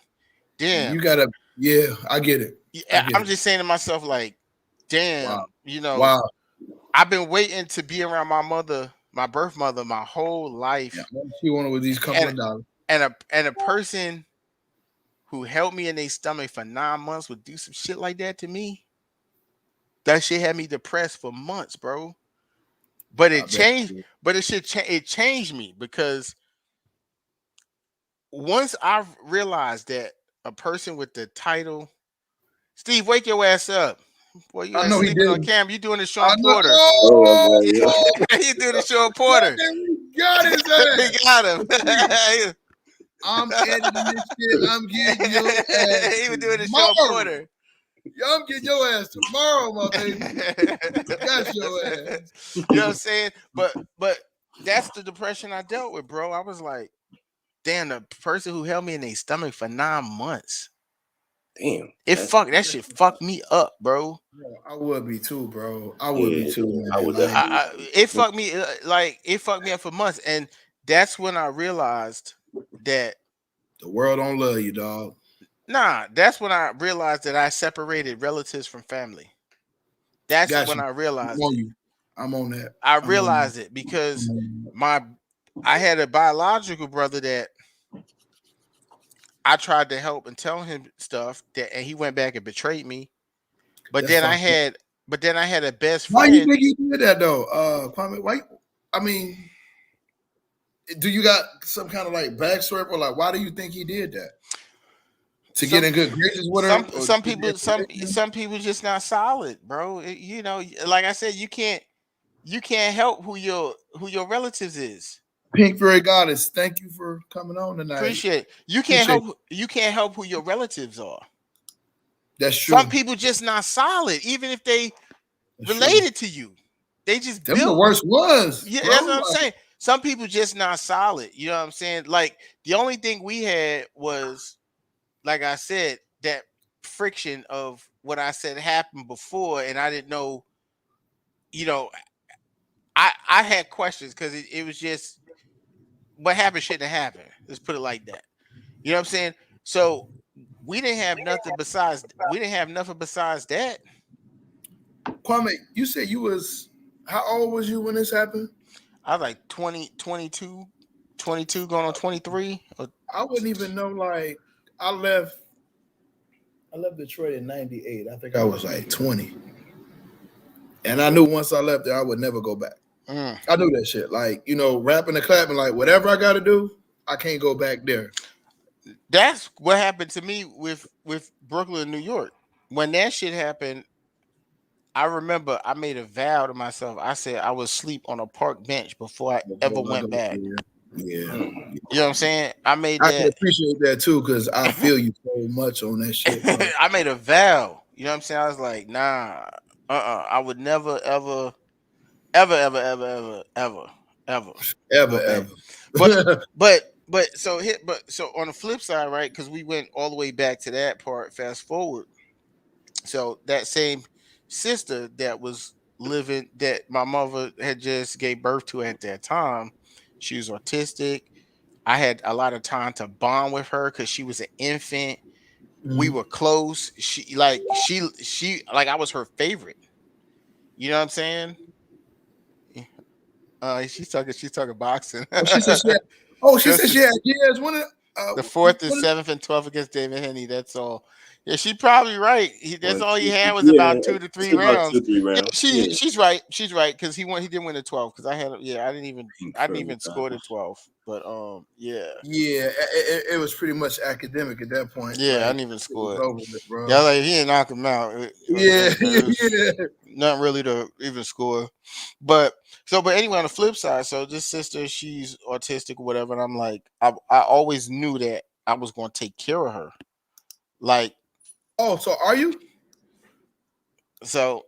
damn. You gotta, yeah, I get it. I'm just saying to myself, like, damn, Wow. Wow. I've been waiting to be around my mother, my birth mother, my whole life. Yeah, she wanted with these couple of dollars. And a person who held me in their stomach for 9 months would do some shit like that to me. That shit had me depressed for months, bro. But it changed. But it changed me because once I realized that a person with the title, Steve, wake your ass up. Boy, you I ain't know he sleeping on did. camera. You doing the Sean Porter. Oh, You doing the Sean Porter. we got his ass. We got him. I'm editing this shit. I'm getting your ass. He was doing the Sean Porter. I'm getting your ass tomorrow, my baby. Got your ass. You know what I'm saying? But that's the depression I dealt with, bro. I was like, damn, the person who held me in their stomach for 9 months. Damn. That shit fucked me up, bro. I would be too, bro. I would be too, man. I would it fucked me it fucked me up for months. And that's when I realized that the world don't love you, dog. Nah, that's when I realized that I separated relatives from family. That's when I realized I'm on that. I realized it because I had a biological brother that I tried to help and tell him stuff that, and he went back and betrayed me. But That's then I fucked up. had, but then I had a best Why you friend. think he did that though, Kwame? Why? I mean, do you got some kind of like backstory or like why do you think he did that? To get Some in good graces with her, some or some get the people information? some people just not solid, bro. You know, like I said, you can't help who your relatives is. Pink Fairy Goddess, thank you for coming on tonight. Appreciate it. Appreciate it. You can't help who your relatives are. That's Some true. people just not solid, even if they That's true. related to you. They just Them the built. worst ones, Yeah, bro. that's what I'm Like, saying. Some people just not solid. You know what I'm saying? Like the only thing we had was, like I said, that friction of what I said happened before, and I didn't know. You know, I had questions because it was just what happened shouldn't have happened. Let's put it like that. You know what I'm saying? So we didn't have nothing besides that. Kwame, you said you was how old was you when this happened? I was like 22 going on 23. I wouldn't even know. Like, I left Detroit in '98. I think I was like 20, and I knew once I left there, I would never go back. Mm. I knew that shit. Like, rapping and clapping, like whatever I got to do, I can't go back there. That's what happened to me with Brooklyn, New York. When that shit happened, I remember I made a vow to myself. I said I would sleep on a park bench before I ever Before I went go back. there. Yeah. Mm. You know what I'm saying? I made I can that. appreciate that too, because I feel you so much on that shit, bro. I made a vow. You know what I'm saying? I was like, nah, I would never, ever, ever, ever, ever, ever, ever, ever Ever, go back. But ever. so on the flip side, right? Because we went all the way back to that part. Fast forward. So that same sister that was living that my mother had just gave birth to at that time, she was autistic. I had a lot of time to bond with her because she was an infant. We Mhm. were close. She like I was her favorite. You know what I'm saying? She's talking boxing. Oh, she said she had. Oh, she said Just she had years. the fourth and When seventh and 12th against David Henney. That's all. Yeah, she probably right. That's What? all he had was Yeah, about 2 to 3 it's about rounds. 2 3 Yeah, rounds. Yeah, she's right. She's right because he didn't win the 12 because I had Pink I didn't Fairy even score the Goddess. 12. But yeah. yeah, it was pretty much academic at that point. Yeah, I Like didn't even it was score it. over with, Yeah, bro. like he didn't knock him out. Yeah, It was yeah. nothing really to even score. But anyway, on the flip side, so this sister, she's autistic or whatever, and I'm like, I always knew that I was going to take care of her. Like, Oh, so are you? so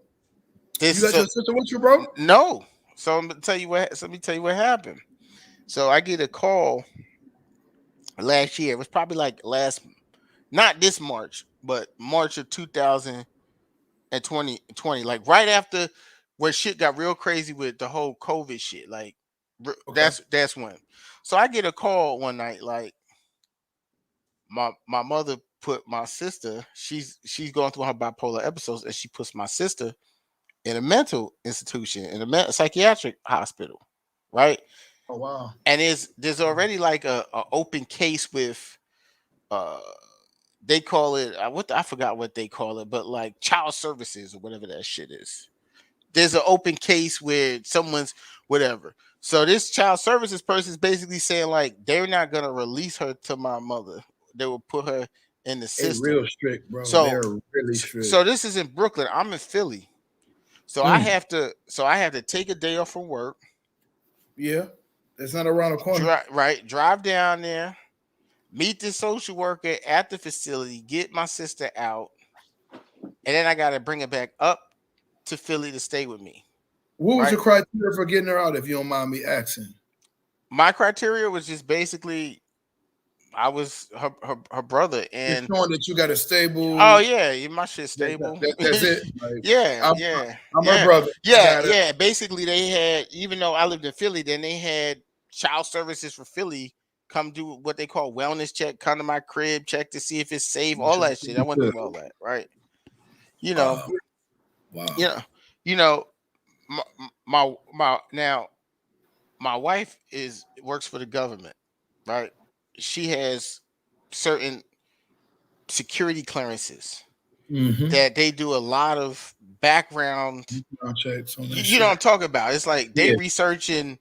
You this got so your sister with you, bro? no. So I'm gonna tell you what. So let me tell you what happened. So I get a call last year. It was probably like not this March, but March of 2020, like right after where shit got real crazy with the whole COVID shit. Like Okay. that's when. So I get a call one night, like my mother put my sister. She's going through her bipolar episodes, and she puts my sister in a mental institution in a psychiatric hospital, right? Oh wow. And there's already like a open case with uh they call it I forgot what they call it, but like child services or whatever that shit is. There's an open case where someone's whatever. So this child services person is basically saying like they're not gonna release her to my mother. They will put her in the They system. real strict, bro. So They're really strict. so this is in Brooklyn. I'm in Philly. So Mm, I have to take a day off from work, yeah. It's not around the corner. drive down there, meet the social worker at the facility, get my sister out, and then I gotta bring her back up to Philly to stay with me. What was Right. your criteria for getting her out, if you don't mind me asking? My criteria was just basically I was her brother, Just and showing that you got a oh stable. yeah, my shit's stable. That's it. Like Yeah, I'm, yeah, I'm her yeah, brother. I yeah, got it. yeah. Basically, they had, even though I lived in Philly, then they had child services for Philly come do what they call wellness check, come to my crib, check to see if it's safe, all that shit. I went through all that, right? You know, Uh, wow. you know, you know, my now my wife works for the government, right? She has certain security clearances Mm-hmm. that they do a lot of background. Checks on that You know what shit. I'm talking about? It's like they Yeah. researching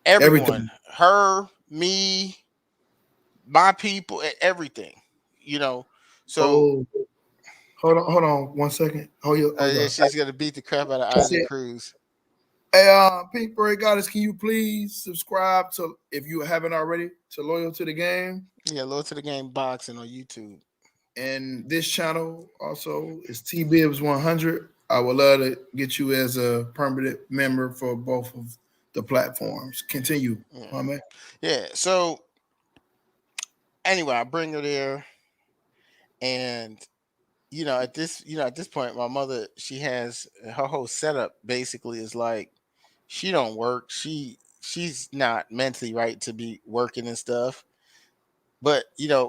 everyone, Everything. her, me, my people, everything. You know, so Oh, hold on, 1 second. Hold yeah, on. she's gonna beat the crap out of I Isaac said, Cruz. hey, Pink Bird Goddess, can you please subscribe to, if you haven't already, to Loyal to the Game? Yeah, Lord to the Game Boxing on YouTube. And this channel also is T Bibs 100. I would love to get you as a permanent member for both of the platforms. Continue, Yeah, my man. yeah. So anyway, I bring her there, and at this point, my mother, she has her whole setup basically is like she don't work. She's not mentally right to be working and stuff. But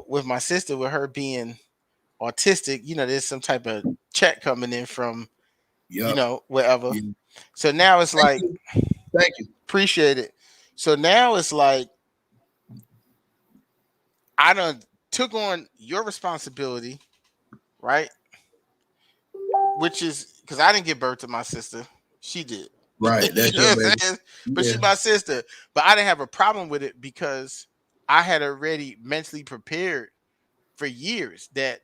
with my sister, with her being autistic, there's some type of check coming in from Yup. wherever. Yeah. So now it's Thank like you. Thank you. appreciate it. So now it's like I done took on your responsibility, right? Which is because I didn't give birth to my sister. She did. Right. You That's know your what I'm baby. saying? But Yeah. she's my sister. But I didn't have a problem with it because I had already mentally prepared for years that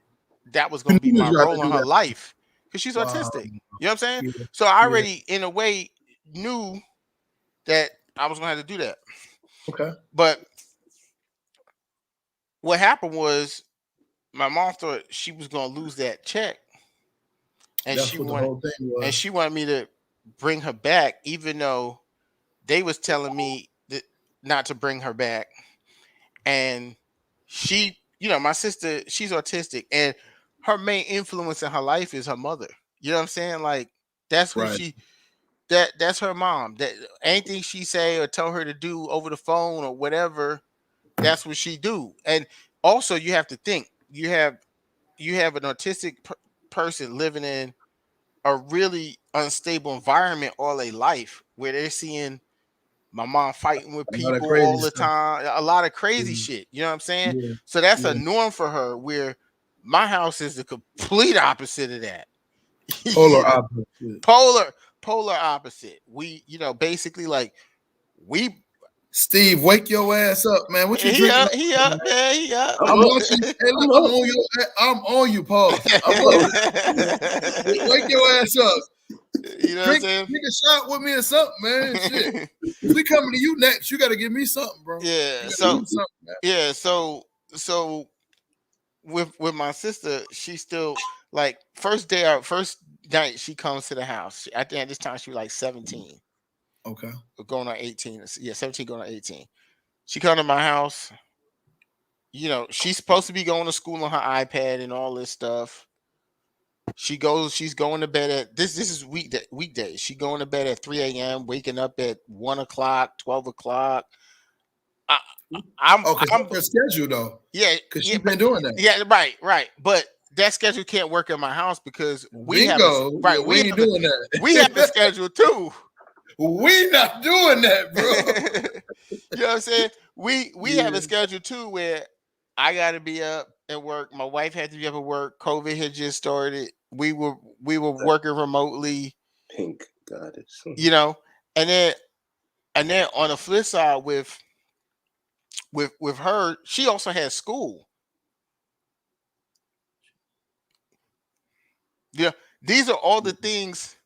was You going to be knew my you had to role in do her that. life because she's Wow. autistic. You know what I'm saying? Yeah. So I Yeah. already, in a way, knew that I was going to have to do that. Okay. But what happened was my mom thought she was going to lose that check, and That's she what the wanted whole thing was. me to bring her back, even though they was telling me that not to bring her back. And she, my sister, she's autistic, and her main influence in her life is her mother. You know what I'm saying? Like that's who Right. that's her mom. That anything she say or tell her to do over the phone or whatever, that's what she do. And also, you have to think you have an autistic person living in a really unstable environment all their life, where they're seeing my mom fighting with A lot of people crazy all the stuff. time, a lot of crazy Yeah. shit. You know what I'm saying? Yeah. So that's a Yeah. norm for her. Where my house is the complete opposite of that. Polar You know, opposite. polar opposite. We, basically like we. Steve, wake your ass up, man. What you He drinking? up, he up, man, he up. I'm I'm up. watching. Hey, look, I'm I'm up. on you. I'm on you, pause. I'm I'm up. on you. Wake your ass up. You know what I'm saying? Drink a shot with me or something, man. Shit. If we coming to you next, you got to give me something, bro. Yeah. You got to give So me something, man. yeah. So with my sister, she still like first night she comes to the house. I think at this time she was like 17, Okay. going on 18. Yeah, 17 going on 18. She come to my house. She's supposed to be going to school on her iPad and all this stuff. She's going to bed at this is weekdays. She going to bed at 3 a.m., waking up at 1 o'clock, 12 o'clock. I, I'm Okay, so I'm her schedule though, yeah, because yeah, she's been doing that. yeah, right. But that schedule can't work in my house because we have a Bingo. Yeah, right. we ain't doing We have a that. schedule too. We not doing that, bro. You know what I'm saying? We have Yeah. a schedule too where I got to be up at work. My wife had to be up at work. COVID had just started. We were working remotely. Pink goddess. You know, and then on the flip side with her, she also has school. Yeah, these are all the things.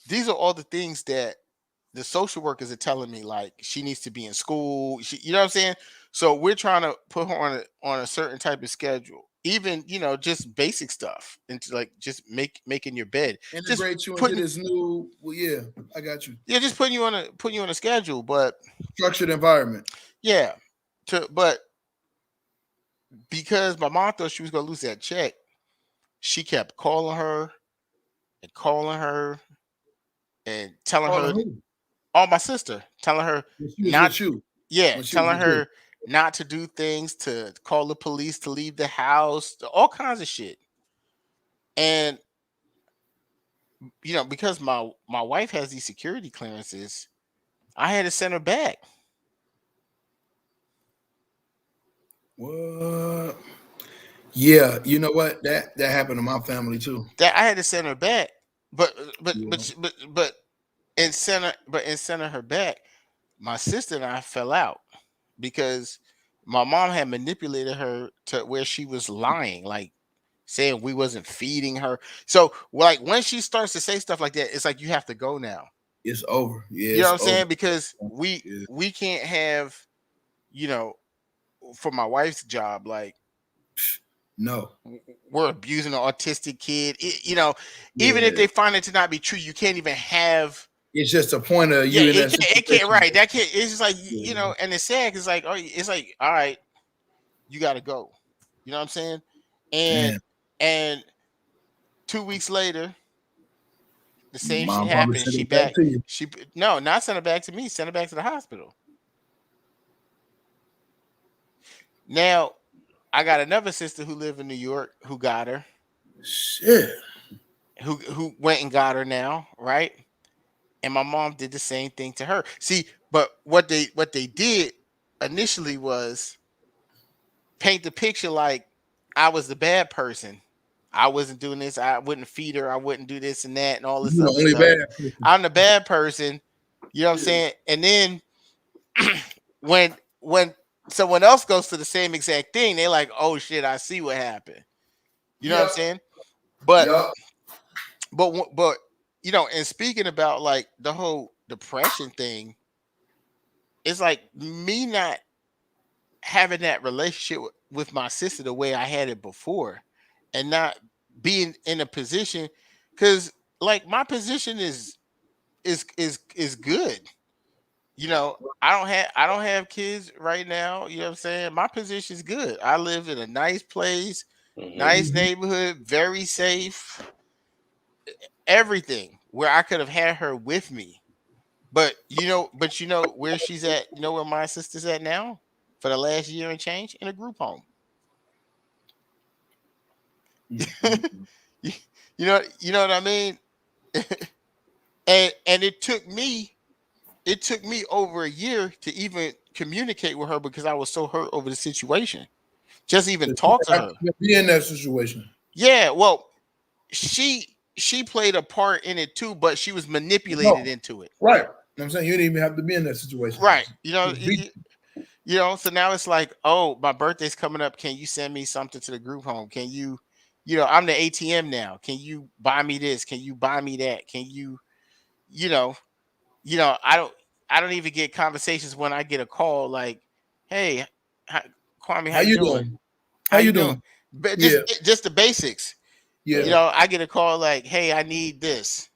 These are all the things that the social workers are telling me. Like she needs to be in school. You know what I'm saying? So we're trying to put her on a certain type of schedule. Even just basic stuff, into like just making your bed, just Integrate you into putting this new. Well, yeah, I got you. yeah, just putting you on a schedule. But Structured environment. yeah, but because my mom thought she was gonna lose that check, she kept calling her and telling Calling her, who? oh, my sister, telling her When she was not, with you. yeah, When she was telling with you. her not to do things, to call the police, to leave the house, all kinds of shit. And because my wife has these security clearances, I had to send her back. What? Yeah, you know what? That happened to my family too. That I had to send her back. But Yeah. in sending her back, my sister and I fell out because my mom had manipulated her to where she was lying, like saying we wasn't feeding her. So like when she starts to say stuff like that, it's like you have to go now. It's over. Yeah, You know what it's I'm over. saying? Because Yeah. we can't have, you know, for my wife's job, like No. we're abusing an autistic kid. Even if Yeah. they find it to not be true, you can't even have. It's just a point of Yeah, you in that it can't. situation. Right, that can't. It's just like Yeah. and it's sad. 'Cause it's like, oh, it's like, all right, you got to go. You know what I'm saying? And Damn. and 2 weeks later, the same shit Mom probably happened. sent She it back back. to you. She no, not send her back to me. Send her back to the hospital. Now I got another sister who live in New York who got her. Shit. Who went and got her now, right? And my mom did the same thing to her. See, but what they did initially was paint the picture like I was the bad person. I wasn't doing this. I wouldn't feed her. I wouldn't do this and that and all You this the other only stuff. bad person. I'm the bad person. You know what I'm saying? And then when someone else goes to the same exact thing, they're like, "Oh shit, I see what happened." You know what I'm Yep. saying? But Yep. but and speaking about like the whole depression thing, it's like me not having that relationship with my sister the way I had it before, and not being in a position, because like my position is good. I don't have kids right now. You know what I'm saying? My position is good. I live in a nice place, Mm-hmm. nice neighborhood, very safe, everything where I could have had her with me. But where she's at, where my sister's at now for the last year and change, in a group home. you, you know what I mean? And it took me over a year to even communicate with her because I was so hurt over the situation. Just even talk to I her. can't be in that situation. Yeah, well, she played a part in it too, but she was manipulated No. into it. Right. You know what I'm saying? You didn't even have to be in that situation. Right. Just be So now it's like, oh, my birthday's coming up. Can you send me something to the group home? Can you, I'm the ATM now. Can you buy me this? Can you buy me that? Can you, you know, I don't even get conversations when I get a call like, hey, how, Kwame, how how you you doing? doing? How How you you doing? doing? But Yeah. just the basics. Yeah. I get a call like, hey, I need this.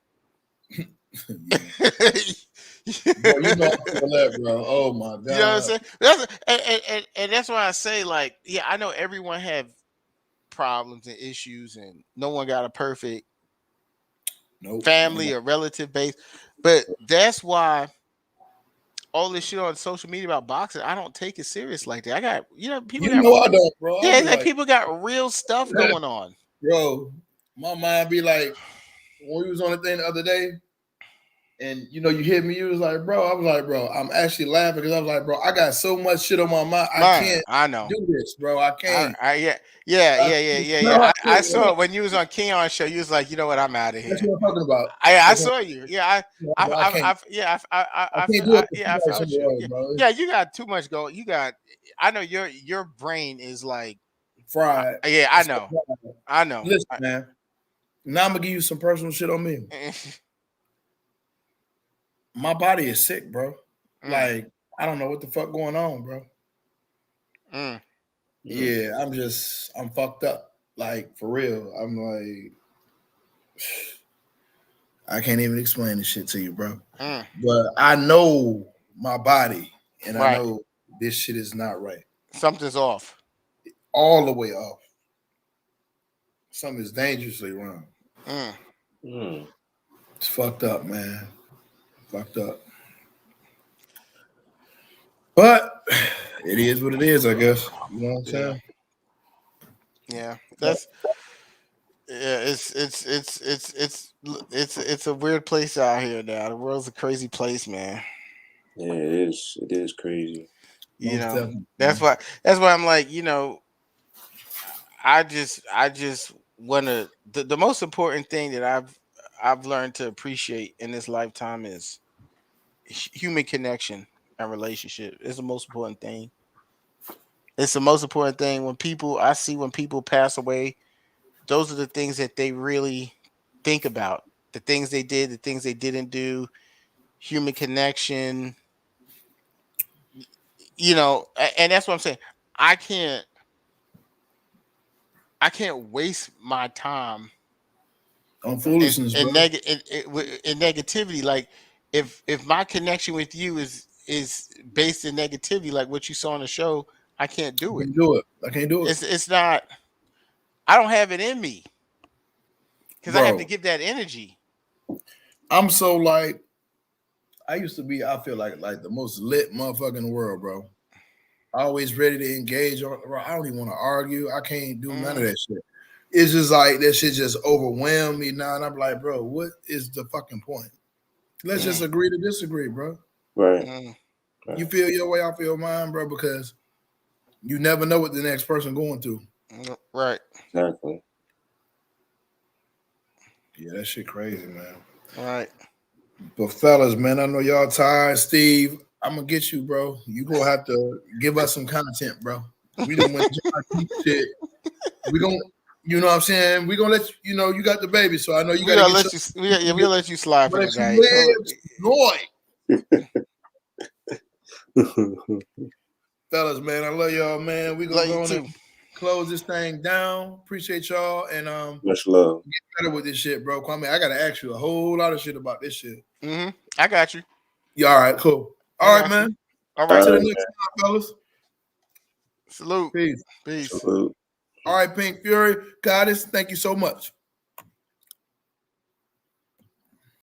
Yeah. You Bro, you know I feel that, bro. Oh my know what I'm God. saying? And that's why I say, like, yeah, I know everyone have problems and issues, and no one got a perfect Nope. family or relative base. But that's why all this shit on social media about boxing, I don't take it serious like that. I got, people You got, know I don't, bro. I'll yeah, be it's like like, people got real stuff going on. bro, my mind be like, when we was on the thing the other day, and you hit me, you was like, bro, I was like, bro, I'm actually laughing because I was like, bro, I got so much shit on my mind. I Man, can't I know. do this, bro. I can't. Yeah. I saw it when you was on Keon's show. You was like, you know what? I'm out of That's here. what I'm talking about. I That's what saw you. Yeah, I can't. I can't do it with I you guys felt you. somewhere else, Yeah, bro. yeah. You got too much going. I know your brain is like. Fried. Yeah, I It's so know. fried. I know. Listen, man. Now I'm gonna give you some personal shit on me. My body is sick, bro. Mm, Like I don't know what the fuck going on, bro. mm, Mm. Yeah, I'm fucked up. Like for real. I'm like I can't even explain this shit to you, bro. mm. But I know my body and I Right. know this shit is not right. Something's off. All the way off. Something is dangerously wrong. Mm. Mm. It's fucked up, man. Fucked up. But it is what it is, I guess. You know what I'm Yeah. saying? Yeah. It's a weird place out here now. The world's a crazy place, man. Yeah, it is. It is crazy. You Most know, definitely, that's man. why I'm like, you know, I just want to. The most important thing that I've learned to appreciate in this lifetime is human connection and relationship. It's the most important thing. It's the most important thing when people pass away. Those are the things that they really think about. The things they did, the things they didn't do, human connection. You know, and that's what I'm saying. I can't I can't waste my time On foolishness, bro. in negativity. Like if my connection with you is based in negativity, like what you saw on the show, I can't I do it. can't do it. I can't do it, It's not. I don't have it in me because I have to bro. give that energy. I'm so like I used to be. I feel like the most lit motherfucker in the world, bro. Always ready to engage. Bro, I don't even want to argue. I can't do none of Mm, that shit. It's just like that shit just overwhelmed me now, and I'm like, bro, what is the fucking point? Let's just mm, agree to disagree, bro. Right. mm, You Right. feel your way, I feel mine, bro, because you never know what the next person going through. right, Exactly. Yeah, that shit crazy, man. right. But fellas, man, I know y'all tired. Steve, I'm gonna get you, bro. You gonna have to give us some content, bro. We didn't win shit. We gonna, you know what I'm saying? We gonna let you know you got the baby, so I know you We got to gonna get let you. Yeah, we'll let you slide for let you tonight. Oh, live, joy, fellas, man. I love y'all, man. We gonna love you go on and too. close this thing down. Appreciate y'all and Much love. get better with this shit, bro. Kwame, I gotta ask you a whole lot of shit about this shit. I got you. Yeah, all right, cool. I All right, got you. man. All All right. To the right, next time, fellas. Salute. Peace. Peace. salute. All right, Pink Fury, Goddess, thank you so much.